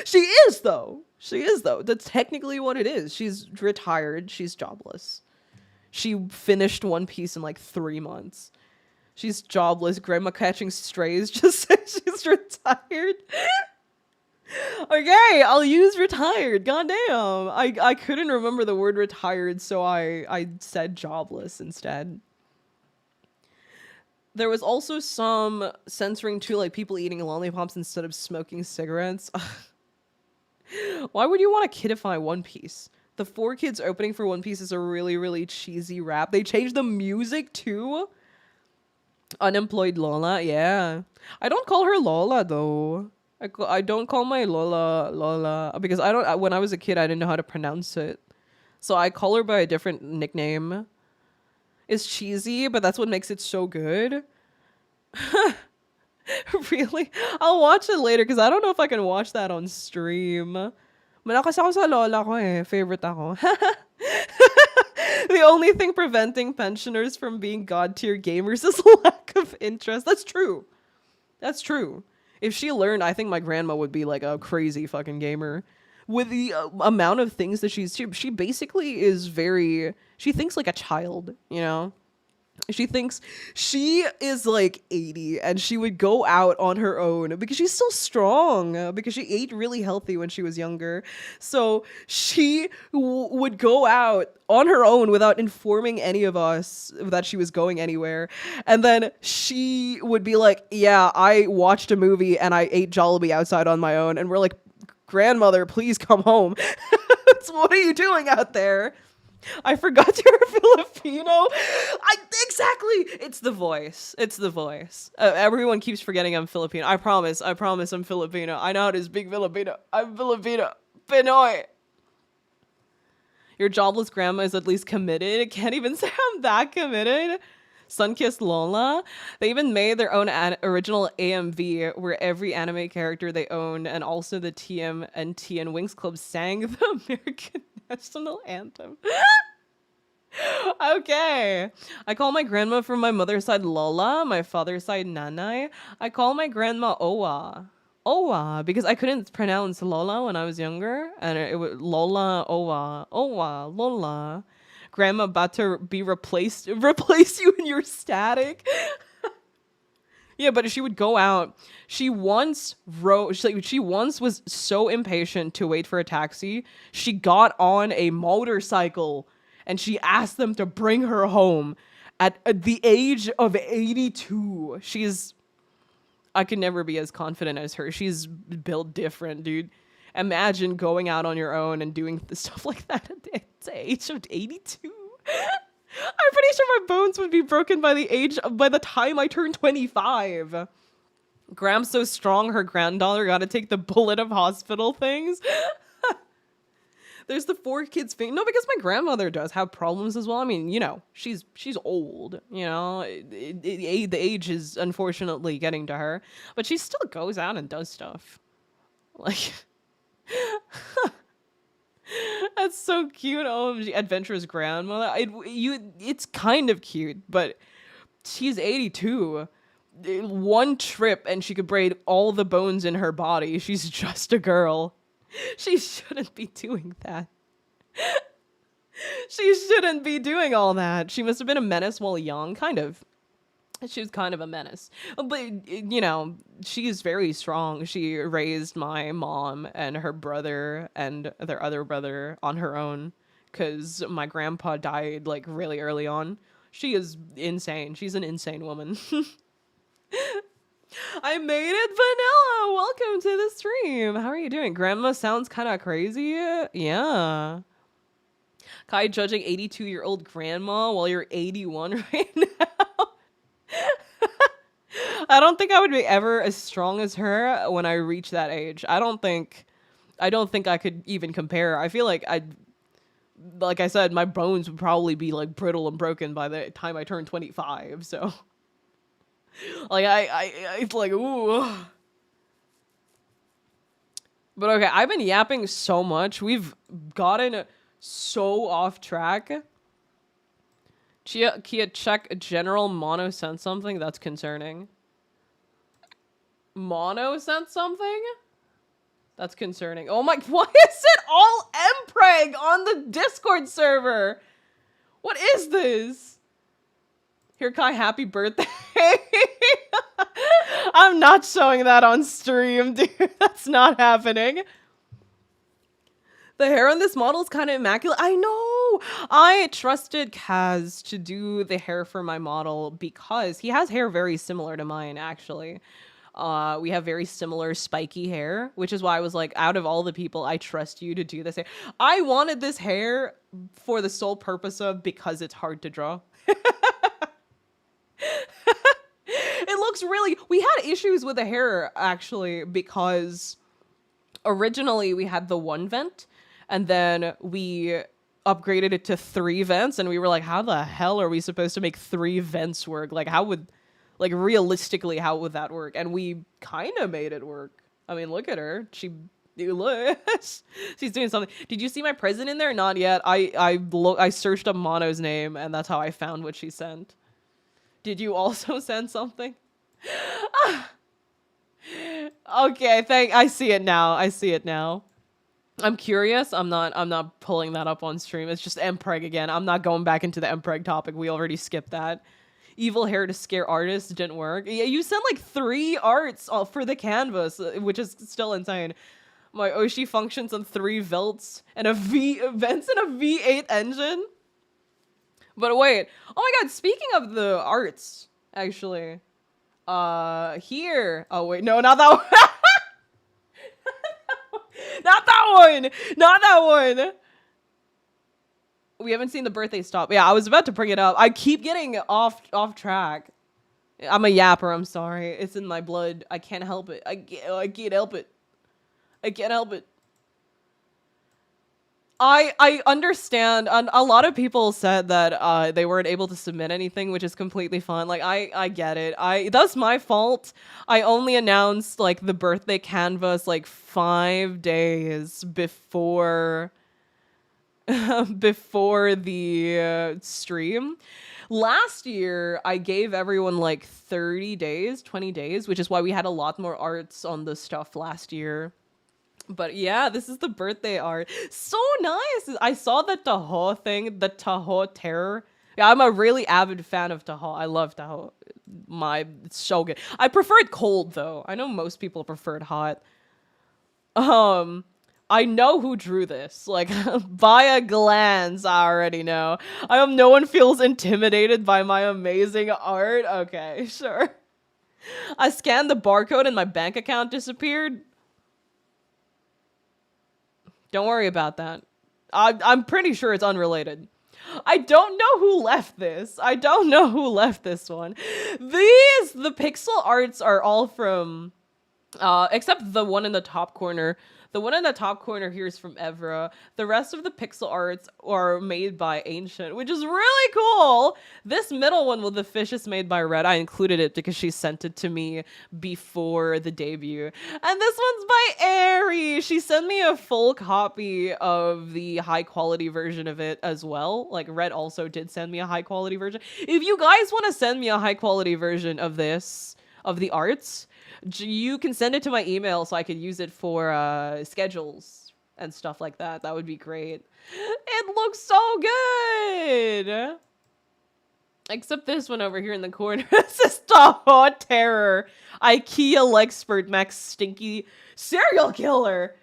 She is though. That's technically what it is. She's retired. She's jobless. She finished One Piece in like 3 months. She's jobless. Grandma catching strays just said she's retired. Okay, I'll use retired. Goddamn. I couldn't remember the word retired, so I said jobless instead. There was also some censoring too, like people eating lollipops instead of smoking cigarettes. Why would you want to kidify One Piece? The 4Kids opening for One Piece is a really, really cheesy rap. They changed the music too. Unemployed Lola, yeah. I don't call her Lola though. I don't call my Lola because when I was a kid I didn't know how to pronounce it. So I call her by a different nickname. It's cheesy, but that's what makes it so good. Really? I'll watch it later because I don't know if I can watch that on stream. Malakas ako sa lola ko eh. Favorite ako. The only thing preventing pensioners from being god-tier gamers is lack of interest. That's true. If she learned, I think my grandma would be like a crazy fucking gamer. With the amount of things that she basically is she thinks like a child, you know? She thinks she is like 80 and she would go out on her own because she's still strong because she ate really healthy when she was younger. So she would go out on her own without informing any of us that she was going anywhere. And then she would be like, yeah, I watched a movie and I ate Jollibee outside on my own. And we're like, grandmother, please come home. What are you doing out there? I forgot you're Filipino. Exactly. It's the voice. Everyone keeps forgetting I'm Filipino. I promise I'm Filipino. I know how to speak Filipino. I'm Filipino. Pinoy. Your jobless grandma is at least committed. Can't even say I'm that committed. Sunkissed Lola. They even made their own original AMV where every anime character they owned and also the TMNT and Winx Club sang the American national anthem. Okay. I call my grandma from my mother's side Lola, my father's side Nanay. I call my grandma Owa. Owa, because I couldn't pronounce Lola when I was younger. And it was Lola, Owa, Lola. Grandma about to be replace you in your static. Yeah, but she would go out. She once was so impatient to wait for a taxi. She got on a motorcycle and she asked them to bring her home at the age of 82. I could never be as confident as her. She's built different, dude. Imagine going out on your own and doing stuff like that at the age of 82. I'm pretty sure my bones would be broken by the time I turn 25. Gram's so strong, her granddaughter got to take the bullet of hospital things. There's the 4 kids thing. No, because my grandmother does have problems as well. I mean, you know, she's old. You know, the age is unfortunately getting to her, but she still goes out and does stuff. Like, that's so cute. Oh, adventurous grandmother. It's kind of cute, but she's 82. One trip and she could braid all the bones in her body. She's just a girl. She shouldn't be doing that. She shouldn't be doing all that. She must have been a menace while young, kind of. She was kind of a menace. But, you know, she's very strong. She raised my mom and her brother and their other brother on her own because my grandpa died, like, really early on. She is insane. She's an insane woman. I made it, Vanilla! Welcome to the stream. How are you doing? Grandma sounds kind of crazy. Yeah. Kai judging 82-year-old grandma while you're 81 right now. I don't think I would be ever as strong as her when I reach that age. I don't think I could even compare. I feel like like I said, my bones would probably be like brittle and broken by the time I turn 25. So, like it's like ooh. But okay, I've been yapping so much. We've gotten so off track. Kia check general mono sent something. That's concerning. Mono sent something? That's concerning. Oh my, why is it all mpreg on the Discord server? What is this? Here, Kai, happy birthday. I'm not showing that on stream, dude. That's not happening. The hair on this model is kind of immaculate. I know. I trusted Kaz to do the hair for my model because he has hair very similar to mine, actually. We have very similar spiky hair, which is why I was like, out of all the people, I trust you to do this hair. I wanted this hair for the sole purpose of because it's hard to draw. It looks really... We had issues with the hair, actually, because originally we had the 1 vent, and then we upgraded it to 3 vents, and we were like, how the hell are we supposed to make 3 vents work? Like, how would... Like, realistically, how would that work? And we kind of made it work. I mean, look at her. She's doing something. Did you see my present in there? Not yet. I searched up Mono's name, and that's how I found what she sent. Did you also send something? Okay, I see it now. I see it now. I'm curious. I'm not pulling that up on stream. It's just mpreg again. I'm not going back into the mpreg topic. We already skipped that. Evil hair to scare artists didn't work. Yeah, you sent like 3 arts for the canvas, which is still insane. My Oshi functions on 3 vents and vents in a V8 engine. But wait, oh my god, speaking of the arts, actually, here. Oh wait, no, not that one. Not that one. Not that one. We haven't seen the birthday stop. Yeah, I was about to bring it up. I keep getting off track. I'm a yapper. I'm sorry. It's in my blood. I can't help it. I can't help it. I can't help it. I understand. A lot of people said that they weren't able to submit anything, which is completely fine. Like, I get it. That's my fault. I only announced, like, the birthday canvas, like, 5 days before... before the stream. Last year, I gave everyone like 30 days, 20 days, which is why we had a lot more arts on the stuff last year. But yeah, this is the birthday art. So nice. I saw the Tahoe thing, the Tahoe terror. Yeah, I'm a really avid fan of Tahoe. I love Tahoe. It's so good. I prefer it cold though. I know most people prefer it hot. Um, I know who drew this. Like, by a glance, I already know. I hope no one feels intimidated by my amazing art. Okay, sure. I scanned the barcode and my bank account disappeared. Don't worry about that. I'm pretty sure it's unrelated. I don't know who left this. I don't know who left this one. The pixel arts are all from except the one in the top corner. The one in the top corner here is from Evra. The rest of the pixel arts are made by Ancient, which is really cool. This middle one with the fish is made by Red. I included it because she sent it to me before the debut. And this one's by Aerie. She sent me a full copy of the high quality version of it as well. Like Red also did send me a high quality version. If you guys want to send me a high quality version of this, of the arts, you can send it to my email so I could use it for schedules and stuff like that. That would be great. It looks so good. Except this one over here in the corner. This is Tahoe Terror. IKEA Lexpert Max Stinky Serial Killer.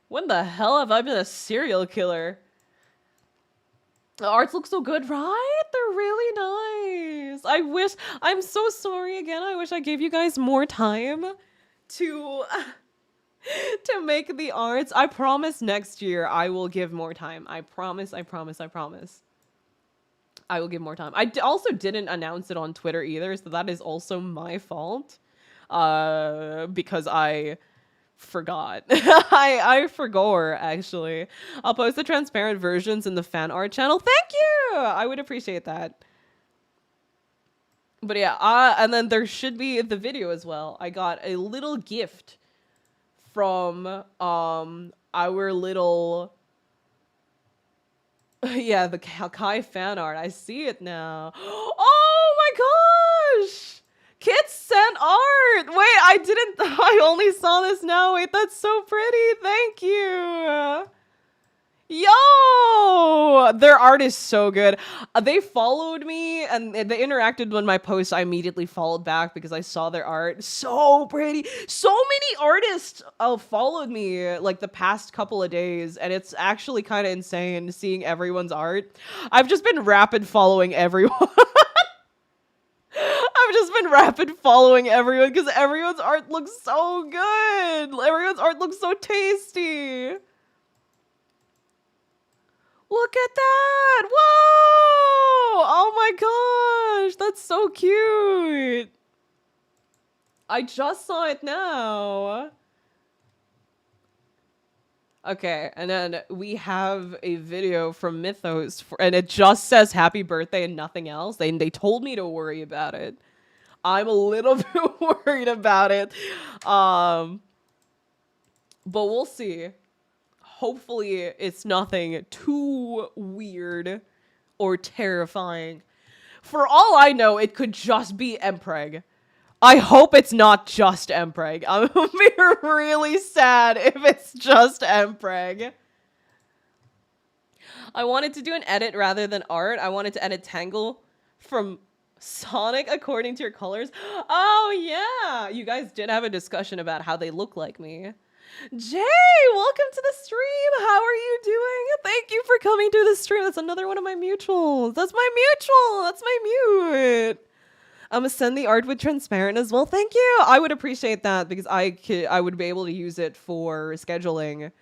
When the hell have I been a serial killer? The arts look so good, right? They're really nice. I'm so sorry again. I wish I gave you guys more time to to make the arts. I promise next year I will give more time. I promise, I promise, I promise. I will give more time. Also didn't announce it on Twitter either, so that is also my fault. Because I forgot. I forgot, actually. I'll post the transparent versions in the fan art channel. Thank you! I would appreciate that. But yeah, and then there should be the video as well. I got a little gift from our little yeah, the Kai fan art. I see it now. Oh my gosh! Kids sent art! Wait, I only saw this now. Wait, that's so pretty. Thank you. Yo! Their art is so good. They followed me and they interacted when my post. I immediately followed back because I saw their art. So pretty. So many artists followed me like the past couple of days, and it's actually kind of insane seeing everyone's art. I've just been rapid following everyone. I've just been rapid following everyone because everyone's art looks so good. Everyone's art looks so tasty. Look at that! Whoa! Oh my gosh, that's so cute. I just saw it now. Okay, and then we have a video from Mythos, and it just says happy birthday and nothing else. They told me to worry about it. I'm a little bit worried about it. But we'll see. Hopefully it's nothing too weird or terrifying. For all I know, it could just be Mpreg. I hope it's not just Mpreg. I'm gonna be really sad if it's just Mpreg. I wanted to do an edit rather than art. I wanted to edit Tangle from Sonic according to your colors. Oh yeah, you guys did have a discussion about how they look like me. Jay, welcome to the stream. How are you doing? Thank you for coming to the stream. That's another one of my mutuals. That's my mutual. That's my mute. I'm gonna send the art with transparent as well. Thank you. I would appreciate that because I would be able to use it for scheduling.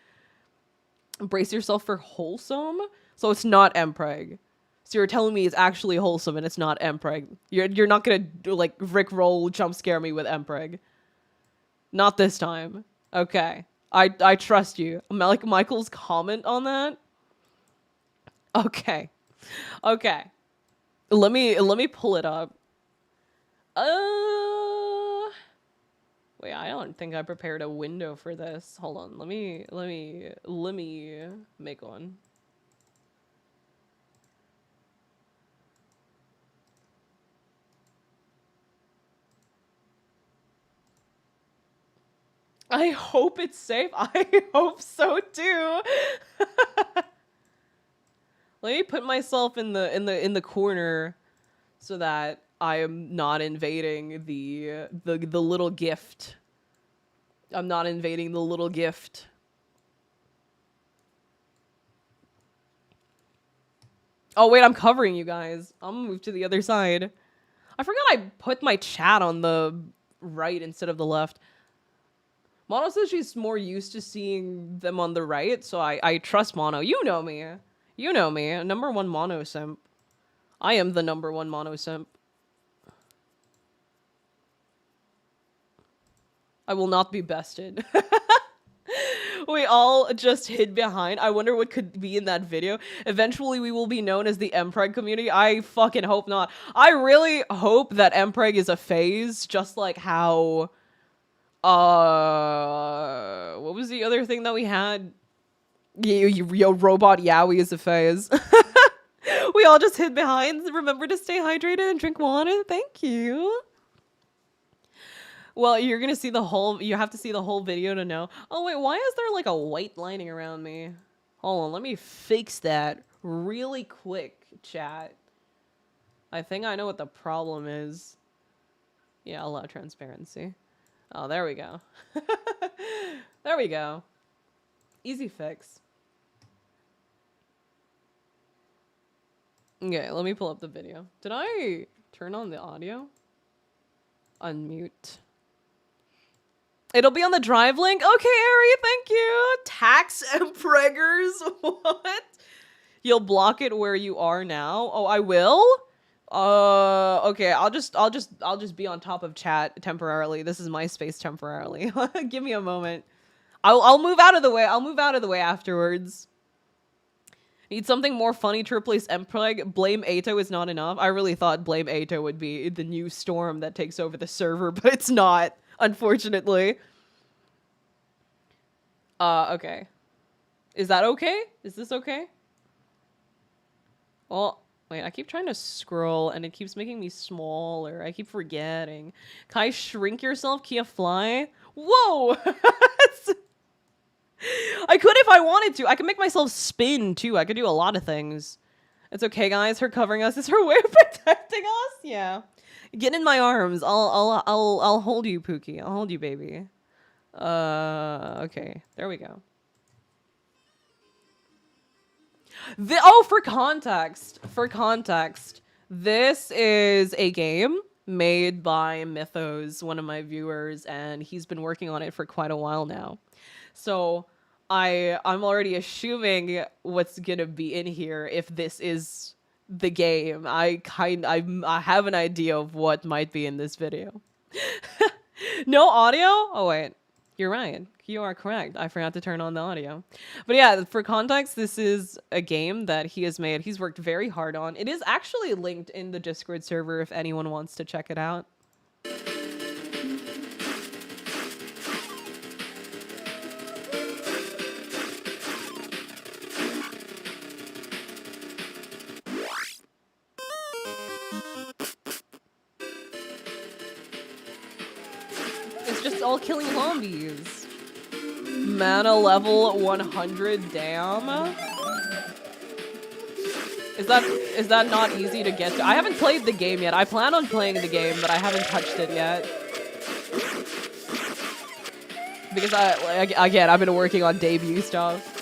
Brace yourself for wholesome. So it's not Mpreg. So you're telling me it's actually wholesome and it's not Mpreg. You're not gonna like Rick roll jump scare me with Mpreg. Not this time. Okay. I trust you. I'm like Michael's comment on that. Okay. Okay. Let me pull it up. Wait, I don't think I prepared a window for this. Hold on. Let me make one. I hope it's safe. I hope so too. Let me put myself in the corner so that I am not invading the little gift. I'm not invading the little gift. Oh wait, I'm covering you guys. I'm gonna move to the other side. I forgot I put my chat on the right instead of the left. Mono says she's more used to seeing them on the right, so I trust Mono. You know me. You know me. #1 Mono simp. I am the #1 Mono simp. I will not be bested. We all just hid behind. I wonder what could be in that video. Eventually, we will be known as the Mpreg community. I fucking hope not. I really hope that Mpreg is a phase, just like how... what was the other thing that we had? Yo, Robot Yowie is a phase. We all just hid behind. Remember to stay hydrated and drink water. Thank you. Well, you're gonna see the whole... You have to see the whole video to know. Oh, wait, why is there, like, a white lining around me? Hold on, let me fix that really quick, chat. I think I know what the problem is. Yeah, allow transparency. Oh, there we go. There we go. Easy fix. Okay, let me pull up the video. Did I turn on the audio? Unmute. It'll be on the drive link. Okay, Ari, thank you. Tax Mpreggers. What? You'll block it where you are now. Oh, I will? Okay, I'll just be on top of chat temporarily. This is my space temporarily. Give me a moment. I'll move out of the way. I'll move out of the way afterwards. Need something more funny to replace Mpreg. Blame Ato is not enough. I really thought Blame Ato would be the new storm that takes over the server, but it's not, unfortunately. Okay. Is that okay? Is this okay? Well, wait, I keep trying to scroll and it keeps making me smaller. I keep forgetting. Kai, shrink yourself, Kia fly? Whoa! I could if I wanted to. I could make myself spin too. I could do a lot of things. It's okay, guys. Her covering us is her way of protecting us. Yeah. Get in my arms. I'll hold you, Pookie. I'll hold you, baby. Okay. There we go. For context, this is a game made by Mythos, one of my viewers, and he's been working on it for quite a while now. So I'm already assuming what's gonna be in here if this is the game. I have an idea of what might be in this video. No audio? Oh wait, you're right. You are correct. I forgot to turn on the audio. But yeah, for context, this is a game that he has made. He's worked very hard on. It is actually linked in the Discord server if anyone wants to check it out. It's just all killing zombies. Mana level 100, damn. Is that not easy to get to? I haven't played the game yet. I plan on playing the game, but I haven't touched it yet. Because again, I've been working on debut stuff.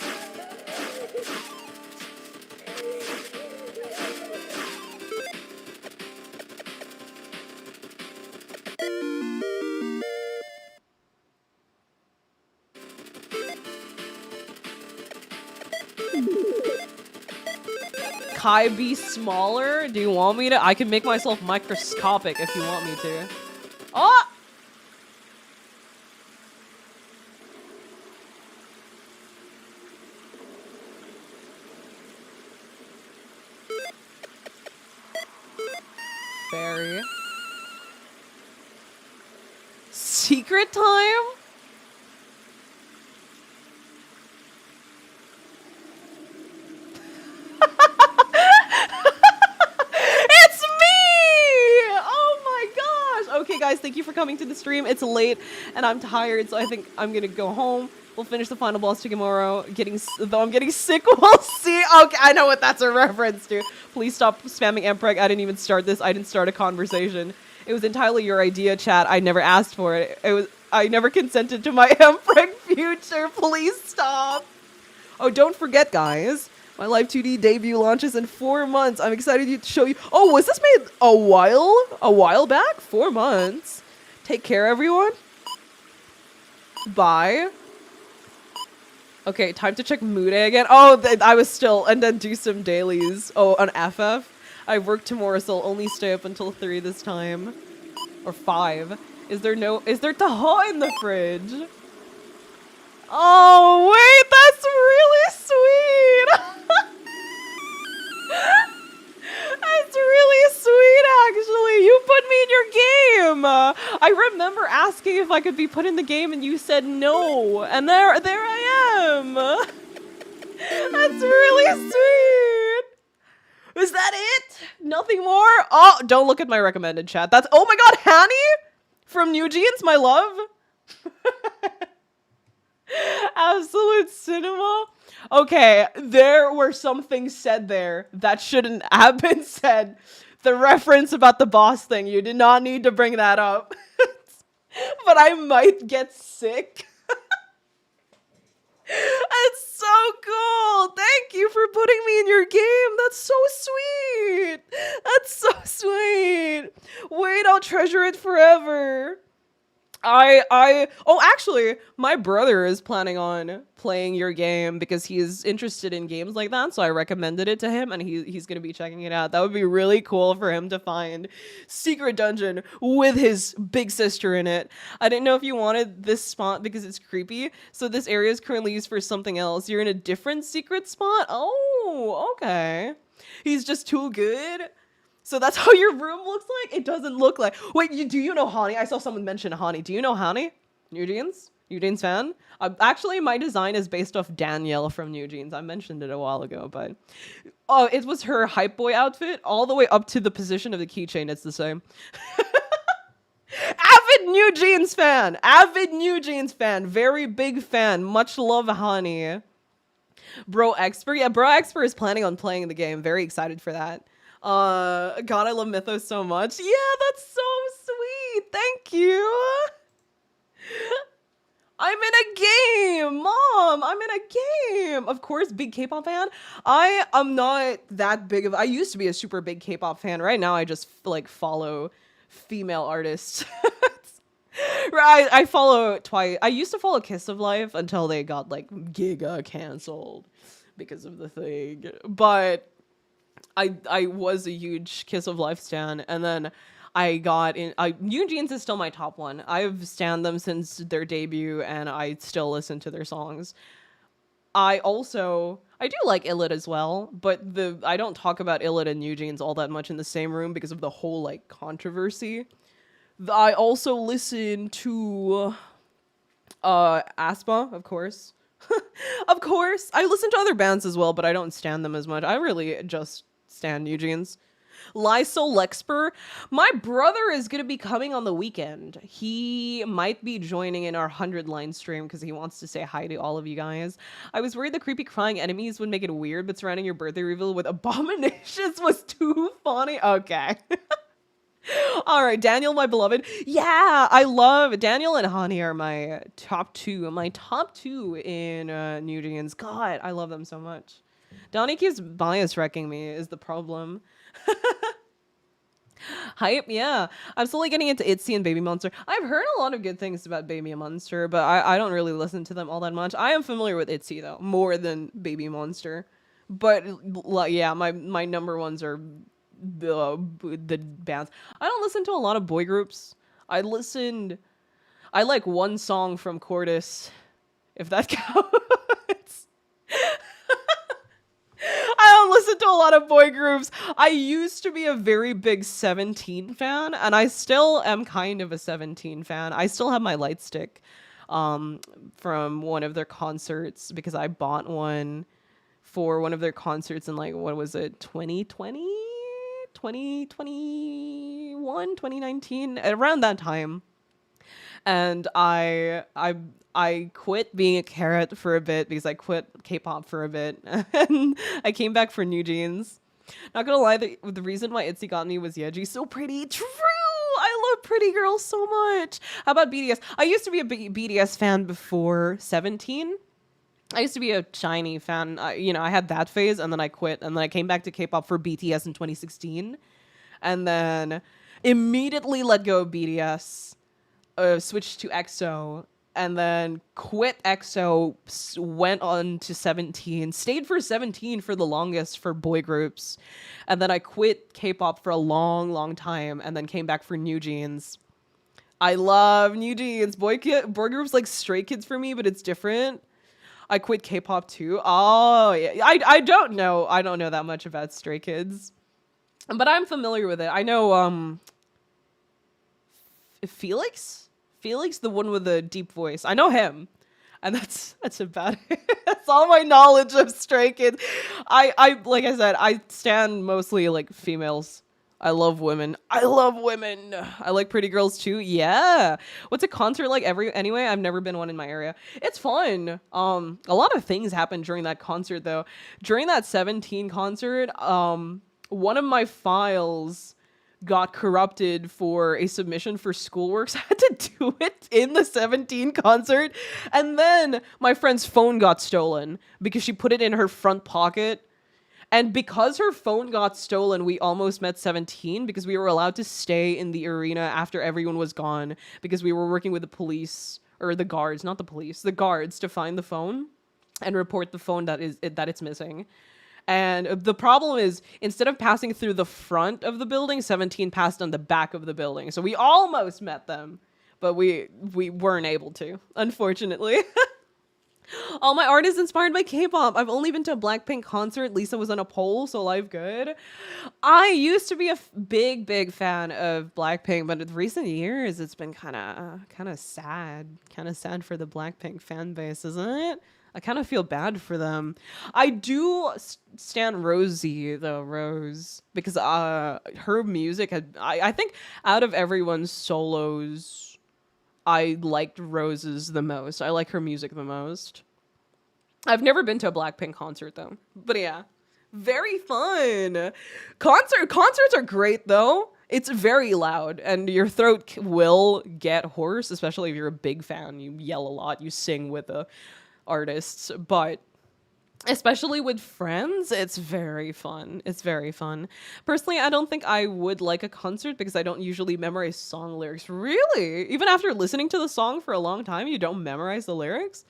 Kai be smaller? Do you want me to? I can make myself microscopic if you want me to. Oh! Fairy. Secret time? for coming to the stream. It's late and I'm tired, so I think I'm gonna go home. We'll finish the final boss tomorrow. Though I'm getting sick, we'll see. Okay, I know what that's a reference to. Please stop spamming Mpreg. I didn't even start this. I didn't start a conversation. It was entirely your idea, chat. I never asked for it. I never consented to my Mpreg future. Please stop. Oh, don't forget, guys. My Live2D debut launches in 4 months. I'm excited to show you. Oh, was this made a while back? 4 months. Take care, everyone. Bye. Okay, time to check Mood again. Oh, I was still, and then do some dailies. Oh, on FF. I work tomorrow, so I'll only stay up until 3 this time. Or 5. Is there taho in the fridge? Oh, wait, that's really sweet. That's really sweet, actually. You put me in your game. I remember asking if I could be put in the game, and you said no. And there I am. That's really sweet. Is that it? Nothing more? Oh, don't look at my recommended chat. That's, oh my god, Hanny from New Jeans, my love. Absolute cinema. Okay, there were some things said there that shouldn't have been said. The reference about the boss thing, you did not need to bring that up. But I might get sick. That's so cool. Thank you for putting me in your game. That's so sweet. That's so sweet. Wait, I'll treasure it forever. Oh, actually, my brother is planning on playing your game because he's interested in games like that, so I recommended it to him, and he's gonna be checking it out. That would be really cool for him to find Secret Dungeon with his big sister in it. I didn't know if you wanted this spot because it's creepy, so this area is currently used for something else. You're in a different secret spot? Oh, okay. He's just too good? So that's how your room looks like? It doesn't look like... Wait, do you know Hani? I saw someone mention Hani. Do you know Hani? New Jeans? New Jeans fan? Actually, my design is based off Danielle from New Jeans. I mentioned it a while ago, but... Oh, it was her hype boy outfit all the way up to the position of the keychain. It's the same. Avid New Jeans fan! Avid New Jeans fan. Very big fan. Much love, Hani. Bro Expert? Yeah, Bro Expert is planning on playing the game. Very excited for that. God, I love Mythos so much. Yeah, that's so sweet. Thank you. I'm in a game, Mom. I'm in a game. Of course, big K-pop fan. I am not that big of... I used to be a super big K-pop fan. Right now, I just, like, follow female artists. Right, I follow twice. I used to follow Kiss of Life until they got, like, Giga canceled because of the thing. But... I was a huge Kiss of Life stan, and then I got in... New Jeans is still my top one. I've stan them since their debut, and I still listen to their songs. I do like Illit as well, but I don't talk about Illit and New Jeans all that much in the same room because of the whole, like, controversy. I also listen to Aespa, of course. Of course. I listen to other bands as well, but I don't stan them as much. I really just... stan New Jeans. Lysol Lexper. My brother is going to be coming on the weekend. He might be joining in our 100-line stream because he wants to say hi to all of you guys. I was worried the creepy crying enemies would make it weird, but surrounding your birthday reveal with abominations was too funny. Okay. All right, Daniel, my beloved. Yeah, I love... Daniel and Hani are my top two. My top two in New Jeans. God, I love them so much. Donnie keeps bias wrecking me is the problem. Hype, yeah. I'm slowly getting into ITZY and Baby Monster. I've heard a lot of good things about Baby Monster, but I don't really listen to them all that much. I am familiar with ITZY, though, more than Baby Monster. But, yeah, my number ones are the bands. I don't listen to a lot of boy groups. I like one song from Cordis, if that counts. I don't listen to a lot of boy groups. I used to be a very big 17 fan, and I still am kind of a 17 fan. I still have my light stick from one of their concerts because I bought one for one of their concerts in, like, what was it, 2020? 2021? 2019? Around that time. and I quit being a carrot for a bit because I quit K-pop for a bit, and I came back for New Jeans. Not gonna lie, the reason why Itzy got me was Yeji. So pretty. True! I love pretty girls so much. How about BTS? I used to be a BTS fan before 17. I used to be a Shiny fan. I had that phase, and then I quit, and then I came back to K-pop for BTS in 2016, and then immediately let go of BTS, switched to EXO, and then quit EXO, went on to 17, stayed for 17 for the longest for boy groups, and then I quit K-pop for a long, long time, and then came back for New Jeans. I love New Jeans. Boy groups like Stray Kids for me, but it's different. I quit K-pop too. Oh, yeah. I don't know. I don't know that much about Stray Kids, but I'm familiar with it. I know Felix, the one with the deep voice. I know him, and that's about it. That's all my knowledge of Stray Kids. I like I said, I stand mostly like females. I love women. I like pretty girls too. Yeah. What's a concert like anyway? I've never been one in my area. It's fun. A lot of things happened during that concert though. During that 17 concert, one of my files got corrupted for a submission for schoolworks. I had to do it in the 17 concert. And then my friend's phone got stolen because she put it in her front pocket. And because her phone got stolen, we almost met 17 because we were allowed to stay in the arena after everyone was gone because we were working with the police, or the guards, not the police, the guards, to find the phone and report the phone that it's missing. And the problem is, instead of passing through the front of the building, 17 passed on the back of the building. So we almost met them, but we weren't able to, unfortunately. All my art is inspired by K-pop. I've only been to a Blackpink concert. Lisa was on a poll, so life good. I used to be a big fan of Blackpink, but in recent years, it's been kind of sad. Kind of sad for the Blackpink fan base, isn't it? I kind of feel bad for them. I do stan Rosie, though, Rose, because her music I think out of everyone's solos, I liked Rose's the most. I like her music the most. I've never been to a Blackpink concert though. But yeah, very fun. Concerts are great though. It's very loud and your throat will get hoarse, especially if you're a big fan. You yell a lot, you sing with the artists, but especially with friends, it's very fun. Personally, I don't think I would like a concert because I don't usually memorize song lyrics. Really? Even after listening to the song for a long time, you don't memorize the lyrics?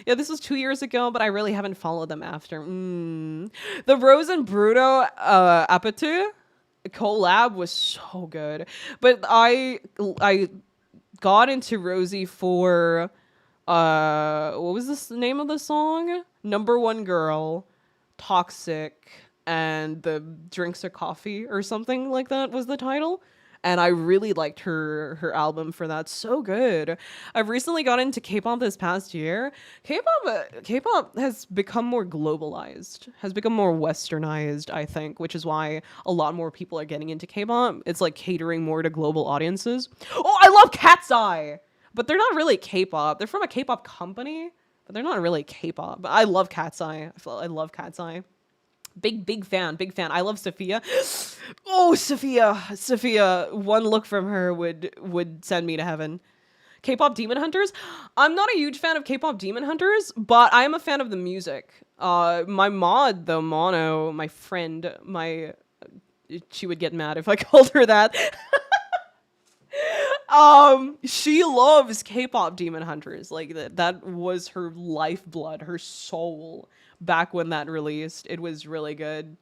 Yeah, this was 2 years ago, but I really haven't followed them after. The Rose and Bruno Appetit collab was so good. But I got into Rosie for what was the name of the song? Number One Girl, Toxic, and the Drinks or Coffee or something like that was the title. And I really liked her album for that. So good. I've recently got into K-pop this past year. K-pop has become more globalized, has become more westernized, I think, which is why a lot more people are getting into K-pop. It's like catering more to global audiences. Oh, I love Cat's Eye! But they're not really K-pop. They're from a K-pop company, but they're not really K-pop. But I love Cat's Eye. I love Cat's Eye. Big fan. I love Sophia. Oh, Sophia. One look from her would send me to heaven. K-pop Demon Hunters. I'm not a huge fan of K-pop Demon Hunters, but I am a fan of the music. My mod, though, Mono, my friend, she would get mad if I called her that. She loves K-pop Demon Hunters. Like that was her lifeblood, her soul back when that released. It was really good.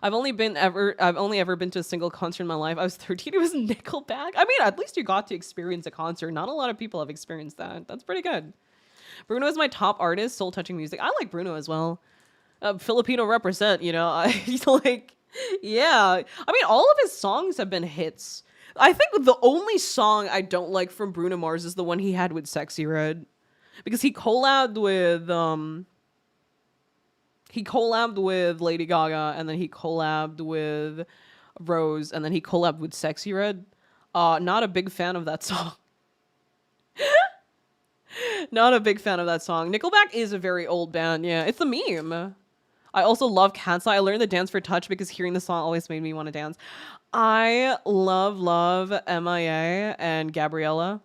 I've only ever been to a single concert in my life. I was 13. It was Nickelback. I mean, at least you got to experience a concert. Not a lot of people have experienced that. That's pretty good. Bruno is my top artist, soul-touching music. I like Bruno as well. Filipino represent, you know. Yeah. I mean, all of his songs have been hits. I think the only song I don't like from Bruno Mars is the one he had with Sexy Red, because he collabed with Lady Gaga, and then he collabed with Rose, and then he collabed with Sexy Red. Not a big fan of that song. Not a big fan of that song. Nickelback is a very old band. Yeah, it's a meme. I also love Cat's Eye. I learned the dance for Touch because hearing the song always made me want to dance. I love MIA and Gabriella.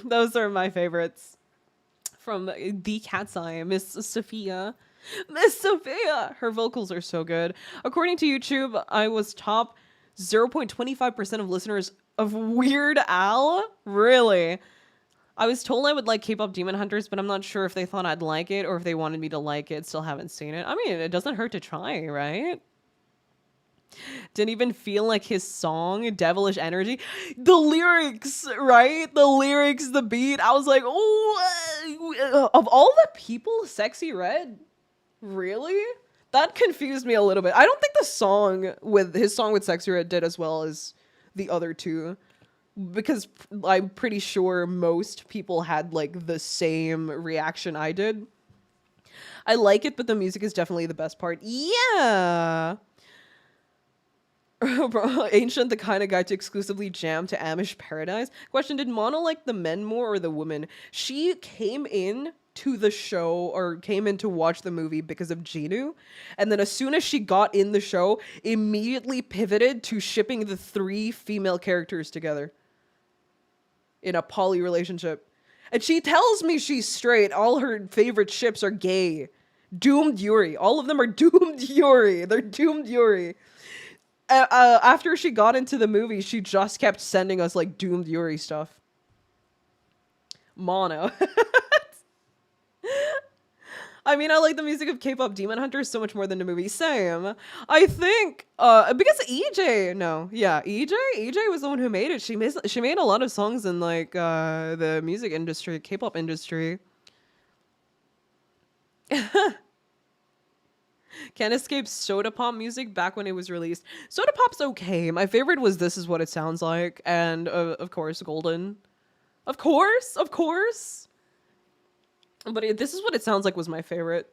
Those are my favorites. From the Cat's Eye, Miss Sophia. Miss Sophia! Her vocals are so good. According to YouTube, I was top 0.25% of listeners of Weird Al. Really? I was told I would like K-pop Demon Hunters, but I'm not sure if they thought I'd like it or if they wanted me to like it. Still haven't seen it. I mean, it doesn't hurt to try, right? Didn't even feel like his song, Devilish Energy. The lyrics, right? The lyrics, the beat. I was like, oh, of all the people, Sexy Red? Really? That confused me a little bit. I don't think his song with Sexy Red did as well as the other two. Because I'm pretty sure most people had like the same reaction I did. I like it, but the music is definitely the best part. Yeah. Bro, Ancient, the kind of guy to exclusively jam to Amish Paradise. Question, did Mono like the men more or the women? She came in to the show or came in to watch the movie because of Jinu. And then as soon as she got in the show, immediately pivoted to shipping the 3 female characters together in a poly relationship. And she tells me she's straight. All her favorite ships are gay. Doomed Yuri. All of them are Doomed Yuri. They're Doomed Yuri. After she got into the movie, she just kept sending us like Doomed Yuri stuff. Mono. I mean, I like the music of K-pop Demon Hunters so much more than the movie. Same. I think, because EJ was the one who made it. She made a lot of songs in like the music industry, K-pop industry. Can't escape Soda Pop music back when it was released. Soda Pop's okay. My favorite was This Is What It Sounds Like, and of course Golden. Of course. But This Is What It Sounds Like was my favorite.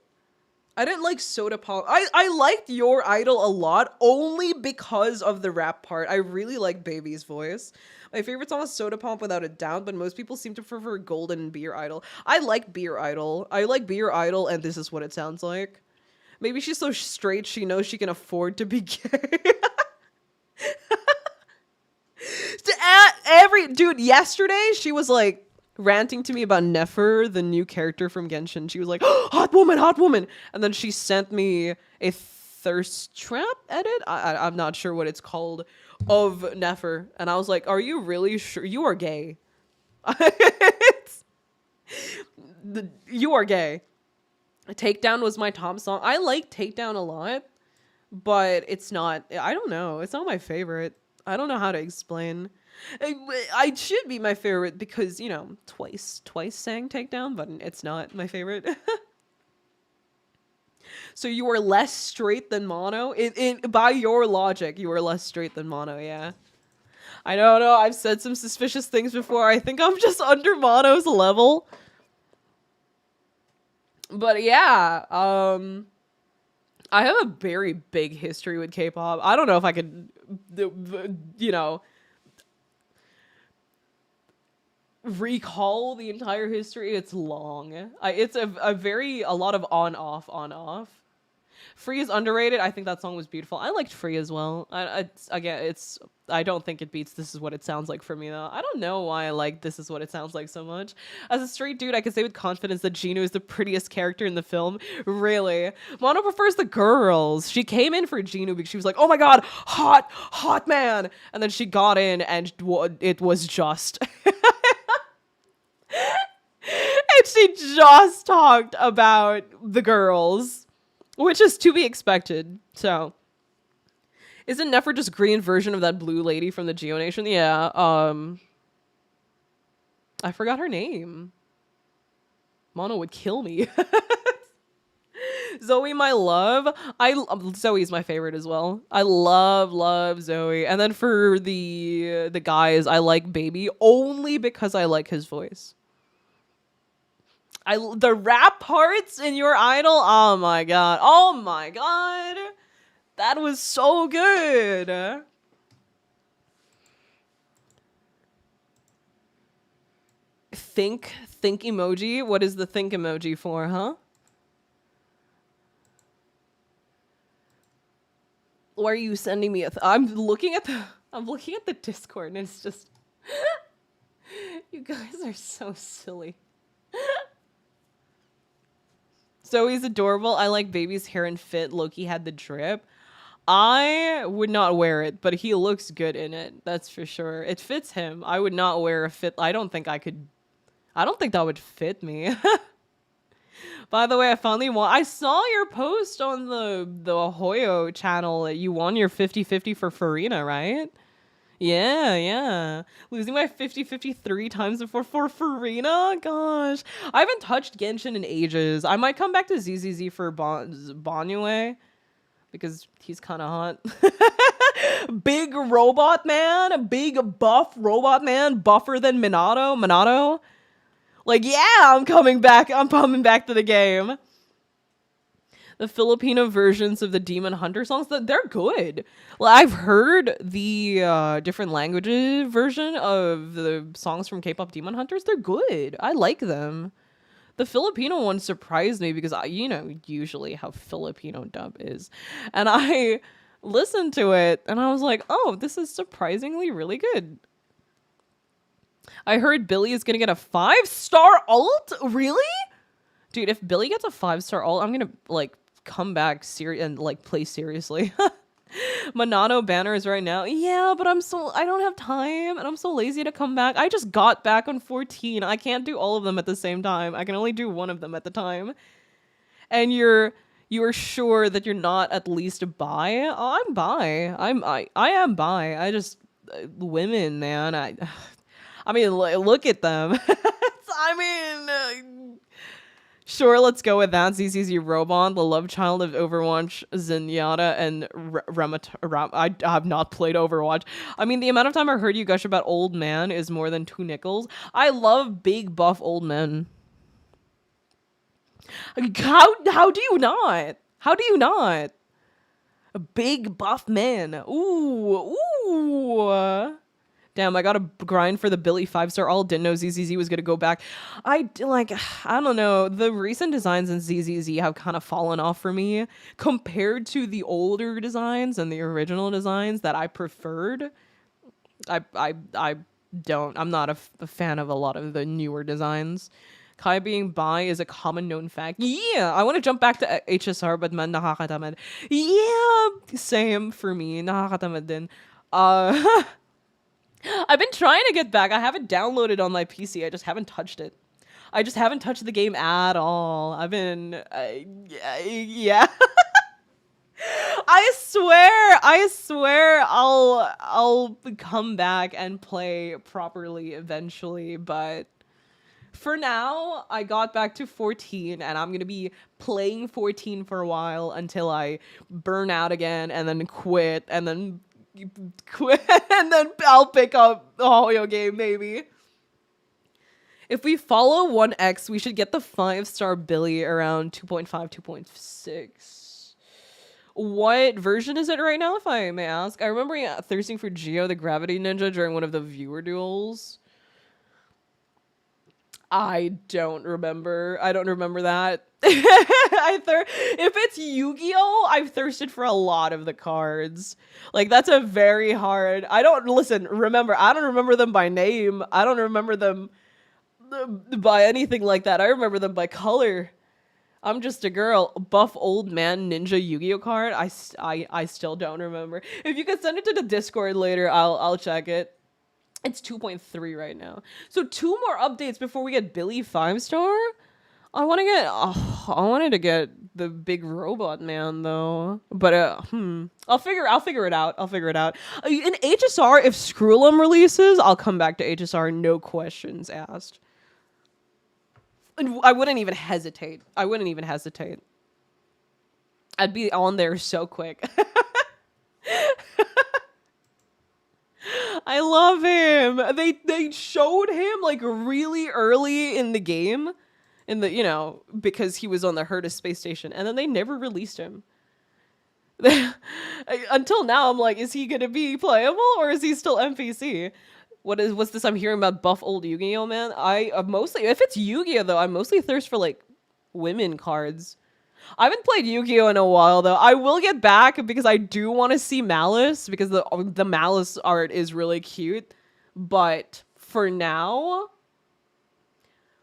I didn't like Soda Pop. I liked Your Idol a lot only because of the rap part. I really like Baby's voice. My favorite song is Soda Pop without a doubt, but most people seem to prefer Golden and Beer Idol. I like Beer Idol. I like Beer Idol and This Is What It Sounds Like. Maybe she's so straight she knows she can afford to be gay. Dude, yesterday she was like ranting to me about Nefer, the new character from Genshin. She was like, oh, hot woman. And then she sent me a thirst trap edit. I'm not sure what it's called of Nefer. And I was like, are you really sure? You are gay. You are gay. Takedown was my top song. I like Takedown a lot, but it's not, I don't know. It's not my favorite. I don't know how to explain. I should be my favorite because, you know, twice sang Takedown, but it's not my favorite. So you are less straight than Mono? By your logic, you are less straight than Mono, yeah. I don't know. I've said some suspicious things before. I think I'm just under Mono's level. But yeah, I have a very big history with K-pop. I don't know if I could, you know, recall the entire history. It's long. It's a lot of on off. Free is underrated. I think that song was beautiful. I liked Free as well. I don't think it beats This Is What It Sounds Like for me though. I don't know why I like This Is What It Sounds Like so much. As a straight dude, I can say with confidence that Gino is the prettiest character in the film. Really. Mono prefers the girls. She came in for Gino because she was like, oh my god, hot man. And then she got in and it was just... and she just talked about the girls, which is to be expected. So, isn't Nefer just green version of that blue lady from the Geo Nation? Yeah. I forgot her name. Mono would kill me. Zoe, my love. Zoe's my favorite as well. I love Zoe. And then for the guys, I like Baby only because I like his voice. The rap parts in Your Idol, oh my god, that was so good. think emoji. What is the think emoji for, huh? Why are you sending me I'm looking at the Discord and it's just you guys are so silly. Zoe's adorable. I like baby's hair and fit. Loki had the drip. I would not wear it, but he looks good in it. That's for sure. It fits him. I would not wear a fit. I don't think that would fit me. By the way, I finally won. I saw your post on the Hoyo channel that you won your 50-50 for Farina, right? Yeah. Losing my 50-50 3 times before for Farina? Gosh. I haven't touched Genshin in ages. I might come back to ZZZ for Banyue because he's kind of hot. Big robot man. Big buff robot man. Buffer than Minato. Like, yeah, I'm coming back to the game. The Filipino versions of the Demon Hunter songs, they're good. Well, I've heard the different languages version of the songs from K-pop Demon Hunters. They're good. I like them. The Filipino one surprised me because, usually how Filipino dub is. And I listened to it and I was like, oh, this is surprisingly really good. I heard Billy is gonna get a 5-star ult? Really? Dude, if Billy gets a 5-star ult, I'm gonna, come back and, play seriously. Monado banners right now. Yeah, but I don't have time, and I'm so lazy to come back. I just got back on 14. I can't do all of them at the same time. I can only do one of them at the time. And you are sure that you're not at least bi? Oh, I'm bi. I am bi. I just... women, man. I mean, look at them. Sure, let's go with that. ZZZ Robon, the love child of Overwatch, Zenyatta, and I have not played Overwatch. I mean, the amount of time I heard you gush about old man is more than 2 nickels. I love big buff old men. How do you not? How do you not? A big buff man. Ooh. Damn, I gotta grind for the Billy 5-star ult. Didn't know ZZZ was gonna go back. I don't know. The recent designs in ZZZ have kind of fallen off for me compared to the older designs and the original designs that I preferred. I'm not a fan of a lot of the newer designs. Kai being bi is a common known fact. Yeah, I want to jump back to HSR, but man, nakakatamad. Yeah, same for me. Nakakatamad din. I've been trying to get back. I have it downloaded on my PC. I just haven't touched it. I just haven't touched the game at all. I've been... yeah. I swear I'll come back and play properly eventually, but for now, I got back to 14 and I'm going to be playing 14 for a while until I burn out again and then quit and then and then I'll pick up the Hoyo game maybe. If we follow 1x, we should get the 5-star Billy around 2.5, 2.6. What version is it right now, if I may ask? I remember thirsting for Geo the Gravity Ninja during one of the viewer duels. I don't remember that. If it's Yu-Gi-Oh, I've thirsted for a lot of the cards. Like, that's a very hard... remember, I don't remember them by name. I don't remember them by anything like that. I remember them by color. I'm just a girl. Buff old man ninja Yu-Gi-Oh card. I still don't remember. If you could send it to the Discord later, I'll check it. It's 2.3 right now. So 2 more updates before we get Billy 5-star. I wanted to get the big robot man though. But I'll figure it out. In HSR, if Screwlum releases, I'll come back to HSR, no questions asked. And I wouldn't even hesitate. I'd be on there so quick. I love him. They showed him like really early in the game, because he was on the Herta space station, and then they never released him. Until now, I'm like, is he gonna be playable or is he still NPC? What's this I'm hearing about buff old Yu-Gi-Oh, man? I mostly, if it's Yu-Gi-Oh though, I mostly thirst for like women cards. I haven't played Yu-Gi-Oh in a while though. I will get back because I do want to see Malice because the Malice art is really cute. But for now,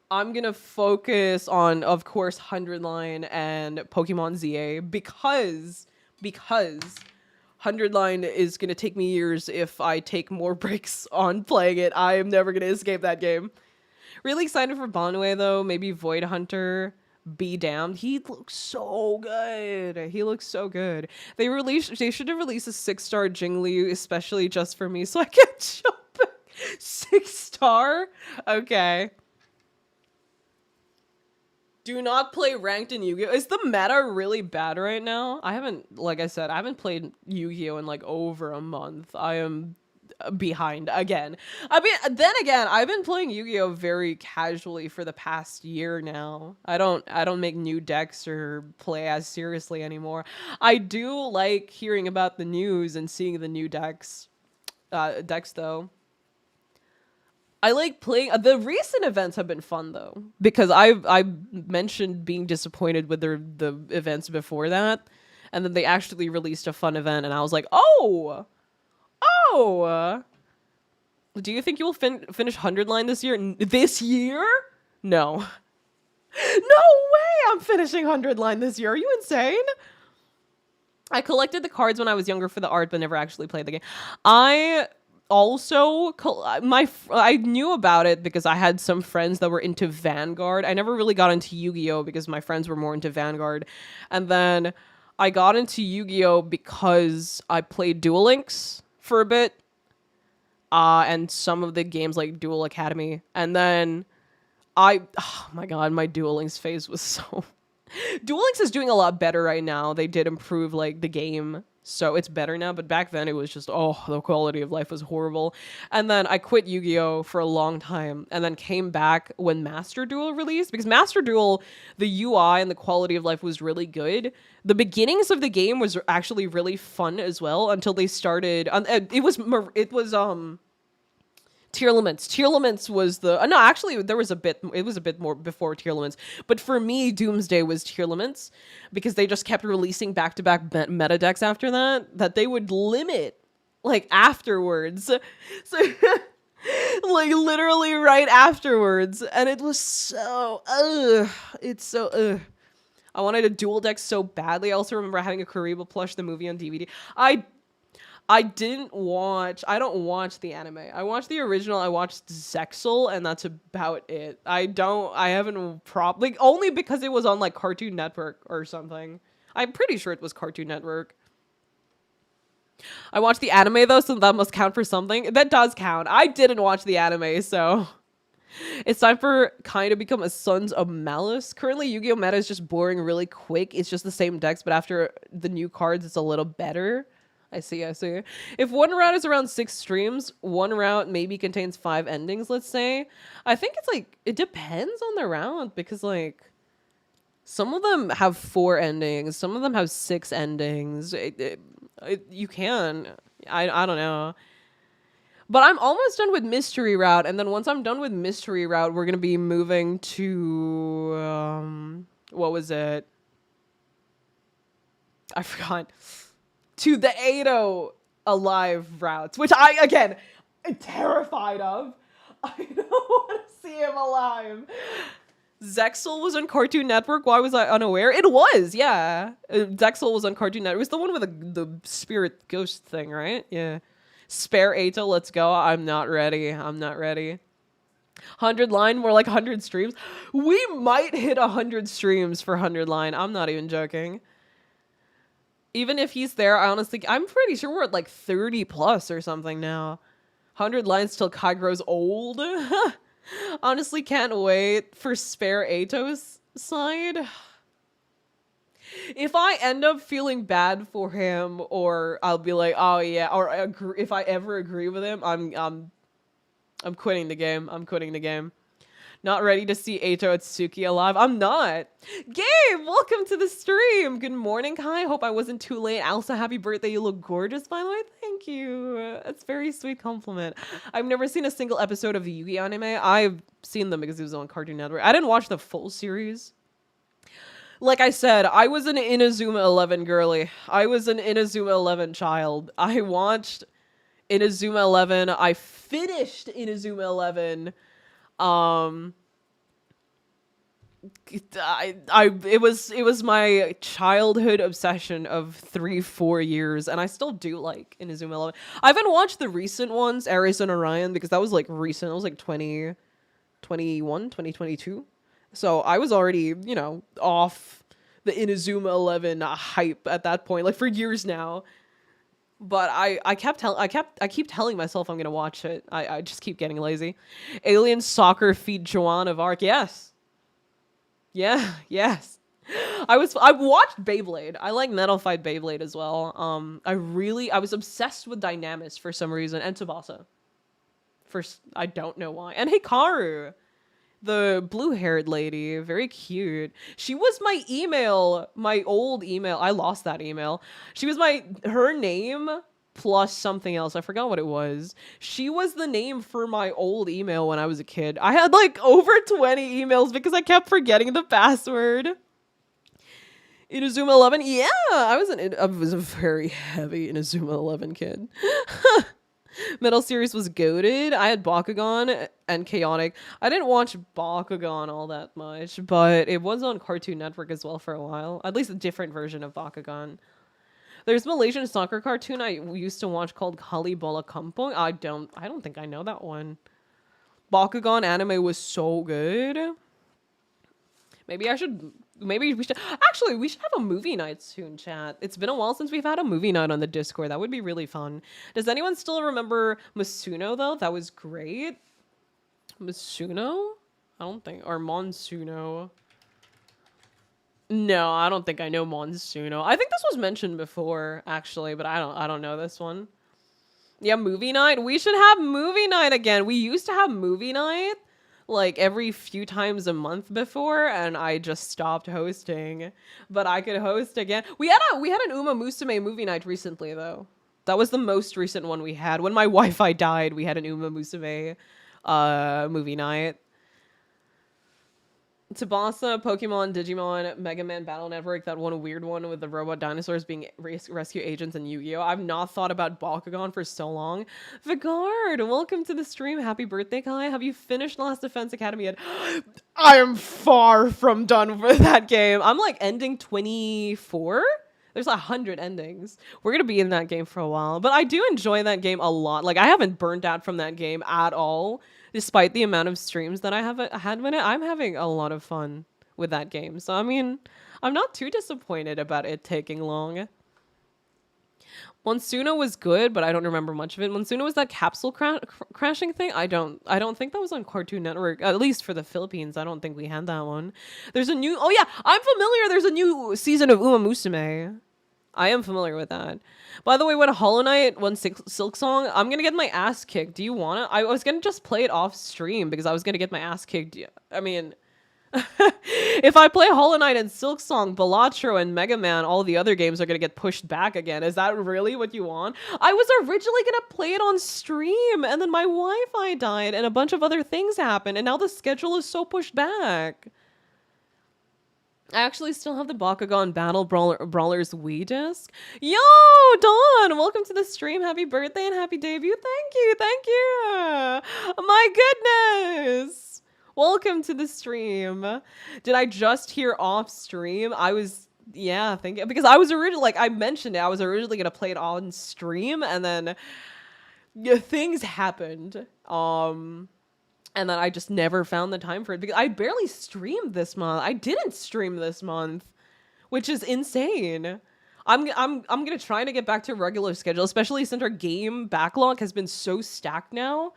I'm gonna focus on, of course, 100 Line and Pokemon ZA because 100 Line is gonna take me years if I take more breaks on playing it. I am never gonna escape that game. Really excited for Bonway though. Maybe Void Hunter. Be damned. He looks so good. He looks so good. They should have released a 6-star Jingli, especially just for me, so I can jump back. 6-star? Okay. Do not play ranked in Yu-Gi-Oh! Is the meta really bad right now? I haven't played Yu-Gi-Oh! In like over a month. I am behind again. I mean, then again, I've been playing Yu-Gi-Oh! Very casually for the past year now. I don't make new decks or play as seriously anymore. I do like hearing about the news and seeing the new decks though. I like playing. The recent events have been fun though, because I mentioned being disappointed with the events before that, and then they actually released a fun event, and I was like, oh. Do you think you will finish 100 Line this year? This year? No. No way! I'm finishing 100 Line this year. Are you insane? I collected the cards when I was younger for the art, but never actually played the game. I also I knew about it because I had some friends that were into Vanguard. I never really got into Yu-Gi-Oh because my friends were more into Vanguard. And then I got into Yu-Gi-Oh because I played Duel Links for a bit. And some of the games like Duel Academy. And then oh my god, my Duel Links phase was so Duel Links is doing a lot better right now. They did improve like the game, so it's better now, but back then it was just, the quality of life was horrible. And then I quit Yu-Gi-Oh! For a long time, and then came back when Master Duel released, because Master Duel, the UI and the quality of life was really good. The beginnings of the game was actually really fun as well, until they started, it was Tearlaments. Tearlaments was the no, actually it was a bit more before Tearlaments. But for me, Doomsday was Tearlaments because they just kept releasing back-to-back meta decks after that they would limit like afterwards. So like literally right afterwards, and it was so I wanted a dual deck so badly. I also remember having a Kariba plush, the movie, on DVD. I don't watch the anime. I watched the original, I watched Zexal, and that's about it. I haven't only because it was on like Cartoon Network or something. I'm pretty sure it was Cartoon Network. I watched the anime though, so that must count for something. That does count. I didn't watch the anime, so it's time for kind of become a Sons of Malice. Currently, Yu-Gi-Oh! Meta is just boring really quick. It's just the same decks, but after the new cards, it's a little better. I see. If one route is around 6 streams, one route maybe contains 5 endings, let's say. I think it's like, it depends on the route, because like, some of them have 4 endings, some of them have 6 endings. You can. I don't know. But I'm almost done with Mystery Route, and then once I'm done with Mystery Route, we're going to be moving to, what was it? I forgot. To the 8-0 alive routes, which I'm terrified of. I don't want to see him alive. Zexal was on Cartoon Network. Why was I unaware? It was, yeah. Zexal was on Cartoon Network. It was the one with the spirit ghost thing, right? Yeah. Spare Ato, let's go. I'm not ready. 100 Line, more like 100 streams. We might hit 100 streams for 100 Line. I'm not even joking. Even if he's there, I'm pretty sure we're at like 30 plus or something now. 100 Lines till Kai grows old. Honestly, can't wait for Spare Ato's side. If I end up feeling bad for him, or I'll be like, oh yeah, or if I ever agree with him, I'm quitting the game. Not ready to see Eito Atsuki alive. I'm not. Gabe, welcome to the stream. Good morning, Kai. Hope I wasn't too late. Also, happy birthday. You look gorgeous, by the way. Thank you. That's a very sweet compliment. I've never seen a single episode of the Yu-Gi anime. I've seen them because it was on Cartoon Network. I didn't watch the full series. Like I said, I was an Inazuma 11 girly. I was an Inazuma 11 child. I watched Inazuma 11. I finished Inazuma 11. It was my childhood obsession of 3-4 years, and I still do like Inazuma 11. I haven't watched the recent ones, Aries and Orion, because that was like recent. It was like 2021, 2022. So I was already, you know, off the Inazuma 11 hype at that point, like for years now. But I keep telling myself I'm gonna watch it. I just keep getting lazy. Alien Soccer Feet Joan of Arc. Yes. Yeah, yes. I watched Beyblade. I like Metal Fight Beyblade as well. I was obsessed with Dynamis for some reason, and Tsubasa. I don't know why. And Hikaru. The blue-haired lady, very cute. She was my old email. I lost that email. She was her name plus something else. I forgot what it was. She was the name for my old email when I was a kid. I had like over 20 emails because I kept forgetting the password. Inazuma 11, yeah, I was a very heavy Inazuma 11 kid. Metal series was goated. I had Bakugan and Chaotic. I didn't watch Bakugan all that much, but it was on Cartoon Network as well for a while. At least a different version of Bakugan. There's a Malaysian soccer cartoon I used to watch called Kali Bola Kampung. I don't think I know that one. Bakugan anime was so good. Maybe we should have a movie night soon, chat. It's been a while since we've had a movie night on the Discord. That would be really fun. Does anyone still remember Masuno, though? That was great. Masuno? I don't think. Or Monsuno. No, I don't think I know Monsuno. I think this was mentioned before, actually, but I don't know this one. Yeah, movie night. We should have movie night again. We used to have movie night like every few times a month before, and I just stopped hosting. But I could host again. We had an Uma Musume movie night recently, though. That was the most recent one we had. When my Wi-Fi died, we had an Uma Musume movie night. Tsubasa, Pokemon, Digimon, Mega Man Battle Network, that one weird one with the robot dinosaurs being rescue agents in Yu-Gi-Oh! I've not thought about Bakugan for so long. Vigard, welcome to the stream. Happy birthday, Kai. Have you finished Last Defense Academy yet? I am far from done with that game. I'm like ending 24? There's 100 endings. We're going to be in that game for a while. But I do enjoy that game a lot. Like, I haven't burnt out from that game at all. Despite the amount of streams that I have had with it, I'm having a lot of fun with that game. So, I mean, I'm not too disappointed about it taking long. Monsuno was good, but I don't remember much of it. Monsuno was that capsule crashing thing. I don't think that was on Cartoon Network, at least for the Philippines. I don't think we had that one. There's a new, oh yeah, I'm familiar. There's a new season of Uma Musume. I am familiar with that. By the way, when Hollow Knight won Silk Song, I'm gonna get my ass kicked. Do you want it? I was gonna just play it off stream because I was gonna get my ass kicked. I mean, if I play Hollow Knight and Silk Song, Balatro and Mega Man, all the other games are gonna get pushed back again. Is that really what you want? I was originally gonna play it on stream, and then my Wi-Fi died, and a bunch of other things happened, and now the schedule is so pushed back. I actually still have the Bakugan Battle Brawlers Wii disc. Yo, Dawn, welcome to the stream. Happy birthday and happy debut. Thank you. My goodness. Welcome to the stream. Did I just hear off stream? Yeah, because I was originally, like I mentioned it, I was originally going to play it on stream, and then things happened. And then I just never found the time for it because I barely streamed this month. I didn't stream this month, which is insane. I'm gonna try to get back to a regular schedule, especially since our game backlog has been so stacked now.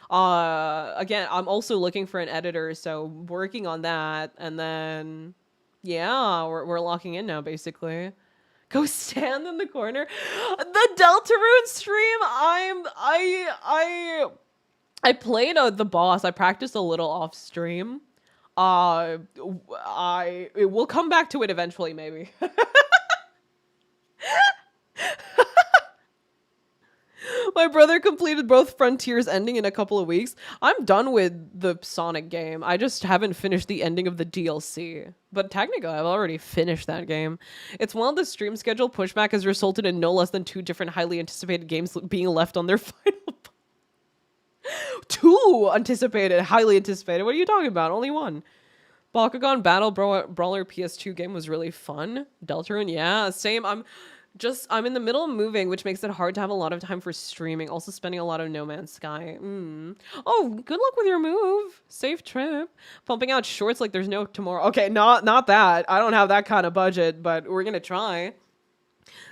Again, I'm also looking for an editor, so working on that, and then yeah, we're locking in now basically. Go stand in the corner. The Deltarune stream. I played the boss. I practiced a little off stream. We'll come back to it eventually, maybe. My brother completed both Frontiers ending in a couple of weeks. I'm done with the Sonic game. I just haven't finished the ending of the DLC. But technically, I've already finished that game. It's wild the stream schedule pushback has resulted in no less than 2 different highly anticipated games being left on their final. 2 anticipated, highly anticipated. What are you talking about? Only 1. Bakugan Battle Brawler PS2 game was really fun. Deltarune, yeah, same. I'm in the middle of moving, which makes it hard to have a lot of time for streaming. Also spending a lot of No Man's Sky. Oh, good luck with your move. Safe trip. Pumping out shorts like there's no tomorrow. Okay, not that. I don't have that kind of budget, but we're gonna try.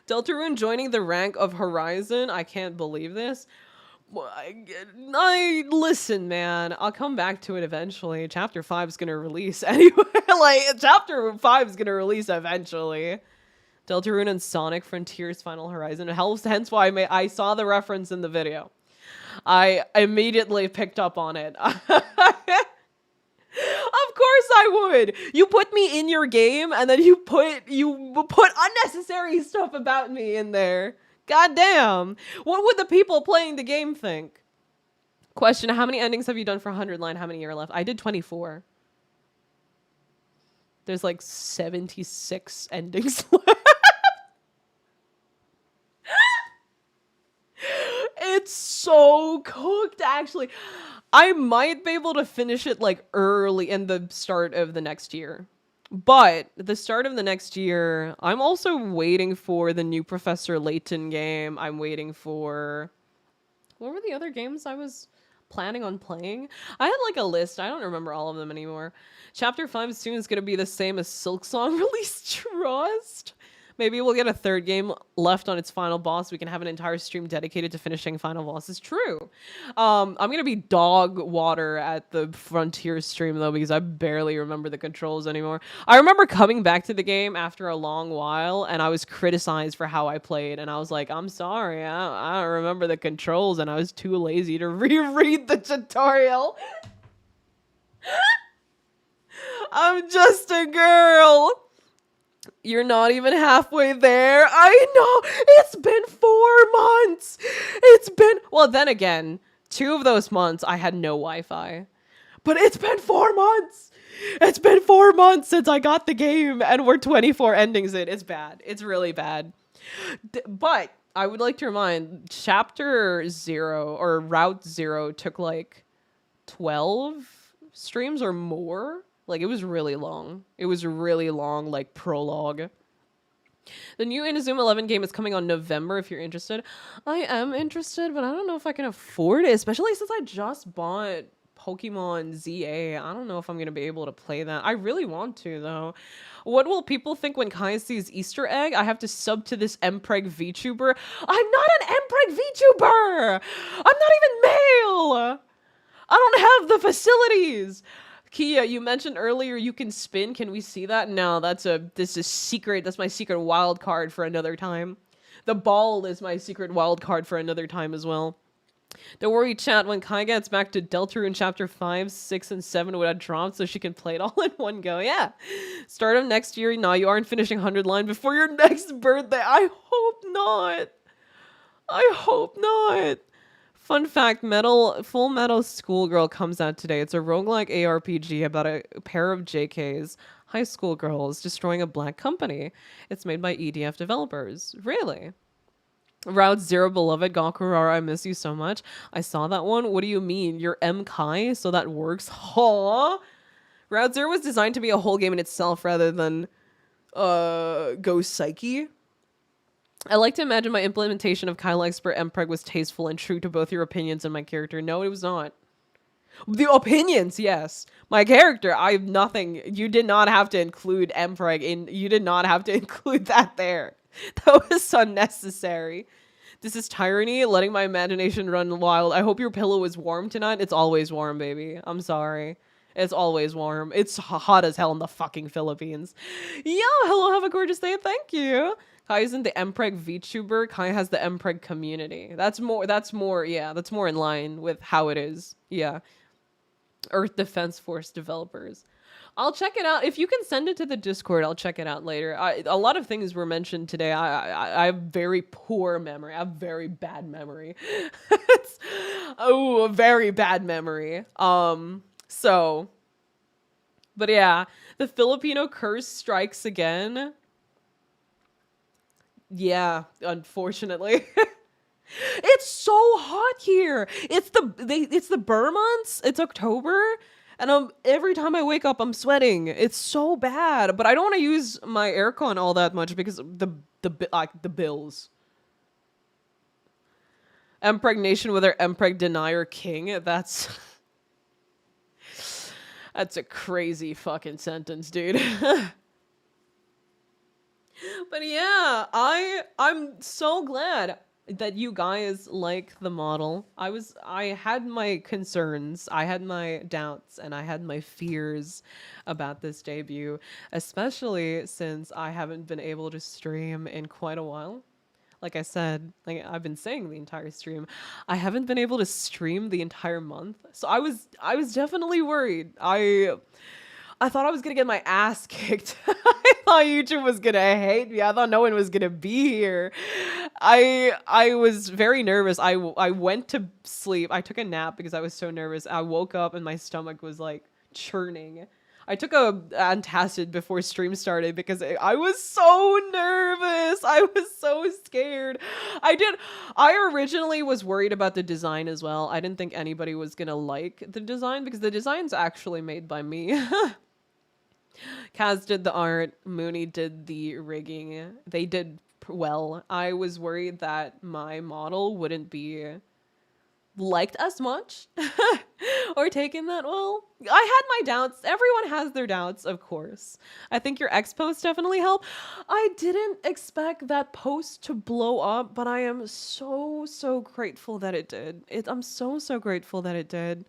Deltarune joining the rank of Horizon. I can't believe this. Listen, man. I'll come back to it eventually. Chapter 5 is gonna release anyway. Like, Chapter 5 is gonna release eventually. Deltarune and Sonic Frontiers Final Horizon. Hence why I saw the reference in the video. I immediately picked up on it. Of course I would. You put me in your game and then you put unnecessary stuff about me in there. God damn. What would the people playing the game think? Question, how many endings have you done for 100 line? How many are left? I did 24. There's like 76 endings left. It's so cooked, actually. I might be able to finish it like early in the start of the next year. But at the start of the next year, I'm also waiting for the new Professor Layton game. I'm waiting for... What were the other games I was planning on playing? I had like a list. I don't remember all of them anymore. Chapter 5 soon is going to be the same as Silksong release Trust. Maybe we'll get a 3rd game left on its final boss. We can have an entire stream dedicated to finishing final bosses. True. I'm going to be dog water at the Frontier stream, though, because I barely remember the controls anymore. I remember coming back to the game after a long while, and I was criticized for how I played. And I was like, I'm sorry, I don't remember the controls, and I was too lazy to reread the tutorial. I'm just a girl. You're not even halfway there. I know. It's been 4 months. Well, then again, 2 of those months I had no Wi-Fi. But it's been 4 months. It's been 4 months since I got the game and we're 24 endings in. It's bad. It's really bad. But I would like to remind, Chapter 0 or Route 0 took like 12 streams or more. Like, it was really long. It was really long, like, prologue. The new Inazuma 11 game is coming on November if you're interested. I am interested, but I don't know if I can afford it, especially since I just bought Pokemon ZA. I don't know if I'm going to be able to play that. I really want to, though. What will people think when Kai sees Easter egg? I have to sub to this Mpreg VTuber. I'm not an Mpreg VTuber! I'm not even male! I don't have the facilities! Kia, you mentioned earlier you can spin. Can we see that? No, this is secret. That's my secret wild card for another time. The ball is my secret wild card for another time as well. Don't worry, chat. When Kai gets back to Deltarune Chapter 5, 6, and 7 would have dropped so she can play it all in one go. Yeah. Start of next year. No, you aren't finishing 100 line before your next birthday. I hope not. I hope not. Fun fact, Full Metal Schoolgirl comes out today. It's a roguelike ARPG about a pair of JKs, high school girls, destroying a black company. It's made by EDF developers. Really? Route 0 beloved, Gakurara, I miss you so much. I saw that one. What do you mean? You're M. Kai, so that works? Huh? Route 0 was designed to be a whole game in itself rather than Ghost Psyche. I like to imagine my implementation of Kyle Expert Mpreg was tasteful and true to both your opinions and my character. No, it was not. The opinions, yes. My character, I have nothing. You did not have to include Mpreg in. You did not have to include that there. That was unnecessary. This is tyranny, letting my imagination run wild. I hope your pillow is warm tonight. It's always warm, baby. I'm sorry. It's always warm. It's hot as hell in the fucking Philippines. Yeah, hello, have a gorgeous day. Thank you. Kai isn't the Mpreg VTuber. Kai has the Mpreg community. That's more, yeah, that's more in line with how it is. Yeah. Earth Defense Force developers. I'll check it out. If you can send it to the Discord, I'll check it out later. A lot of things were mentioned today. I have very poor memory. I have very bad memory. A very bad memory. So, but yeah, the Filipino curse strikes again. Yeah, unfortunately. It's so hot here. It's the Burr months. It's October, and every time I wake up, I'm sweating. It's so bad. But I don't want to use my aircon all that much because the bills. Impregnation with our Mpreg denier king. That's a crazy fucking sentence, dude. But yeah, I'm so glad that you guys like the model. I had my concerns, I had my doubts, and I had my fears about this debut, especially since I haven't been able to stream in quite a while. Like I said, like I've been saying the entire stream, I haven't been able to stream the entire month. So I was definitely worried. I thought I was gonna get my ass kicked. I thought YouTube was gonna hate me. I thought no one was gonna be here. I was very nervous. I went to sleep. I took a nap because I was so nervous. I woke up and my stomach was like churning. I took a antacid before stream started because I was so nervous. I was so scared. I originally was worried about the design as well. I didn't think anybody was gonna like the design because the design's actually made by me. Kaz did the art, Mooney did the rigging. They did well. I was worried that my model wouldn't be liked as much or taken that well. I had my doubts. Everyone has their doubts, of course. I think your X post definitely helped. I didn't expect that post to blow up, but I am so grateful that it did. I'm so grateful that it did.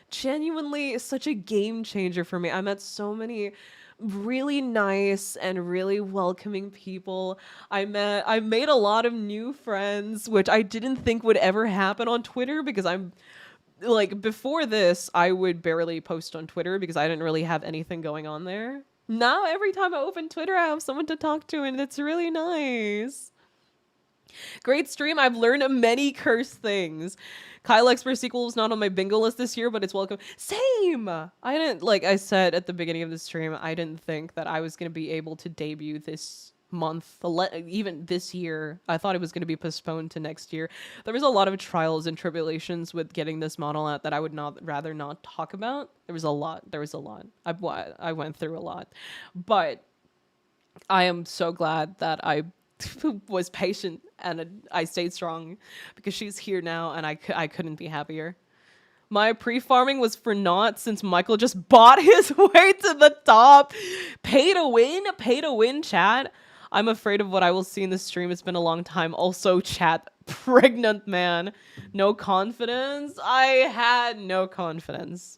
Genuinely such a game changer for me. I met so many really nice and really welcoming people. I made a lot of new friends, which I didn't think would ever happen on Twitter because I'm like, before this, I would barely post on Twitter because I didn't really have anything going on there. Now every time I open Twitter, I have someone to talk to, and it's really nice. Great stream. I've learned many curse things. Kyle Expert sequel is not on my bingo list this year, but it's welcome. Same! I didn't, like I said at the beginning of the stream, I didn't think that I was going to be able to debut this month, even this year. I thought it was going to be postponed to next year. There was a lot of trials and tribulations with getting this model out that I would rather not talk about. There was a lot. I went through a lot. But I am so glad that I was patient and I stayed strong because she's here now and I couldn't be happier. My pre-farming was for naught since Michael just bought his way to the top. Pay to win, chat. I'm afraid of what I will see in the stream. It's been a long time. Also, chat, pregnant man. No confidence? I had no confidence.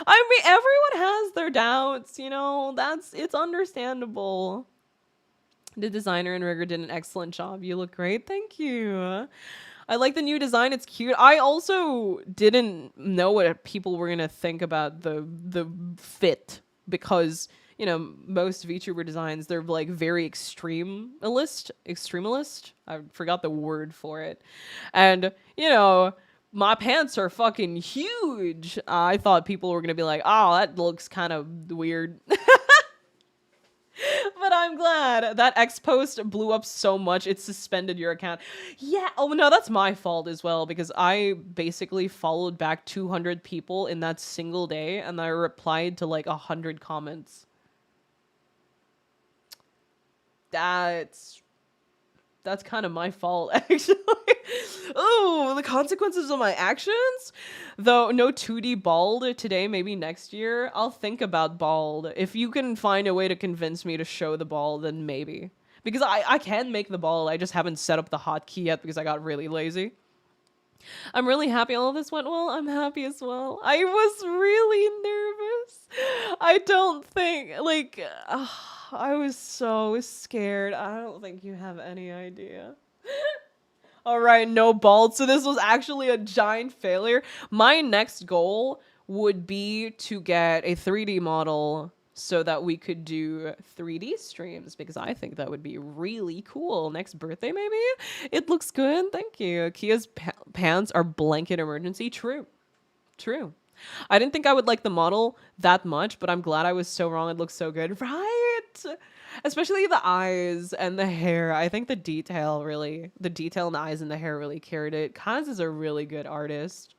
I mean, everyone has their doubts, you know, it's understandable. The designer and rigger did an excellent job. You look great. Thank you. I like the new design. It's cute. I also didn't know what people were going to think about the fit because, you know, most VTuber designs, they're like very extremalist. I forgot the word for it. And, you know, my pants are fucking huge. I thought people were going to be like, oh, that looks kind of weird. But I'm glad that X post blew up so much it suspended your account. Yeah, oh no, that's my fault as well because I basically followed back 200 people in that single day and I replied to like 100 comments. That's kind of my fault, actually. Oh, the consequences of my actions? Though no 2D bald today, maybe next year. I'll think about bald. If you can find a way to convince me to show the bald, then maybe. Because I can make the bald, I just haven't set up the hotkey yet because I got really lazy. I'm really happy all of this went well. I'm happy as well. I was really nervous. I don't think, like, I was so scared. I don't think you have any idea. All right, no bald. So this was actually a giant failure. My next goal would be to get a 3D model so that we could do 3D streams because I think that would be really cool. Next birthday, maybe? It looks good. Thank you. Kia's pants are blanket emergency. True. True. I didn't think I would like the model that much, but I'm glad I was so wrong. It looks so good. Right? Especially the eyes and the hair. I think the detail in the eyes and the hair really carried it. Kaz is a really good artist.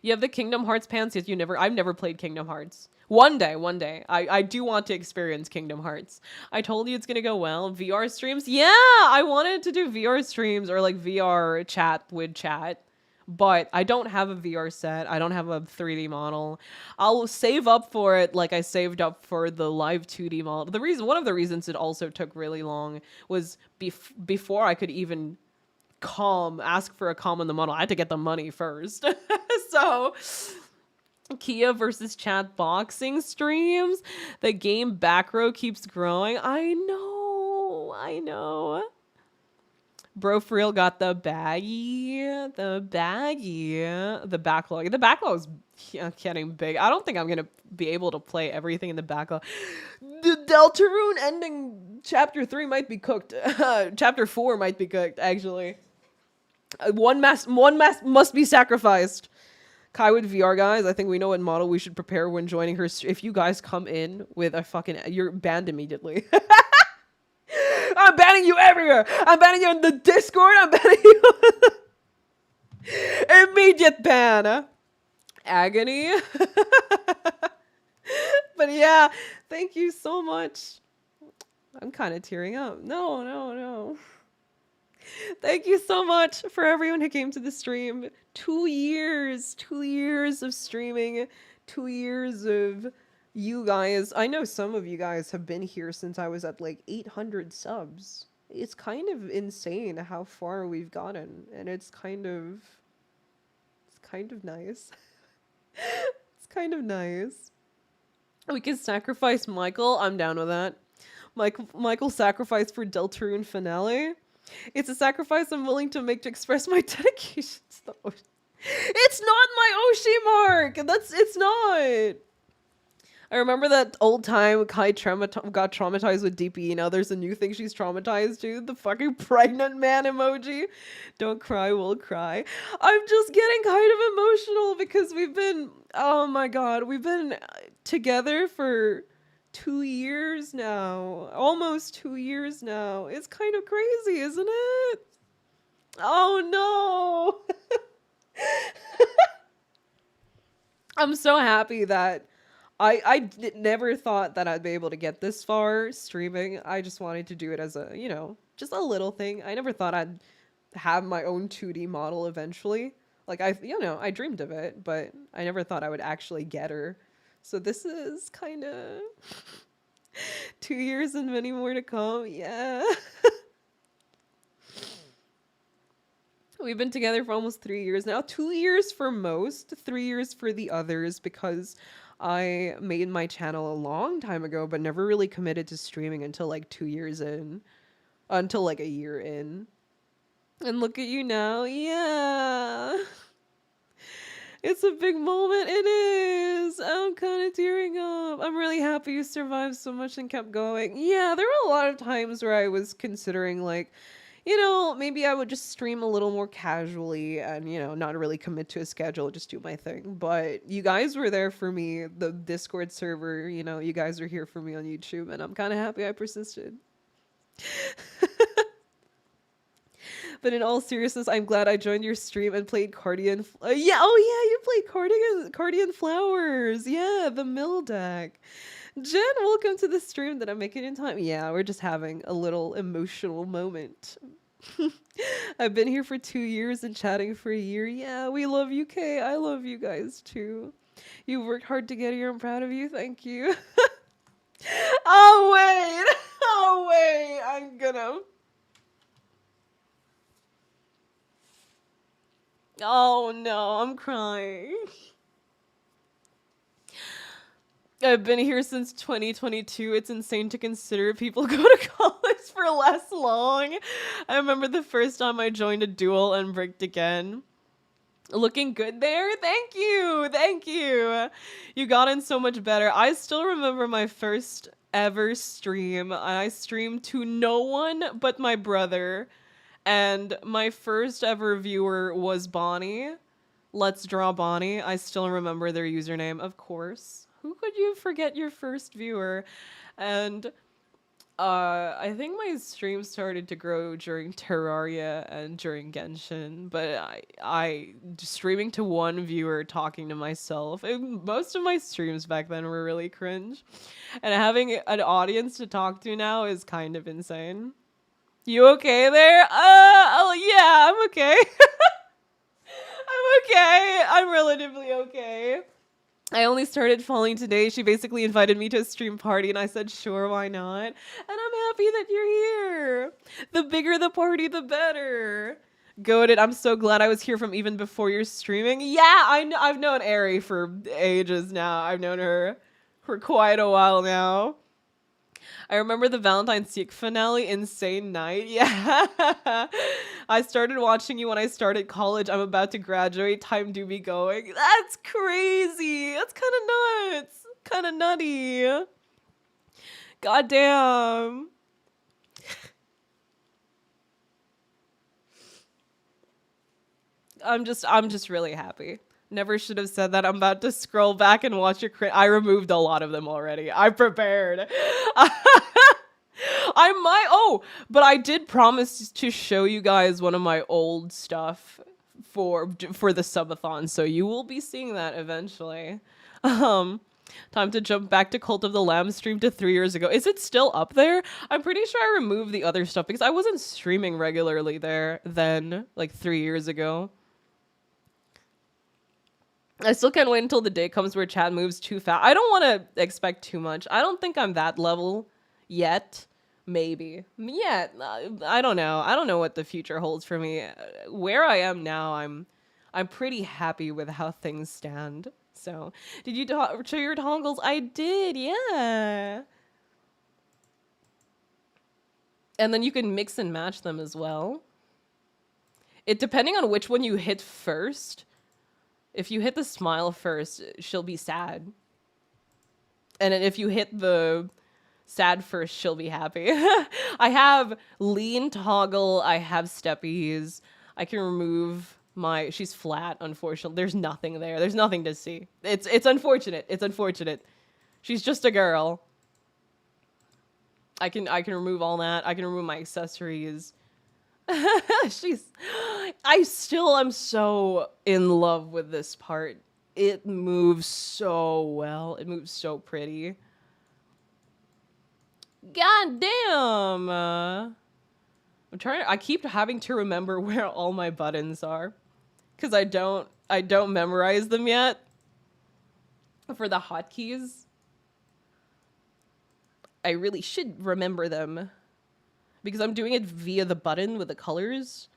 You have the Kingdom Hearts pants? Yes, I've never played Kingdom Hearts. One day. I do want to experience Kingdom Hearts. I told you it's gonna go well. VR streams? Yeah, I wanted to do VR streams or like VR chat with chat. But I don't have a VR set. I don't have a 3D model. I'll save up for it like I saved up for the live 2D model. One of the reasons it also took really long was before I could even ask for a comm on the model, I had to get the money first. So Kia versus chat boxing streams. The game back row keeps growing. I know. Bro for real got the backlog. The backlog's getting big. I don't think I'm gonna be able to play everything in the backlog. The Deltarune ending chapter 3 might be cooked. Chapter 4 might be cooked, actually. One mass must be sacrificed. Kai with VR, guys, I think we know what model we should prepare when joining her. If you guys come in with a you're banned immediately. I'm banning you everywhere. I'm banning you in the Discord. I'm banning you. Immediate ban. Agony. But yeah, thank you so much. I'm kind of tearing up. No. Thank you so much for everyone who came to the stream. 2 years. 2 years of streaming. 2 years of you guys. I know some of you guys have been here since I was at like 800 subs. It's kind of insane how far we've gotten, and it's kind of nice. It's kind of nice. We can sacrifice Michael. I'm down with that. Michael sacrifice for Deltarune finale. It's a sacrifice I'm willing to make to express my dedication to the Oshi. It's not my Oshi mark. It's not. I remember that old time Kai got traumatized with DP. Now there's a new thing she's traumatized to. The fucking pregnant man emoji. Don't cry, we'll cry. I'm just getting kind of emotional because oh my god, we've been together for 2 years now. Almost 2 years now. It's kind of crazy, isn't it? Oh no. I'm so happy that I never thought that I'd be able to get this far streaming. I just wanted to do it as a, just a little thing. I never thought I'd have my own 2D model eventually. Like, I dreamed of it, but I never thought I would actually get her. So this is kind of 2 years and many more to come. Yeah. We've been together for almost 3 years now. 2 years for most, 3 years for the others, because I made my channel a long time ago, but never really committed to streaming until like 2 years in. Until like a year in. And look at you now. Yeah. It's a big moment. It is. I'm kind of tearing up. I'm really happy you survived so much and kept going. Yeah, there were a lot of times where I was considering like, maybe I would just stream a little more casually and, not really commit to a schedule, just do my thing. But you guys were there for me. The Discord server, you guys are here for me on YouTube, and I'm kind of happy I persisted. But in all seriousness, I'm glad I joined your stream and played Cardian. You played Cardian Flowers. Yeah, the mill deck. Jen, welcome to the stream. Did I make it in time? Yeah, we're just having a little emotional moment. I've been here for 2 years and chatting for a year. Yeah, we love you, Kay. I love you guys too. You worked hard to get here. I'm proud of you. Thank you. Oh wait, I'm gonna. Oh no, I'm crying. I've been here since 2022. It's insane to consider people go to college for less long. I remember the first time I joined a duel and bricked again. Looking good there. Thank you. Thank you. You got in so much better. I still remember my first ever stream. I streamed to no one but my brother. And my first ever viewer was Bonnie. Let's Draw Bonnie. I still remember their username, of course. Who could you forget your first viewer? And I think my stream started to grow during Terraria and during Genshin, but I streaming to one viewer talking to myself. Most of my streams back then were really cringe, and having an audience to talk to now is kind of insane. You okay there? Oh yeah, I'm okay. I'm okay. I'm relatively okay. I only started following today. She basically invited me to a stream party and I said, sure, why not? And I'm happy that you're here. The bigger the party, the better. Goated. I'm so glad I was here from even before you're streaming. Yeah, I've known Ari for ages now. I've known her for quite a while now. I remember the Valentine's Seek finale, Insane Night. Yeah. I started watching you when I started college. I'm about to graduate. Time do be going. That's crazy. That's kind of nuts. Kind of nutty. Goddamn. I'm just really happy. Never should have said that. I'm about to scroll back and watch your I removed a lot of them already. I prepared. But I did promise to show you guys one of my old stuff for the subathon, so you will be seeing that eventually. Time to jump back to Cult of the Lamb stream to 3 years ago. Is it still up there? I'm pretty sure I removed the other stuff because I wasn't streaming regularly there then, like 3 years ago. I still can't wait until the day comes where chat moves too fast. I don't want to expect too much. I don't think I'm that level yet. Maybe. Yeah, I don't know. I don't know what the future holds for me. Where I am now, I'm pretty happy with how things stand. So, did you show your toggles? I did, yeah. And then you can mix and match them as well. Depending on which one you hit first. If you hit the smile first, she'll be sad. And if you hit the sad first, she'll be happy. I have lean toggle. I have steppies. I can remove she's flat, unfortunately. There's nothing there. There's nothing to see. It's unfortunate. It's unfortunate. She's just a girl. I can remove all that. I can remove my accessories. I still am so in love with this part. It moves so well. It moves so pretty. God damn. I keep having to remember where all my buttons are. Cause I don't memorize them yet. For the hotkeys. I really should remember them. Because I'm doing it via the button with the colors.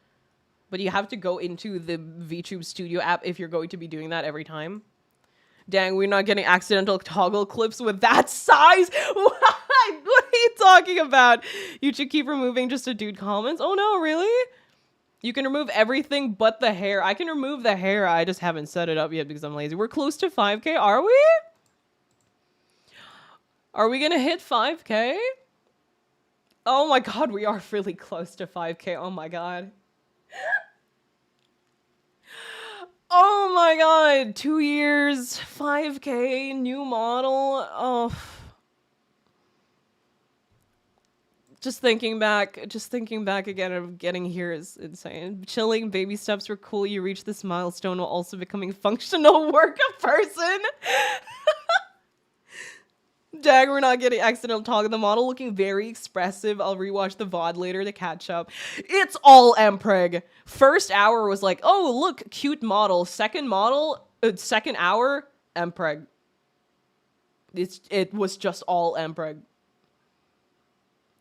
But you have to go into the VTube Studio app if you're going to be doing that every time. Dang, we're not getting accidental toggle clips with that size. What are you talking about? You should keep removing just a dude comments. Oh no, really? You can remove everything but the hair. I can remove the hair. I just haven't set it up yet because I'm lazy. We're close to 5K, are we? Are we gonna hit 5K? Oh my god, we are really close to 5K. Oh my god. Oh my god, 2 years, 5K, new model. Oh. Just thinking back again of getting here is insane. Chilling, baby steps were cool. You reach this milestone while also becoming functional work a person. Dang, we're not getting accidental talk. The model looking very expressive. I'll rewatch the VOD later to catch up. It's all Mpreg. First hour was like, oh, look, cute model. Second hour, Mpreg. It was just all Mpreg.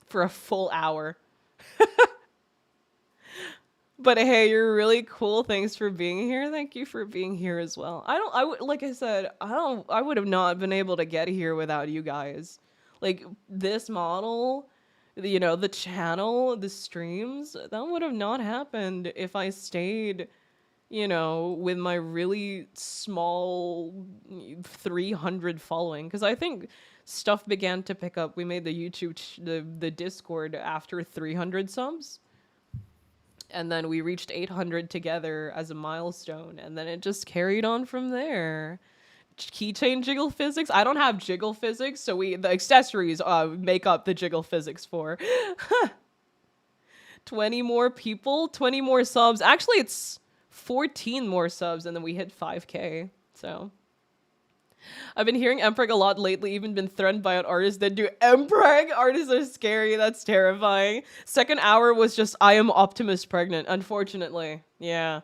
For a full hour. But hey, you're really cool. Thanks for being here. Thank you for being here as well. I would, like I said, I would have not been able to get here without you guys. Like this model, you know, the channel, the streams, that would have not happened if I stayed, you know, with my really small 300 following. Because I think stuff began to pick up. We made the the Discord after 300 subs. And then we reached 800 together as a milestone, and then it just carried on from there. Keychain jiggle physics. I don't have jiggle physics, so the accessories make up the jiggle physics for 20 more people, 20 more subs. Actually, it's 14 more subs, and then we hit 5K. So I've been hearing Mpreg a lot lately, even been threatened by an artist that do Mpreg. Artists are scary, that's terrifying. Second hour was just, I am Optimus pregnant, unfortunately. Yeah.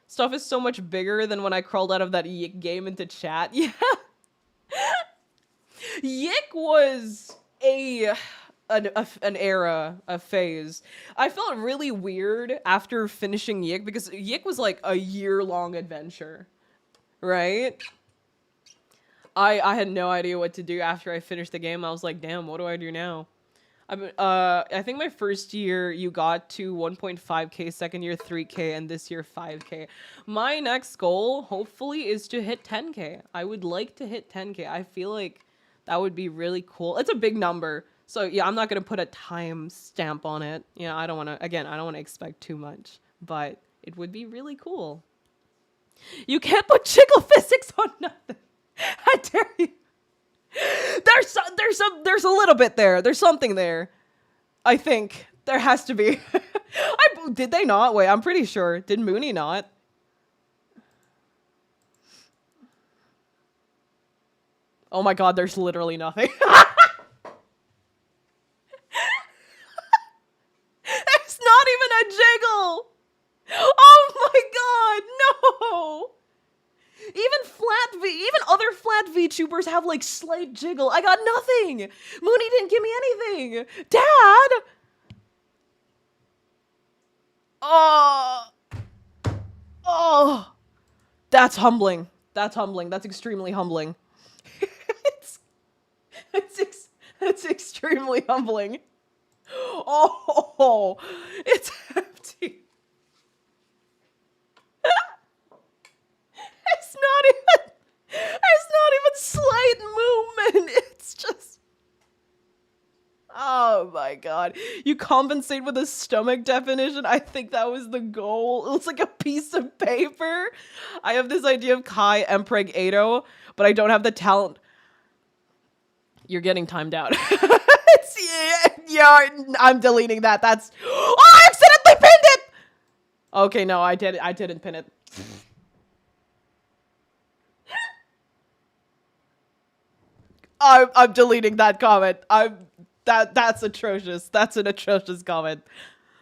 Stuff is so much bigger than when I crawled out of that Yik game into chat. Yeah. Yik was an era, a phase. I felt really weird after finishing Yik because Yik was like a year-long adventure, right? I had no idea what to do after I finished the game. I was like, damn, what do I do now? I think my first year you got to 1.5k, second year 3k, and this year 5k. My next goal, hopefully, is to hit 10k. I would like to hit 10k. I feel like that would be really cool. It's a big number. So yeah, I'm not going to put a time stamp on it. You know, I don't want to expect too much, but it would be really cool. You can't put jiggle physics on nothing. How dare you? There's a little bit there. There's something there. I think there has to be. Did they not? Wait, I'm pretty sure. Did Mooney not? Oh my god, there's literally nothing. There's not even a jiggle. Oh my god, no. Even other flat VTubers have like slight jiggle. I got nothing. Mooney didn't give me anything. Dad. Oh, that's humbling. That's humbling. That's extremely humbling. it's extremely humbling. Oh, it's empty. It's not even slight movement. It's just, oh my god. You compensate with a stomach definition. I think that was the goal. It looks like a piece of paper. I have this idea of Kai Mpreg Ado, but I don't have the talent. You're getting timed out. Yeah, I'm deleting that. That's, oh, I accidentally pinned it. Okay, no, I didn't pin it. I'm deleting that comment. That's atrocious. That's an atrocious comment.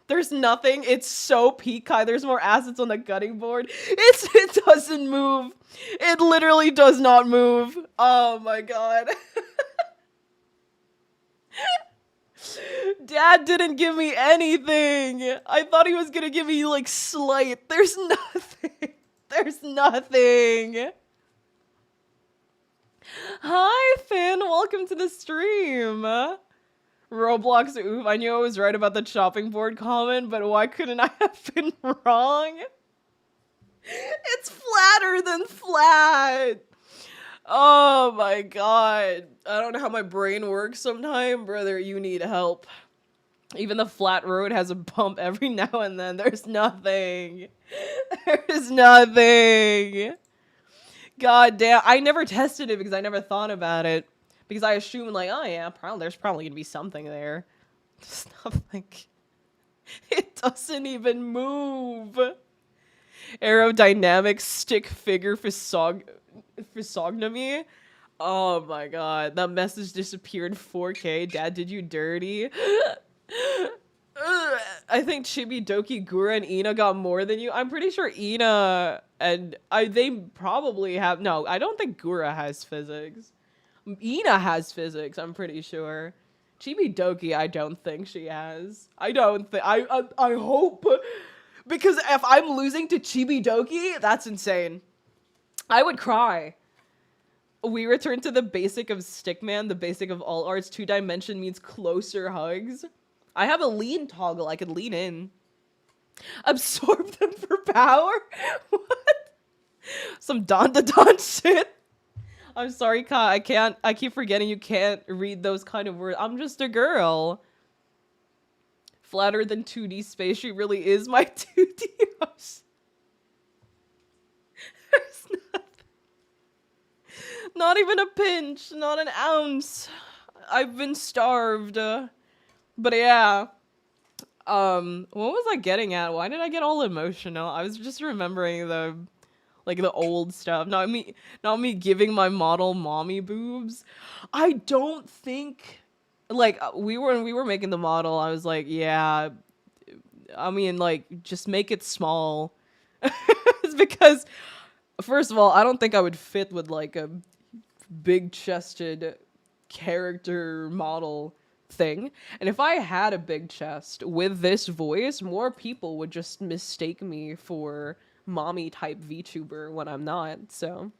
There's nothing. It's so peak high. There's more assets on the cutting board. It doesn't move. It literally does not move. Oh my god. Dad didn't give me anything. I thought he was gonna give me like slight. There's nothing. There's nothing. Hi, Finn. Welcome to the stream. Roblox, oof. I knew I was right about the chopping board comment, but why couldn't I have been wrong? It's flatter than flat. Oh my god. I don't know how my brain works sometimes. Brother, you need help. Even the flat road has a bump every now and then. There's nothing. There's nothing. God damn, I never tested it because I never thought about it. Because I assumed like, oh yeah, there's probably gonna be something there. There's nothing. It doesn't even move. Aerodynamic stick figure physiognomy. Oh my god, that message disappeared 4K. Dad, did you dirty? I think Chibi, Doki, Gura, and Ina got more than you. I'm pretty sure Ina and they probably have. No, I don't think Gura has physics. Ina has physics, I'm pretty sure. Chibi Doki, I don't think she has. I don't think. I hope. Because if I'm losing to Chibi Doki, that's insane. I would cry. We return to the basic of Stickman, the basic of all arts. 2-dimension means closer hugs. I have a lean toggle. I could lean in. Absorb them for power? What? Some Don shit. I'm sorry, Kai. I keep forgetting you can't read those kind of words. I'm just a girl. Flatter than 2D space. She really is my 2D house. There's not even a pinch. Not an ounce. I've been starved. But yeah. What was I getting at? Why did I get all emotional? I was just remembering the old stuff. Not me giving my model mommy boobs. I don't think, like, when we were making the model, I was like, yeah, I mean, like, just make it small. It's because, first of all, I don't think I would fit with, like, a big-chested character model thing. And if I had a big chest with this voice, more people would just mistake me for mommy type VTuber when I'm not. So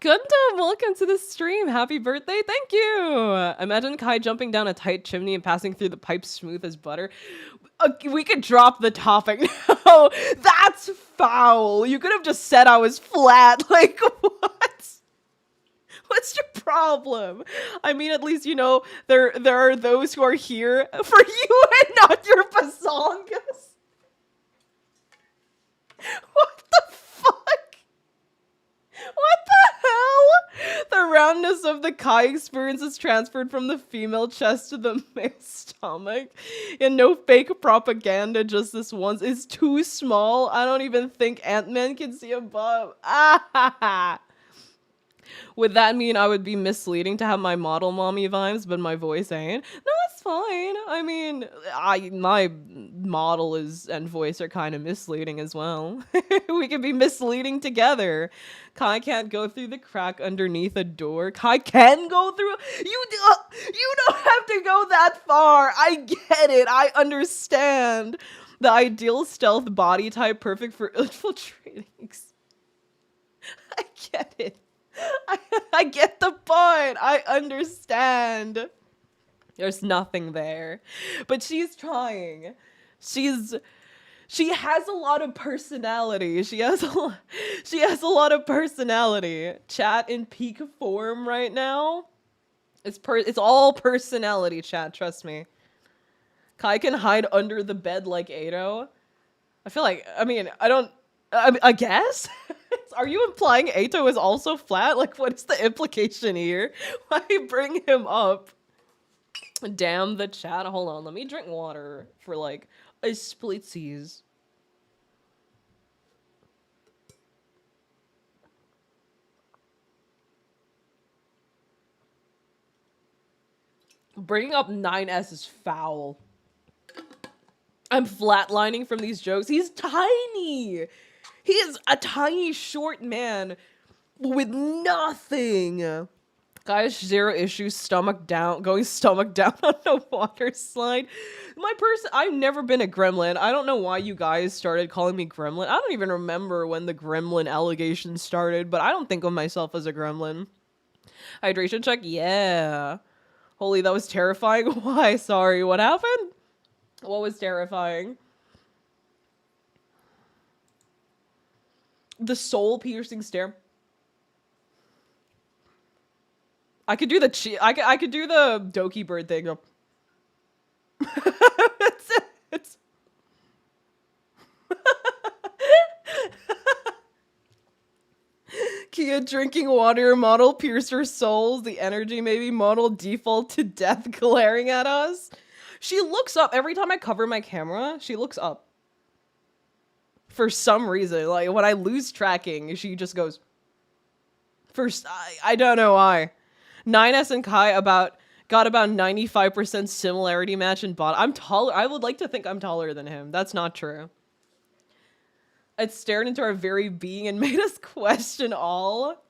Gundam, welcome to the stream. Happy birthday. Thank you. Imagine Kai jumping down a tight chimney and passing through the pipe smooth as butter. We could drop the topic now. That's foul. You could have just said I was flat. Like, what? What's your problem? I mean, at least, you know, there are those who are here for you and not your bazongas. What the fuck? What the hell? The roundness of the Kai experience is transferred from the female chest to the male stomach. And no fake propaganda, just this once. It's too small. I don't even think Ant-Man can see above. Ah ha ha. Would that mean I would be misleading to have my model mommy vibes, but my voice ain't? No, it's fine. I mean, my model and voice are kind of misleading as well. We could be misleading together. Kai can't go through the crack underneath a door. Kai can go through. You don't have to go that far. I get it. I understand. The ideal stealth body type, perfect for infiltrating. I get it. I get the point. I understand. There's nothing there. But she's trying. She has a lot of personality. She has a lot of personality. Chat in peak form right now. It's all personality, chat, trust me. Kai can hide under the bed like Ado. I feel like, I guess? Are you implying Ato is also flat? Like, what is the implication here? Why bring him up? Damn the chat. Hold on, let me drink water for, like, a splitsies. Bringing up 9S is foul. I'm flatlining from these jokes. He's tiny! He is a tiny, short man with nothing. Guys, 0 issues, going stomach down on the water slide. I've never been a gremlin. I don't know why you guys started calling me gremlin. I don't even remember when the gremlin allegation started, but I don't think of myself as a gremlin. Hydration check? Yeah. Holy, that was terrifying. Why? Sorry, what happened? What was terrifying? The soul-piercing stare. I could do the I could do the Doki bird thing. it's Kia drinking water, model piercer souls, the energy maybe, model default to death glaring at us. She looks up every time I cover my camera. She looks up. For some reason, like, when I lose tracking, she just goes. First, I don't know why. 9S and Kai got about 95% similarity match in bot. I'm taller. I would like to think I'm taller than him. That's not true. It stared into our very being and made us question all.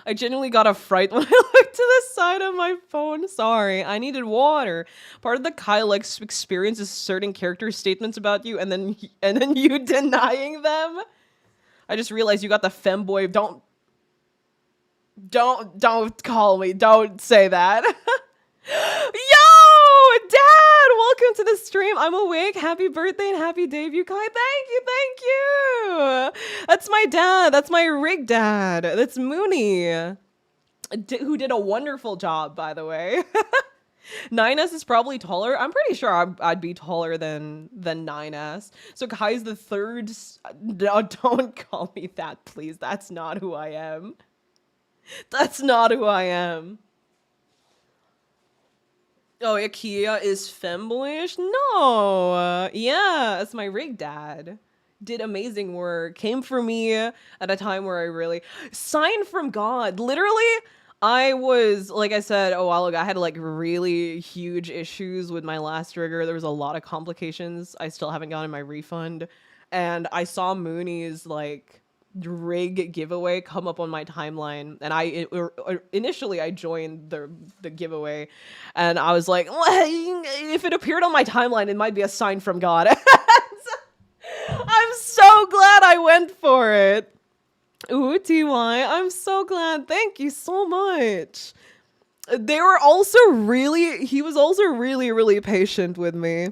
I genuinely got a fright when I looked to the side of my phone. Sorry, I needed water. Part of the Kyle-X experience is certain character statements about you and then you denying them. I just realized you got the femboy. Don't call me. Don't say that. Yo, Dad, welcome to the stream. I'm awake. Happy birthday and happy debut, Kai. Thank you. That's my dad. That's my rig dad. That's Mooney, who did a wonderful job, by the way. 9S is probably taller. I'm pretty sure I'd be taller than 9S. So Kai's the third. No, don't call me that, please. That's not who I am. That's not who I am. Oh, Ikea is femboyish? No. Yeah, it's my rig dad. Did amazing work. Came for me at a time where I really... Sign from God. Literally, I was, like I said a while ago, I had like really huge issues with my last rigger. There was a lot of complications. I still haven't gotten my refund. And I saw Mooney's like rig giveaway come up on my timeline, and initially I joined the giveaway, and I was like, if it appeared on my timeline, it might be a sign from God. I'm so glad I went for it. Ooh, TY, I'm so glad. Thank you so much. He was also really, really patient with me.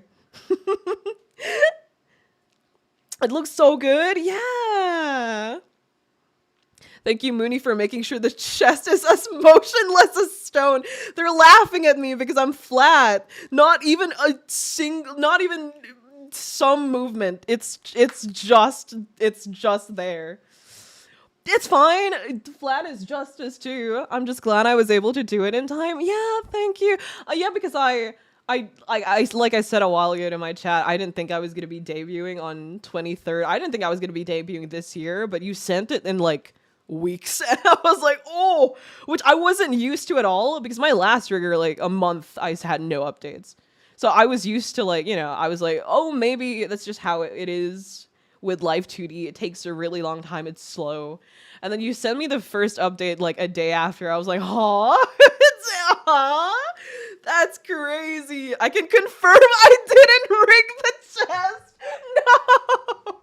It looks so good. Yeah. Thank you, Mooney, for making sure the chest is as motionless as stone. They're laughing at me because I'm flat. Not even some movement. It's just there. It's fine. Flat is justice too. I'm just glad I was able to do it in time. Yeah, thank you. Yeah, because I like I said a while ago in my chat, I didn't think I was going to be debuting on 23rd. I didn't think I was going to be debuting this year, but you sent it in like weeks. And I was like, oh, which I wasn't used to at all because my last rigger, like a month, I had no updates. So I was used to like, I was like, oh, maybe that's just how it is with Live2D. It takes a really long time. It's slow. And then you send me the first update like a day after. I was like, huh? That's crazy. I can confirm I didn't rig the chest. No.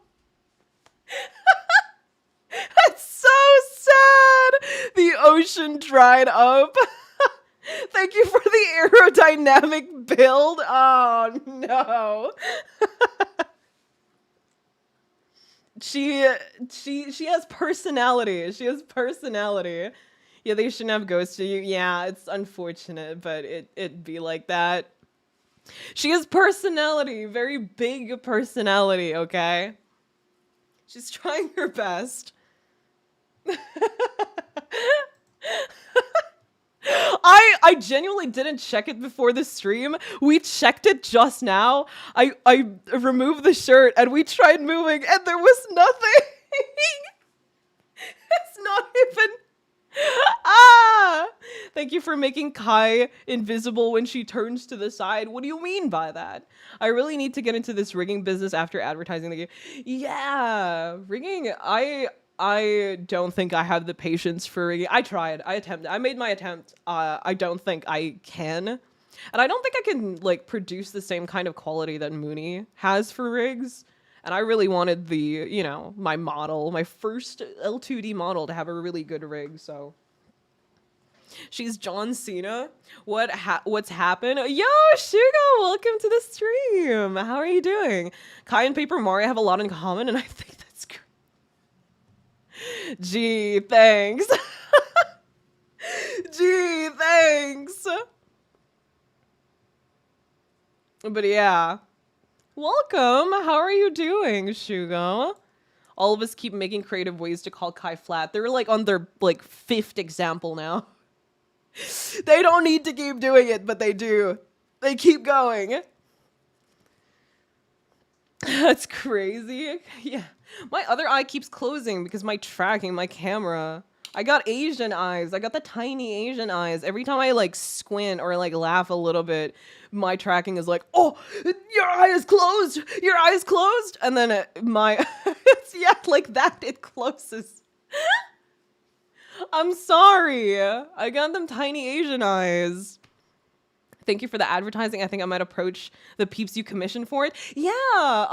That's so sad. The ocean dried up. Thank you for the aerodynamic build. Oh, no. She has personality. She has personality. Yeah, they shouldn't have ghosted you. Yeah, it's unfortunate, but it'd be like that. She has personality, very big personality, okay? She's trying her best. I genuinely didn't check it before the stream. We checked it just now. I removed the shirt and we tried moving and there was nothing. It's not even... Thank you for making Kai invisible when she turns to the side. What do you mean by that? I really need to get into this rigging business after advertising the game. Yeah, rigging, I don't think I have the patience for rigging. I tried. I attempted. I made my attempt. I don't think I can. And I don't think I can like produce the same kind of quality that Mooney has for rigs. And I really wanted the, my model, my first L2D model to have a really good rig, so. She's John Cena. What's happened? Yo, Shugo, welcome to the stream. How are you doing? Kai and Paper Mario have a lot in common, and I think that's great. Gee, thanks. Gee, thanks. But yeah. Welcome. How are you doing, Shugo? All of us keep making creative ways to call Kai flat. They're like on their like 5th example now. They don't need to keep doing it, but they do. They keep going. That's crazy. Yeah. My other eye keeps closing because my camera. I got Asian eyes. I got the tiny Asian eyes. Every time I like squint or like laugh a little bit, my tracking is like, oh, your eye is closed. Your eye is closed. And then yeah, like that, it closes. I'm sorry. I got them tiny Asian eyes. Thank you for the advertising. I think I might approach the peeps you commissioned for it. Yeah,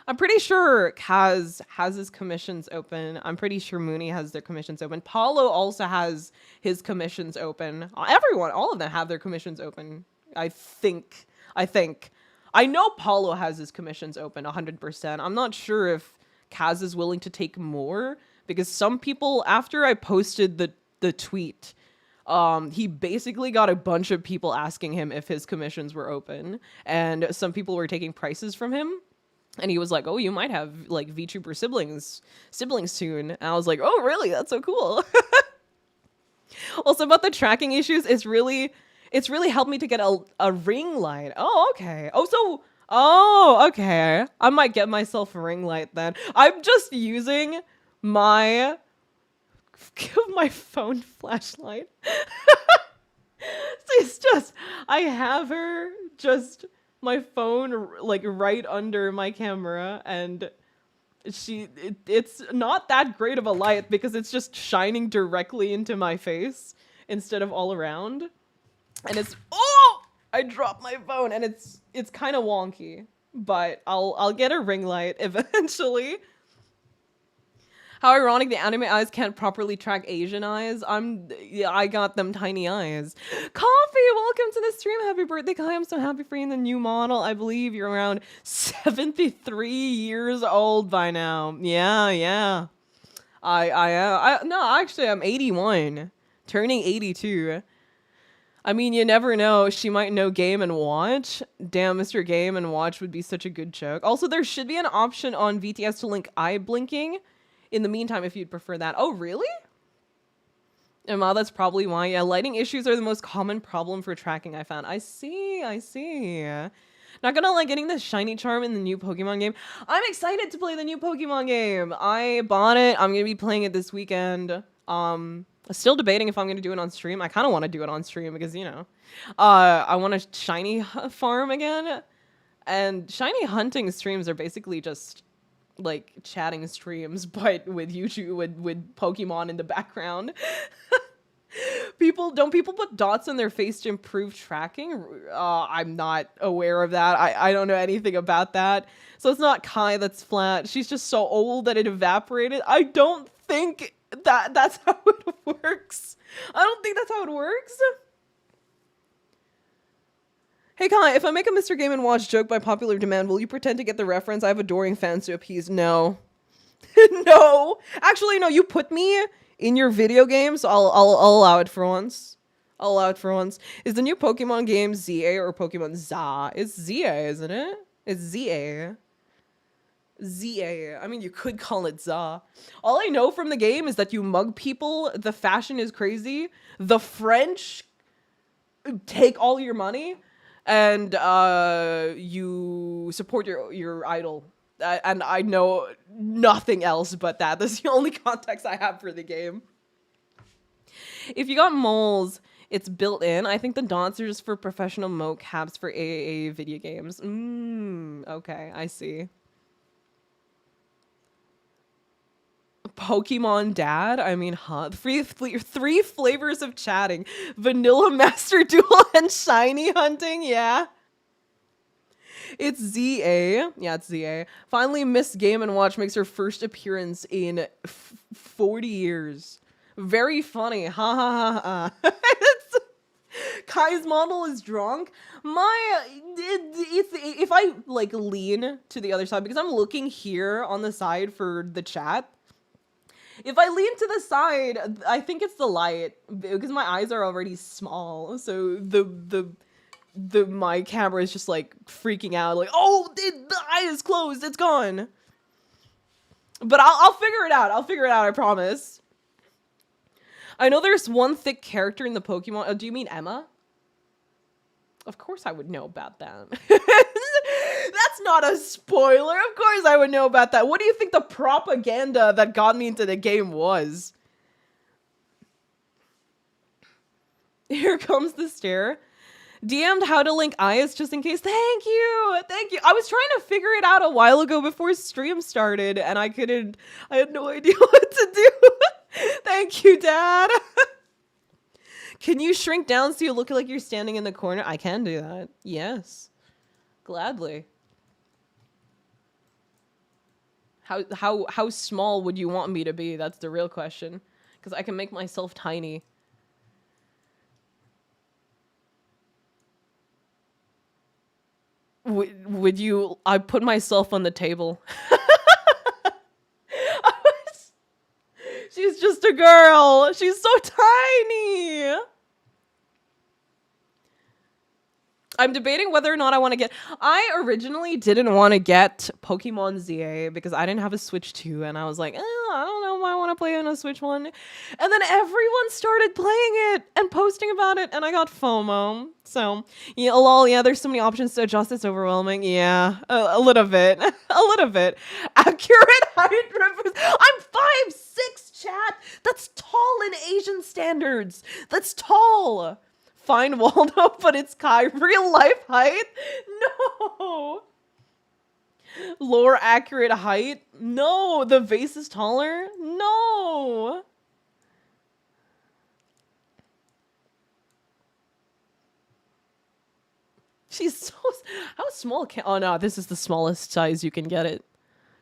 I'm pretty sure Kaz has his commissions open. I'm pretty sure Mooney has their commissions open. Paulo also has his commissions open. Everyone, all of them have their commissions open. I think. I know Paulo has his commissions open 100%. I'm not sure if Kaz is willing to take more because some people, after I posted the tweet, he basically got a bunch of people asking him if his commissions were open, and some people were taking prices from him, and he was like, oh, you might have like VTuber siblings soon. And I was like, oh really, that's so cool. Also, about the tracking issues, it's really helped me to get a ring light. Oh, okay. Oh, okay. I might get myself a ring light then. I'm just using my phone flashlight. It's just, I have her just my phone like right under my camera, and it's not that great of a light because it's just shining directly into my face instead of all around. And it's, oh, I dropped my phone, and it's kind of wonky, but I'll get a ring light eventually. How ironic, the anime eyes can't properly track Asian eyes. I got them tiny eyes. Coffee, welcome to the stream. Happy birthday, Kai. I'm so happy for you in the new model. I believe you're around 73 years old by now. Yeah. No, actually, I'm 81. Turning 82. I mean, you never know. She might know Game and Watch. Damn, Mr. Game and Watch would be such a good joke. Also, there should be an option on VTS to link eye blinking. In the meantime, if you'd prefer that. Oh, really? Emma, that's probably why. Yeah, lighting issues are the most common problem for tracking, I found. I see. Not gonna like getting the shiny charm in the new Pokemon game. I'm excited to play the new Pokemon game. I bought it. I'm gonna be playing it this weekend. Still debating if I'm gonna do it on stream. I kind of want to do it on stream because, you know, I want to shiny farm again. And shiny hunting streams are basically just like chatting streams, but with YouTube, with Pokemon in the background. Don't people put dots on their face to improve tracking? I'm not aware of that. I don't know anything about that. So it's not Kai that's flat. She's just so old that it evaporated. I don't think that's how it works. I don't think that's how it works. Hey Kai, if I make a Mr. Game & Watch joke by popular demand, will you pretend to get the reference? I have adoring fans to appease. No. No. Actually, no, you put me in your video game, so I'll allow it for once. I'll allow it for once. Is the new Pokemon game ZA or Pokemon ZA? It's ZA, isn't it? It's ZA. ZA. I mean, you could call it ZA. All I know from the game is that you mug people, the fashion is crazy, the French take all your money, and you support your idol. And I know nothing else but that. That's the only context I have for the game. If you got moles, it's built in. I think the dots are just for professional mocaps for AAA video games. Okay, I see. Pokemon Dad? I mean, huh? Three flavors of chatting. Vanilla Master Duel and Shiny Hunting, yeah. It's ZA. Yeah, it's ZA. Finally, Miss Game & Watch makes her first appearance in 40 years. Very funny. Ha ha ha ha. Kai's model is drunk. If I like lean to the other side, because I'm looking here on the side for the chat. If I lean to the side, I think it's the light, because my eyes are already small. So my camera is just like freaking out, like, oh, the eye is closed, it's gone. But I'll figure it out. I promise. I know there's one thick character in the Pokemon. Oh, do you mean Emma? Of course I would know about that. That's not a spoiler. Of course I would know about that. What do you think the propaganda that got me into the game was? Here comes the stare. DM'd how to link eyes just in case. Thank you. I was trying to figure it out a while ago before stream started, and I had no idea what to do. Thank you, Dad. Can you shrink down so you look like you're standing in the corner? I can do that. Yes. Gladly. How small would you want me to be? That's the real question. Because I can make myself tiny. Would you... I put myself on the table. She's just a girl. She's so tiny. I'm debating whether or not I want to get... I originally didn't want to get Pokemon ZA because I didn't have a Switch 2, and I was like, I don't know if I want to play on a Switch 1. And then everyone started playing it and posting about it, and I got FOMO. So, yeah, lol, yeah, there's so many options to adjust, it's overwhelming. Yeah, a little bit. A little bit. Accurate height reference. I'm 5'6", chat! That's tall in Asian standards! That's tall! Fine, Waldo, but it's Kai. Real life height? No. Lore accurate height? No. The vase is taller? No. She's so... How small can... Oh, no. This is the smallest size you can get it.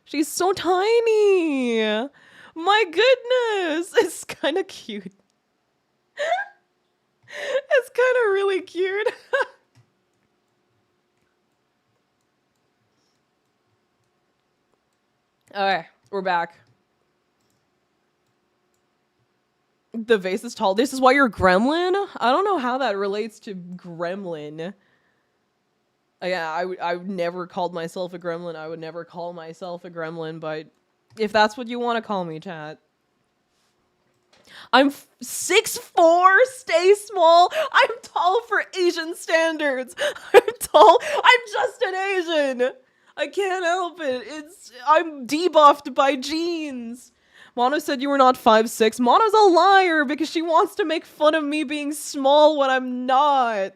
She's so tiny. My goodness. It's kind of cute. It's kind of really cute. Okay, we're back. The vase is tall. This is why you're a gremlin? I don't know how that relates to gremlin. Yeah, I would never called myself a gremlin. I would never call myself a gremlin, but if that's what you want to call me, chat. I'm 6'4", stay small. I'm tall for Asian standards. I'm tall. I'm just an Asian. I can't help it. I'm debuffed by genes. Mono said you were not 5'6". Mono's a liar because she wants to make fun of me being small when I'm not.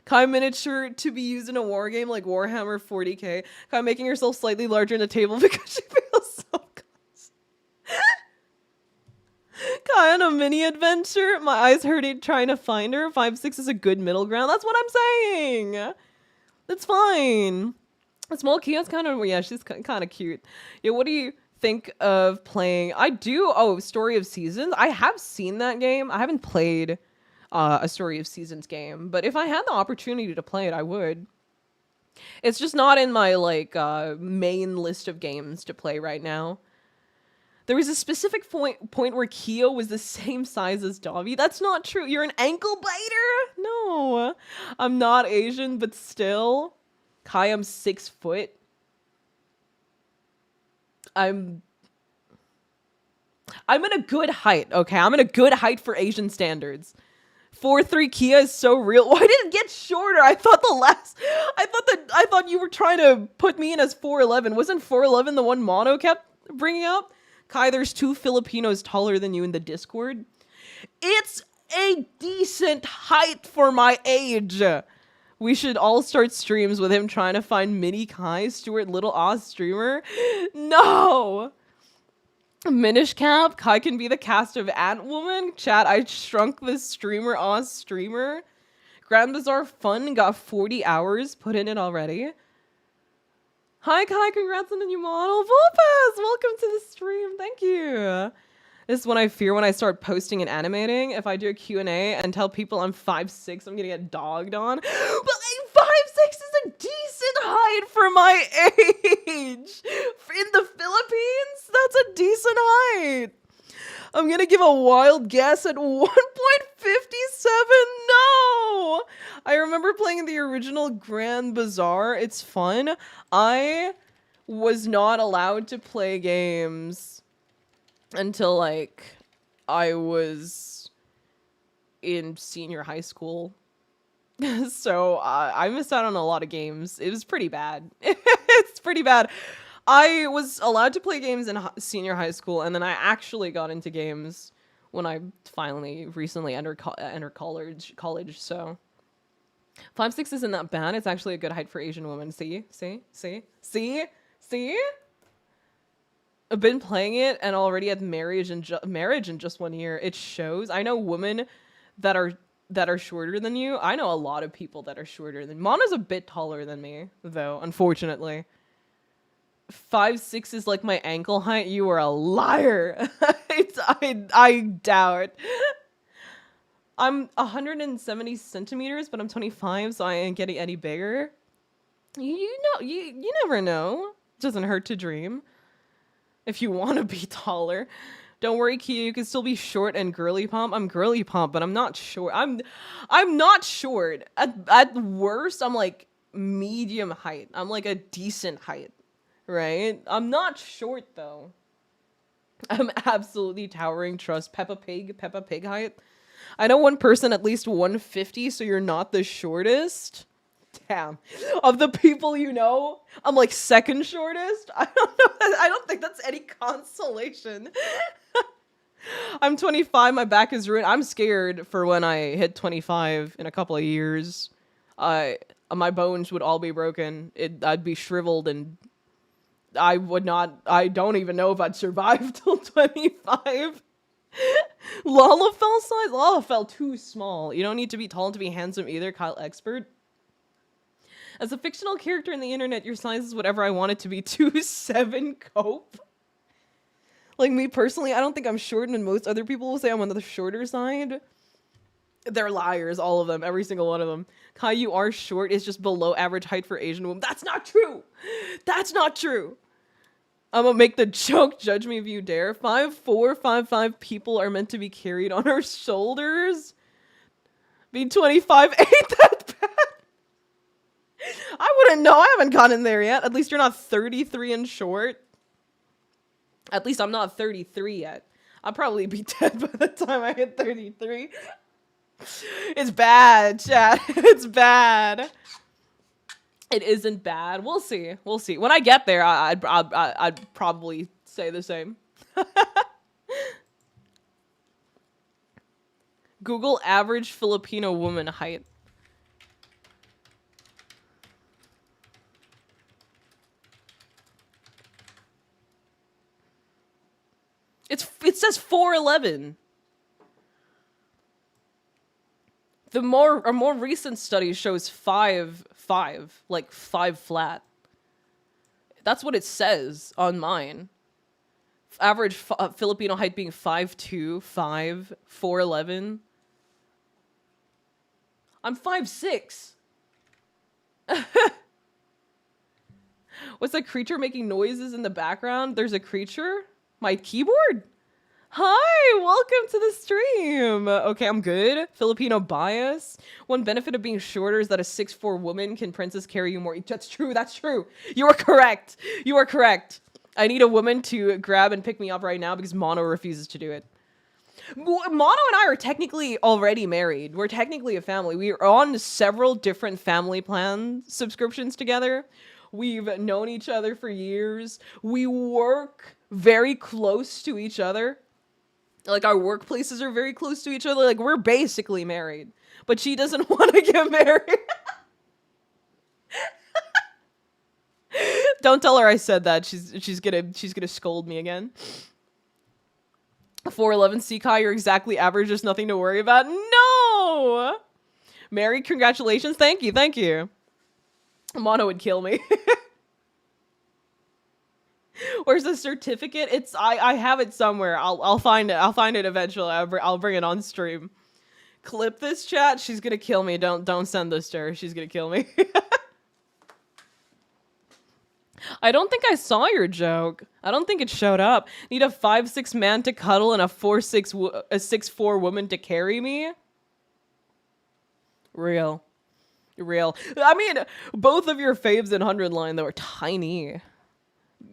Kai miniature to be used in a war game like Warhammer 40k. Kai making herself slightly larger in the table because she feels so Kai on a mini adventure. My eyes hurting trying to find her. 5'6" is a good middle ground. That's what I'm saying. That's fine. A small Kia's kind of... Yeah, she's kind of cute. Yeah, what do you think of playing? I do... Oh, Story of Seasons. I have seen that game. I haven't played a Story of Seasons game. But if I had the opportunity to play it, I would. It's just not in my, like, main list of games to play right now. There was a specific point where Kyo was the same size as Davi. That's not true. You're an ankle biter? No. I'm not Asian, but still. Kai, I'm 6 foot. I'm in a good height, okay? I'm in a good height for Asian standards. 4'3" Kia is so real. Why did it get shorter? I thought you were trying to put me in as 4'11". Wasn't 4'11" the one Mono kept bringing up? Kai, there's 2 Filipinos taller than you in the Discord. It's a decent height for my age. We should all start streams with him trying to find mini Kai, Stuart Little Oz streamer. No! Minish Cap, Kai can be the cast of Ant-Woman. Chat, I shrunk this streamer Oz streamer. Grand Bazaar Fun got 40 hours put in it already. Hi Kai, congrats on the new model. Vulpes, welcome to the stream. Thank you. This is what I fear when I start posting and animating. If I do a Q&A and tell people I'm 5'6", I'm gonna get dogged on. But 5'6" is a decent height for my age. In the Philippines, that's a decent height. I'm gonna give a wild guess at 1.57. No! I remember playing the original Grand Bazaar. It's fun. I was not allowed to play games until, like, I was in senior high school. So I missed out on a lot of games. It was pretty bad. It's pretty bad. I was allowed to play games in senior high school, and then I actually got into games when I finally recently entered college. So 5'6" isn't that bad. It's actually a good height for Asian women. See? I've been playing it and already had marriage in just 1 year. It shows. I know women that are shorter than you. I know a lot of people that are shorter than Mana's a bit taller than me, though, unfortunately. 5'6" is like my ankle height. You are a liar. I doubt. I'm 170 centimeters, but I'm 25, so I ain't getting any bigger. You never know. Doesn't hurt to dream. If you want to be taller. Don't worry, Kia, you can still be short and girly pump. I'm girly pump, but I'm not short. I'm not short. At worst, I'm like medium height. I'm like a decent height, right? I'm not short though. I'm absolutely towering. Trust Peppa Pig height. I know one person at least 150, so you're not the shortest. Damn. Of the people you know, I'm like second shortest. I don't know. I don't think that's any consolation. I'm 25. My back is ruined. I'm scared for when I hit 25 in a couple of years. My bones would all be broken. I'd be shriveled and I would not. I don't even know if I'd survive till 25. Lalafell size? Lalafell too small. You don't need to be tall to be handsome either, Kyle Expert. As a fictional character in the internet, your size is whatever I want it to be. 2'7" cope. Like me personally, I don't think I'm short, and most other people will say I'm on the shorter side. They're liars, all of them, every single one of them. Kai, you are short. It's just below average height for Asian women. That's not true. That's not true. I'm gonna make the joke. Judge me if you dare. 5'4", 5'5" people are meant to be carried on our shoulders. Being 25 ain't that bad. I wouldn't know. I haven't gotten there yet. At least you're not 33 and short. At least I'm not 33 yet. I'll probably be dead by the time I hit 33. It's bad, chat. It's bad. It isn't bad. We'll see. We'll see. When I get there, I'd probably say the same. Google average Filipino woman height. It says 4'11". A more recent study shows 5'5", like 5 flat. That's what it says on mine. Average Filipino height being 5'2", 5, 4'11". I'm 5'6". What's that creature making noises in the background? There's a creature? My keyboard? Hi, welcome to the stream. Okay, I'm good. Filipino bias. One benefit of being shorter is that a 6'4" woman can princess carry you more. That's true, that's true. You are correct. You are correct. I need a woman to grab and pick me up right now because Mono refuses to do it. Mono and I are technically already married. We're technically a family. We are on several different family plan subscriptions together. We've known each other for years. We work very close to each other. Like, our workplaces are very close to each other. Like, we're basically married. But she doesn't want to get married. Don't tell her I said that. She's gonna scold me again. 4'11" Sekai, you're exactly average. There's nothing to worry about. No! Mary, congratulations. Thank you, thank you. Mono would kill me. Where's the certificate? I have it somewhere. I'll find it. I'll find it eventually. I'll bring it on stream. Clip this, chat. She's gonna kill me. Don't send this to her. She's gonna kill me. I don't think I saw your joke. I don't think it showed up. Need a 5'6" man to cuddle and a 6'4" woman to carry me? Real. I mean, both of your faves in 100 line though are tiny.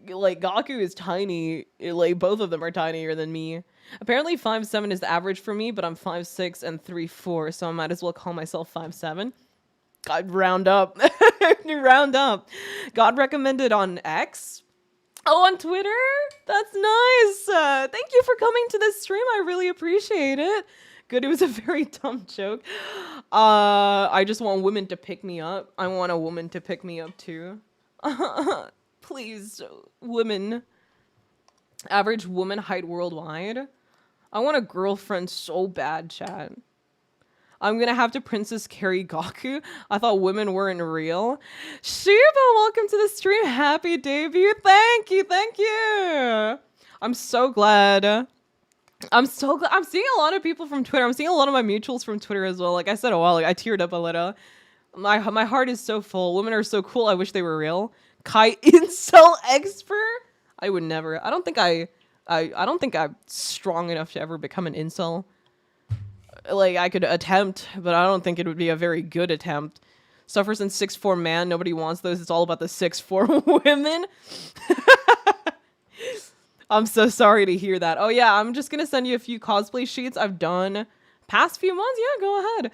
Like, Gaku is tiny. Like, both of them are tinier than me. Apparently 5'7" is the average for me, but I'm 5'6" and 3'4", so I might as well call myself 5'7". God, round up. Round up. God recommended on X? Oh, on Twitter? That's nice. Thank you for coming to this stream. I really appreciate it. Good, it was a very dumb joke. I just want women to pick me up. I want a woman to pick me up too. Please, women. Average woman height worldwide. I want a girlfriend so bad, chat. I'm gonna have to Princess Carry Gaku. I thought women weren't real. Shiba, welcome to the stream. Happy debut. Thank you, thank you. I'm so glad. I'm so glad. I'm seeing a lot of people from Twitter. I'm seeing a lot of my mutuals from Twitter as well. Like I said a while ago, I teared up a little. My heart is so full. Women are so cool. I wish they were real. Kai incel expert? I would never. I don't think I'm strong enough to ever become an incel. Like, I could attempt, but I don't think it would be a very good attempt. Suffers in 6'4" man. Nobody wants those. It's all about the 6'4" women. I'm so sorry to hear that. Oh yeah, I'm just gonna send you a few cosplay sheets I've done past few months. Yeah, go ahead.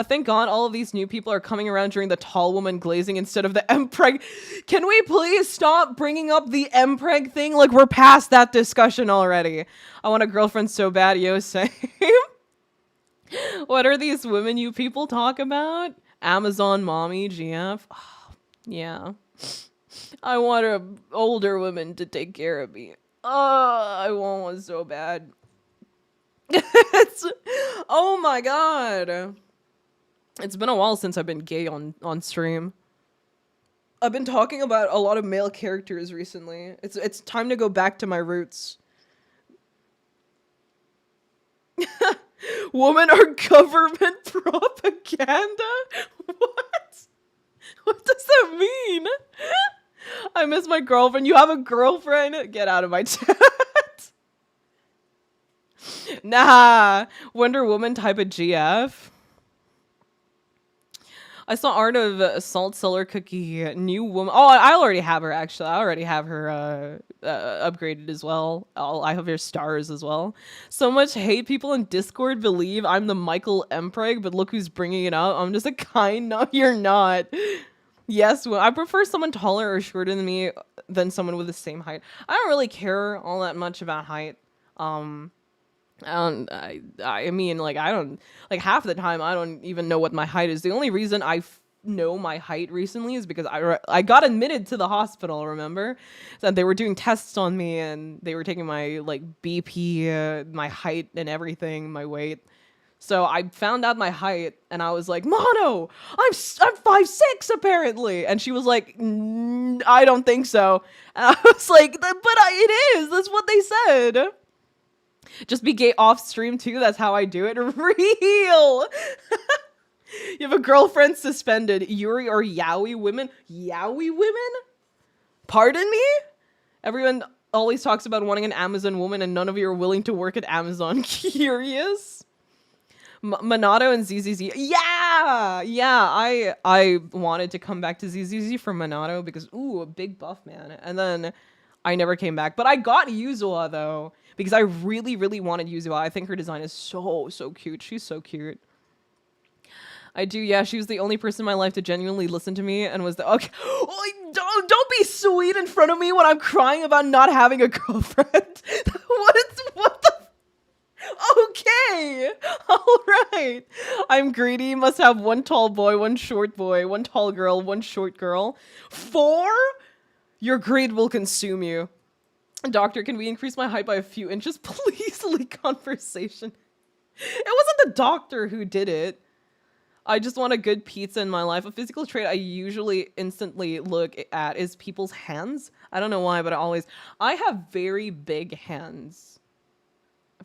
Thank God all of these new people are coming around during the tall woman glazing instead of the mpreg. Can we please stop bringing up the mpreg thing? Like, we're past that discussion already. I want a girlfriend so bad, yo, same. What are these women you people talk about? Amazon mommy, GF. Oh, yeah. I want an older woman to take care of me. I want one so bad. Oh my god. It's been a while since I've been gay on stream. I've been talking about a lot of male characters recently. It's time to go back to my roots. Women are government propaganda? What? What does that mean? I miss my girlfriend. You have a girlfriend? Get out of my chat. Nah. Wonder Woman type of GF. I saw art of Salt Cellar Cookie, new woman. Oh, I already have her, actually. I already have her upgraded as well. I have her stars as well. So much hate. People in Discord believe I'm the Michael Mpreg, but look who's bringing it up. I'm just a kind. No, you're not. Yes, well, I prefer someone taller or shorter than me than someone with the same height. I don't really care all that much about height. I mean, like, I don't, like, half the time I don't even know what my height is. The only reason I know my height recently is because I got admitted to the hospital, remember? So they were doing tests on me and they were taking my, like, BP, my height and everything, my weight. So I found out my height and I was like, Mono, I'm 5'6" apparently. And she was like, I don't think so. And I was like, it is. That's what they said. Just be gay off stream too. That's how I do it. Real. You have a girlfriend suspended. Yuri or Yaoi women? Yaoi women? Pardon me? Everyone always talks about wanting an Amazon woman and none of you are willing to work at Amazon. Curious? Minato and ZZZ. Yeah! Yeah, I wanted to come back to ZZZ for Minato because, ooh, a big buff man. And then I never came back. But I got Yuzua, though, because I really, really wanted Yuzua. I think her design is so cute. She's so cute. I do, yeah. She was the only person in my life to genuinely listen to me and was the, okay. Oh, don't be sweet in front of me when I'm crying about not having a girlfriend. What the? Okay. All right. I'm greedy. Must have one tall boy, one short boy, one tall girl, one short girl. 4? Your greed will consume you. Doctor, can we increase my height by a few inches? Please leave conversation. It wasn't the doctor who did it. I just want a good pizza in my life. A physical trait I usually instantly look at is people's hands. I don't know why, but I have very big hands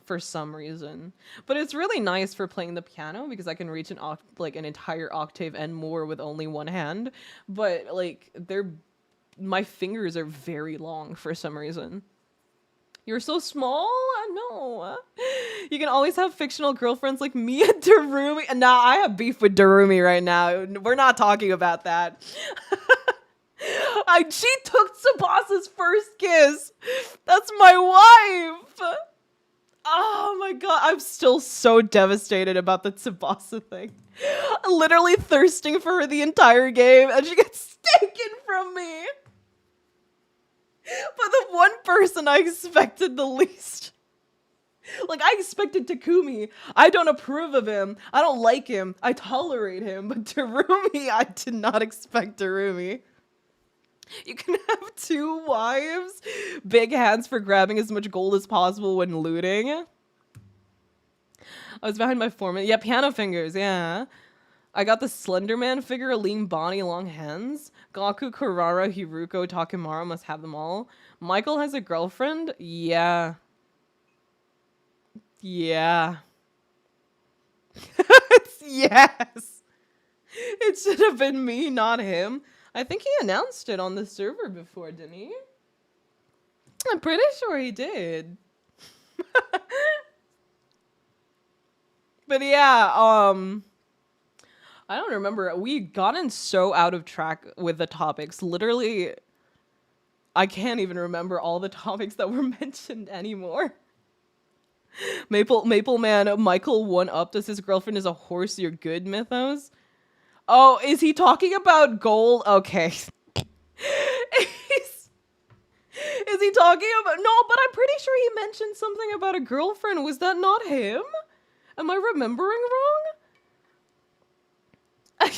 for some reason. But it's really nice for playing the piano because I can reach an entire octave and more with only one hand. But like my fingers are very long for some reason. You're so small? No. You can always have fictional girlfriends like me and Darumi. Nah, I have beef with Darumi right now. We're not talking about that. She took Tsubasa's first kiss. That's my wife. Oh my god, I'm still so devastated about the Tsubasa thing. Literally thirsting for her the entire game, and she gets taken from me. But the one person I expected the least. Like, I expected Takumi. I don't approve of him. I don't like him. I tolerate him. But Darumi, I did not expect Darumi. You can have 2 wives. Big hands for grabbing as much gold as possible when looting. I was behind my foreman. Yeah, piano fingers, yeah. I got the Slender Man figure, a lean body, long hands. Gaku, Kurara, Hiruko, Takemara must have them all. Michael has a girlfriend? Yeah. Yeah. Yes. It should have been me, not him. I think he announced it on the server before, didn't he? I'm pretty sure he did. But yeah, I don't remember. We gotten so out of track with the topics. Literally, I can't even remember all the topics that were mentioned anymore. Maple Man, Michael one-upped us. His girlfriend is a horse. You're good, Mythos. Oh, is he talking about gold? Okay. Is he talking about... No, but I'm pretty sure he mentioned something about a girlfriend. Was that not him? Am I remembering wrong?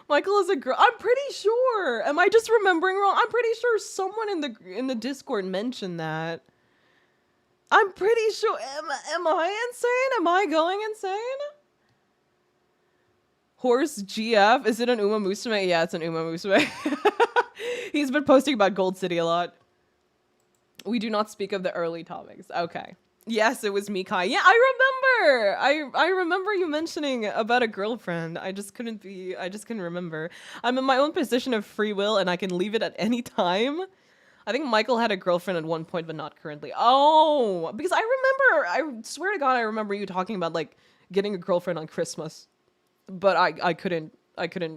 Michael is a girl. I'm pretty sure. Am I just remembering wrong? I'm pretty sure someone in the Discord mentioned that. I'm pretty sure. Am I insane? Am I going insane? Horse GF. Is it an Uma Musume? Yeah, it's an Uma Musume. He's been posting about Gold City a lot. We do not speak of the early topics. Okay. Yes, it was Mikai. Yeah, I remember. I remember you mentioning about a girlfriend. I just couldn't remember. I'm in my own position of free will and I can leave it at any time. I think Michael had a girlfriend at one point, but not currently. Oh, because I swear to God, I remember you talking about like getting a girlfriend on Christmas, but I couldn't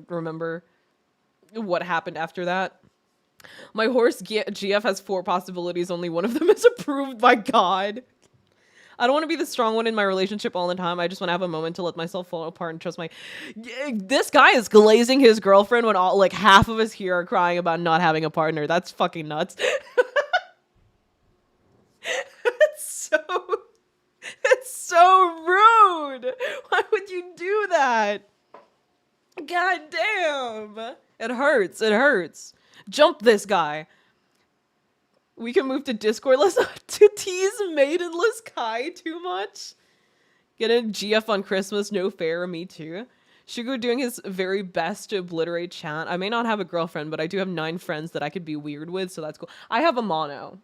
remember what happened after that. My horse GF has 4 possibilities. Only one of them is approved by God. I don't want to be the strong one in my relationship all the time. I just want to have a moment to let myself fall apart and trust my... This guy is glazing his girlfriend when all, like, half of us here are crying about not having a partner. That's fucking nuts. It's so rude. Why would you do that? God damn. It hurts. It hurts. Jump this guy. We can move to Discord. Let's not to tease maidenless Kai too much. Get a GF on Christmas. No fair. Me too. Shugo doing his very best to obliterate chat. I may not have a girlfriend, but I do have 9 friends that I could be weird with, so that's cool. I have a mono.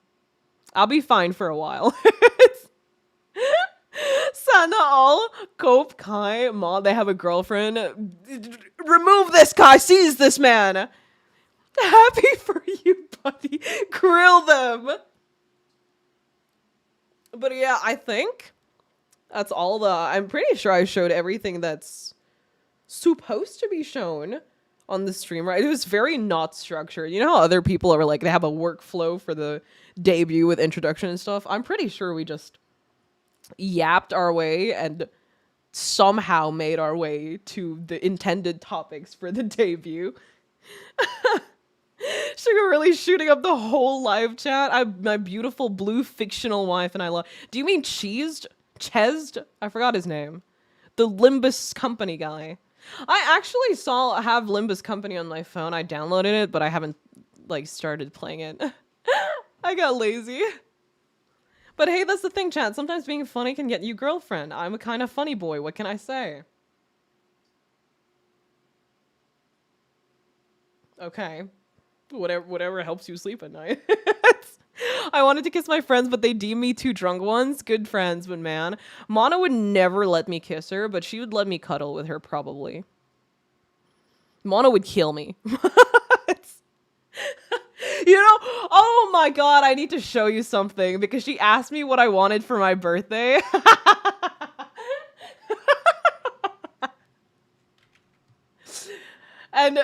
I'll be fine for a while. Sana all Cope Kai Ma. They have a girlfriend. Remove this Kai. Seize this man. Happy for you, buddy. Grill them. But yeah, I think that's all I'm pretty sure I showed everything that's supposed to be shown on the stream, right? It was very not structured. You know how other people are like, they have a workflow for the debut with introduction and stuff? I'm pretty sure we just yapped our way and somehow made our way to the intended topics for the debut. Sugar really shooting up the whole live chat. My beautiful blue fictional wife and I love... Do you mean Chesed? I forgot his name. The Limbus Company guy. I actually have Limbus Company on my phone. I downloaded it, but I haven't like started playing it. I got lazy. But hey, that's the thing, chat. Sometimes being funny can get you girlfriend. I'm a kind of funny boy. What can I say? Okay. Whatever helps you sleep at night. I wanted to kiss my friends, but they deem me too drunk ones. Good friends, but man. Mana would never let me kiss her, but she would let me cuddle with her, probably. Mana would kill me. You know, oh my God, I need to show you something because she asked me what I wanted for my birthday. And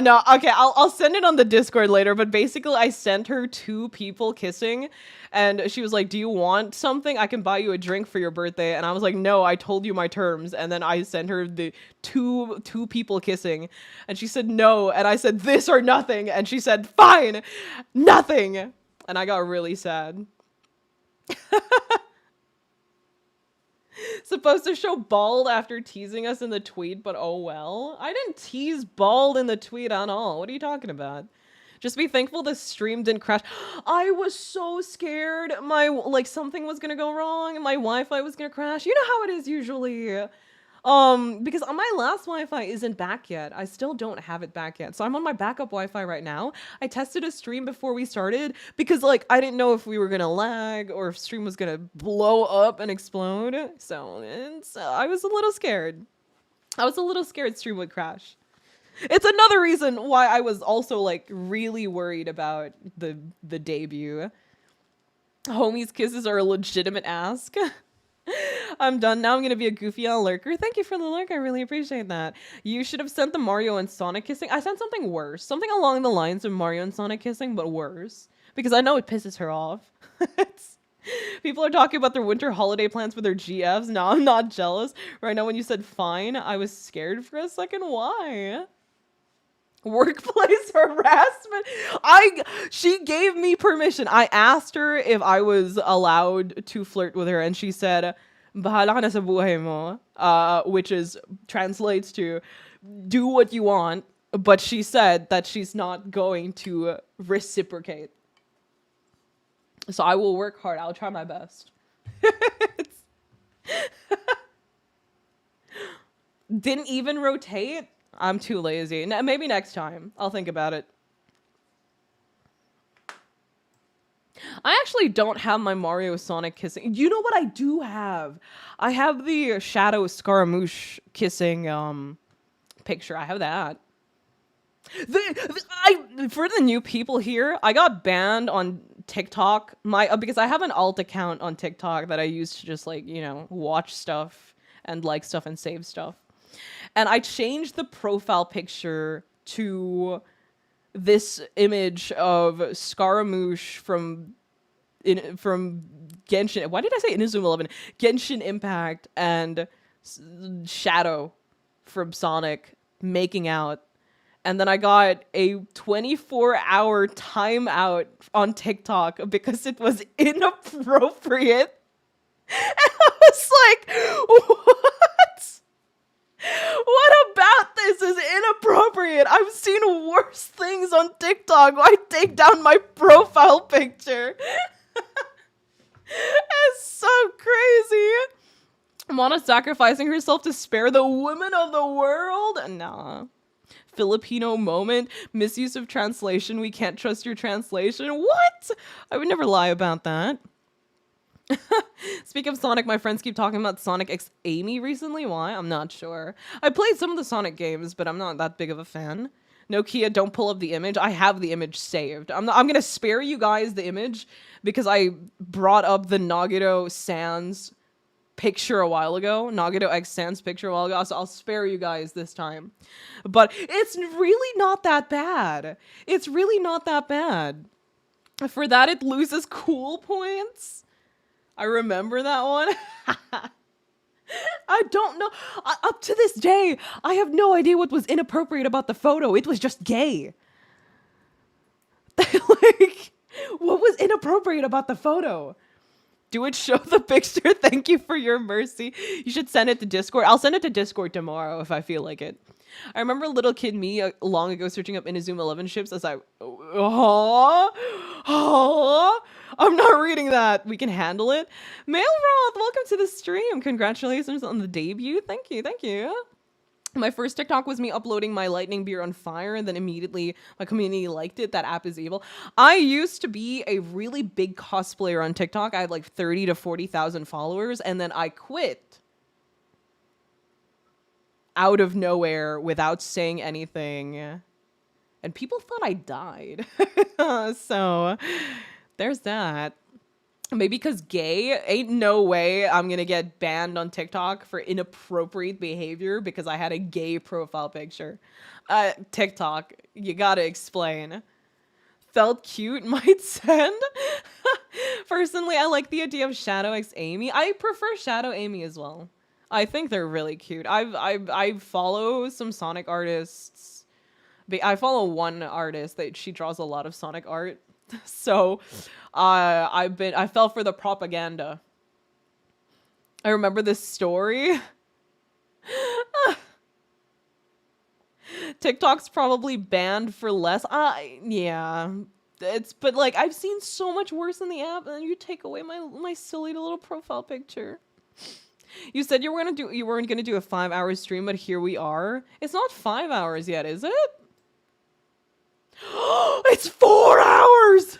no, okay, I'll send it on the Discord later, but basically I sent her 2 people kissing, and she was like, do you want something? I can buy you a drink for your birthday. And I was like, no, I told you my terms. And then I sent her the two people kissing, and she said no, and I said this or nothing, and she said fine, nothing. And I got really sad. Supposed supposed to show bald after teasing us in the tweet, but oh well. I didn't tease bald in the tweet at all. What are you talking about? Just be thankful the stream didn't crash. I was so scared something was gonna go wrong and my Wi-Fi was gonna crash. You know how it is usually. Because on my last Wi-Fi isn't back yet. I still don't have it back yet. So I'm on my backup Wi-Fi right now. I tested a stream before we started because I didn't know if we were gonna lag or if stream was gonna blow up and explode. So I was a little scared. I was a little scared stream would crash. It's another reason why I was also really worried about the debut. Homie's kisses are a legitimate ask. I'm done now. I'm gonna be a goofy on lurker. Thank you for the lurk. I really appreciate that. You should have sent the Mario and Sonic kissing. I sent something worse. Something along the lines of Mario and Sonic kissing, but worse. Because I know it pisses her off. People are talking about their winter holiday plans for their GFs. No, I'm not jealous. Right now when you said fine, I was scared for a second. Why? Workplace harassment. She gave me permission. I asked her if I was allowed to flirt with her and she said bahala ka na sa buhay mo, which translates to do what you want, but she said that she's not going to reciprocate. So I will work hard. I'll try my best. Didn't even rotate. I'm too lazy. Maybe next time. I'll think about it. I actually don't have my Mario Sonic kissing. You know what I do have? I have the Shadow Scaramouche kissing picture. I have that. For the new people here, I got banned on TikTok. Because I have an alt account on TikTok that I use to just watch stuff and like stuff and save stuff. And I changed the profile picture to this image of Scaramouche from Genshin. Why did I say Inazuma 11? Genshin Impact and Shadow from Sonic making out. And then I got a 24-hour timeout on TikTok because it was inappropriate. And I was like, what? What about this is inappropriate? I've seen worse things on TikTok. Why take down my profile picture? It's so crazy. Mona sacrificing herself to spare the women of the world? Nah. Filipino moment. Misuse of translation. We can't trust your translation. What? I would never lie about that. Speak of Sonic, my friends keep talking about Sonic X Amy recently. Why? I'm not sure. I played some of the Sonic games, but I'm not that big of a fan. Nokia, don't pull up the image. I have the image saved. I'm gonna spare you guys the image because I brought up the Nagito Sans picture a while ago. Nagito X Sans picture a while ago. So I'll spare you guys this time. But it's really not that bad. It's really not that bad. For that, it loses cool points. I remember that one. I don't know. Up to this day, I have no idea what was inappropriate about the photo. It was just gay. What was inappropriate about the photo? Do it show the picture? Thank you for your mercy. You should send it to Discord. I'll send it to Discord tomorrow if I feel like it. I remember little kid me long ago searching up Inazuma 11 ships as I'm not reading that. We can handle it. Mailroth, welcome to the stream. Congratulations on the debut. Thank you, thank you. My first TikTok was me uploading my lightning beer on fire, and then immediately my community liked it. That app is evil. I used to be a really big cosplayer on TikTok. I had like 30 to 40,000 followers, and then I quit out of nowhere without saying anything. And people thought I died. So there's that. Maybe because gay, ain't no way I'm gonna get banned on TikTok for inappropriate behavior because I had a gay profile picture. TikTok, you gotta explain. Felt cute, might send. Personally, I like the idea of Shadow X Amy. I prefer Shadow Amy as well. I think they're really cute. I follow some Sonic artists. I follow one artist that she draws a lot of Sonic art. So I fell for the propaganda. I remember this story. TikTok's probably banned for less. Yeah. But like I've seen so much worse in the app, and then you take away my silly little profile picture. You said you weren't gonna do a 5-hour stream, but here we are. It's not 5 hours yet, is it? It's 4 hours!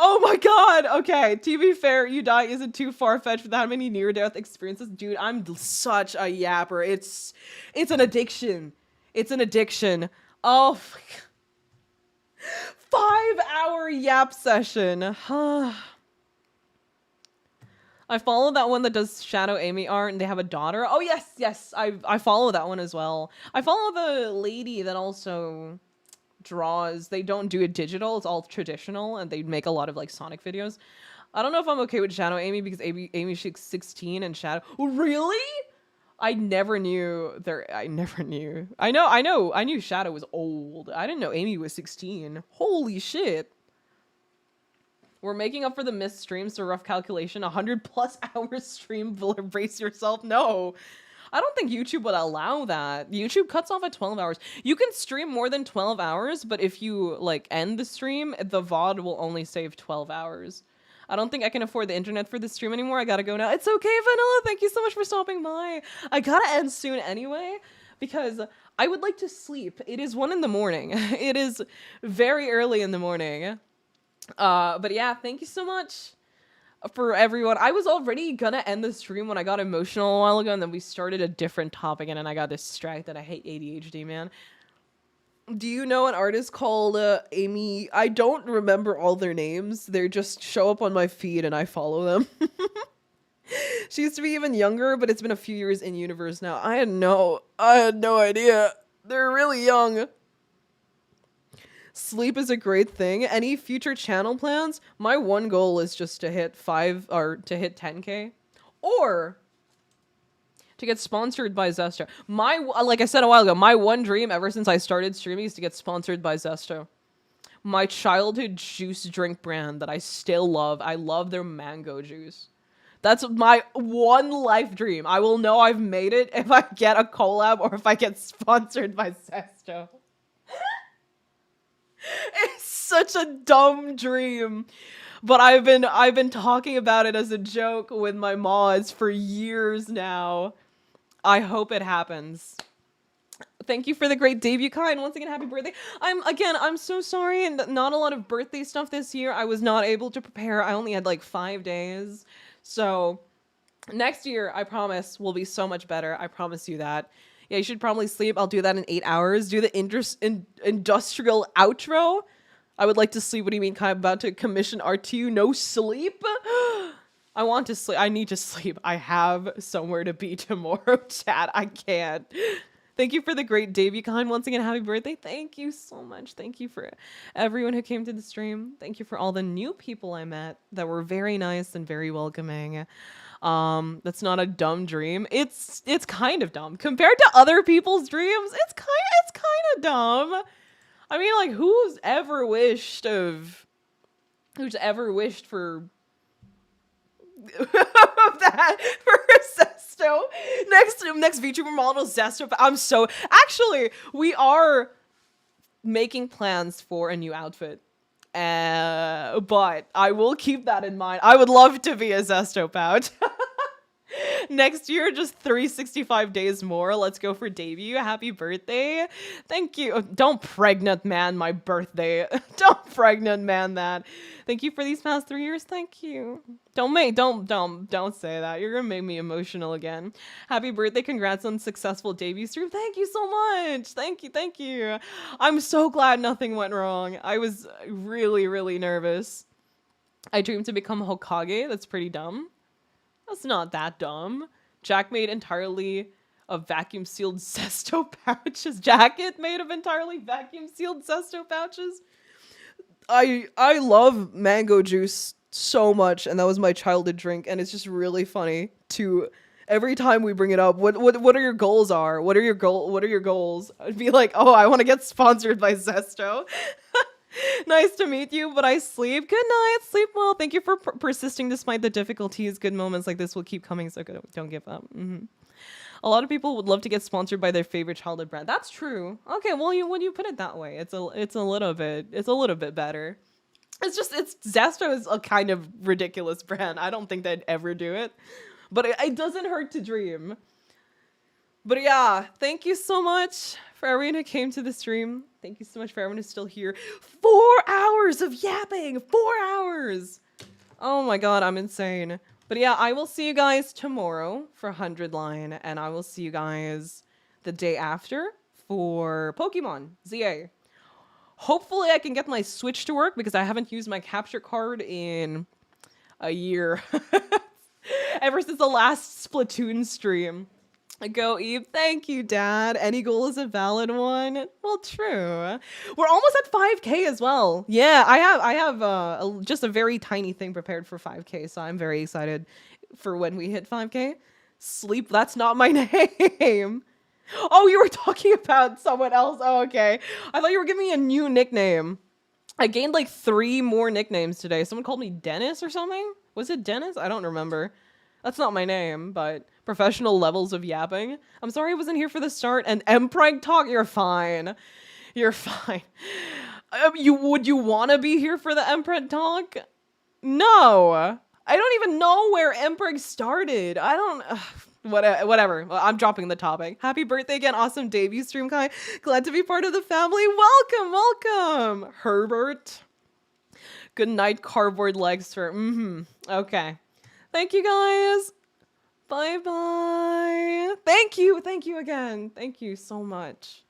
Oh my god! Okay, to be fair, you die isn't too far-fetched for that many near-death experiences. Dude, I'm such a yapper. It's an addiction. It's an addiction. Oh my god. 5-hour yap session. I follow that one that does Shadow Amy art and they have a daughter. Oh yes, I follow that one as well. I follow the lady that also draws. They don't do it digital, it's all traditional, and they make a lot of like Sonic videos. I don't know if I'm okay with Shadow Amy because Amy's 16 and Shadow. Really? I never knew I knew Shadow was old. I didn't know Amy was 16. Holy shit. We're making up for the missed streams, so rough calculation, 100+ hours stream, brace yourself. No. I don't think YouTube would allow that. YouTube cuts off at 12 hours. You can stream more than 12 hours, but if you like end the stream, the VOD will only save 12 hours. I don't think I can afford the internet for the stream anymore. I gotta go now. It's okay, Vanilla. Thank you so much for stopping by. I gotta end soon anyway, because I would like to sleep. It is 1 in the morning. It is very early in the morning. But yeah, thank you so much for everyone. I was already gonna end the stream when I got emotional a while ago, and then we started a different topic and I got distracted. I hate ADHD, man. Do you know an artist called Amy? I don't remember all their names. They just show up on my feed and I follow them. She used to be even younger, but it's been a few years in universe now. I had no idea. They're really young. Sleep is a great thing. Any future channel plans? My one goal is just to hit 10K or to get sponsored by Zesto. Like I said a while ago, my one dream ever since I started streaming is to get sponsored by Zesto. My childhood juice drink brand that I still love. I love their mango juice. That's my one life dream. I will know I've made it if I get a collab or if I get sponsored by Zesto. It's such a dumb dream. But I've been talking about it as a joke with my mods for years now. I hope it happens. Thank you for the great debut, Kai, and once again, happy birthday. I'm so sorry, and not a lot of birthday stuff this year. I was not able to prepare. I only had like 5 days. So next year, I promise, will be so much better. I promise you that. Yeah, you should probably sleep. I'll do that in 8 hours. Do the industrial outro. I would like to sleep. What do you mean, Kai? I'm about to commission R2. No sleep? I want to sleep. I need to sleep. I have somewhere to be tomorrow, chat. I can't. Thank you for the great debut, Kai. Once again, happy birthday. Thank you so much. Thank you for everyone who came to the stream. Thank you for all the new people I met that were very nice and very welcoming. That's not a dumb dream. It's kind of dumb compared to other people's dreams. It's kind of dumb. I mean, like, who's ever wished for that for Zesto? Next VTuber model Zesto. Actually, we are making plans for a new outfit. But I will keep that in mind. I would love to be a Zesto pouch. Next year, just 365 days more. Let's go for debut. Happy birthday. Thank you. Don't pregnant man my birthday. Don't pregnant man that. Thank you for these past 3 years. Thank you. Don't say that. You're gonna make me emotional again. Happy birthday. Congrats on successful debut stream. Thank you so much. Thank you. I'm so glad nothing went wrong. I was really, really nervous. I dreamed to become Hokage. That's pretty dumb. That's not that dumb. Jack made entirely of vacuum-sealed Zesto pouches. Jacket made of entirely vacuum-sealed Zesto pouches. I love mango juice so much, and that was my childhood drink, and it's just really funny to every time we bring it up. What are your goals? What are your goals? I'd be like, oh, I want to get sponsored by Zesto. Nice to meet you, but I sleep. Good night. Sleep well. Thank you for persisting despite the difficulties. Good moments like this will keep coming, so don't give up. A lot of people would love to get sponsored by their favorite childhood brand. That's true. Okay, well, when you put it that way, it's a little bit better. It's Zastro is a kind of ridiculous brand. I don't think they'd ever do it, but it doesn't hurt to dream. But yeah, thank you so much for everyone who came to the stream. Thank you so much for everyone who's still here. 4 hours of yapping! 4 hours! Oh my god, I'm insane. But yeah, I will see you guys tomorrow for 100 line, and I will see you guys the day after for Pokemon ZA. Hopefully I can get my Switch to work because I haven't used my capture card in a year. Ever since the last Splatoon stream. Go Eve. Thank you, Dad. Any goal is a valid one. Well, true. We're almost at 5K as well. Yeah, I have just a very tiny thing prepared for 5K, so I'm very excited for when we hit 5K. Sleep, that's not my name. Oh, you were talking about someone else. Oh, okay. I thought you were giving me a new nickname. I gained like 3 more nicknames today. Someone called me Dennis or something. Was it Dennis? I don't remember. That's not my name, but professional levels of yapping. I'm sorry I wasn't here for the start. And Mpreg talk, you're fine. You're fine. Would you want to be here for the Mpreg talk? No. I don't even know where Mpreg started. I don't... whatever. Well, I'm dropping the topic. Happy birthday again. Awesome debut stream, Kai. Glad to be part of the family. Welcome, welcome. Herbert. Good night, cardboard legs for... Okay. Thank you, guys. Bye-bye. Thank you again. Thank you so much.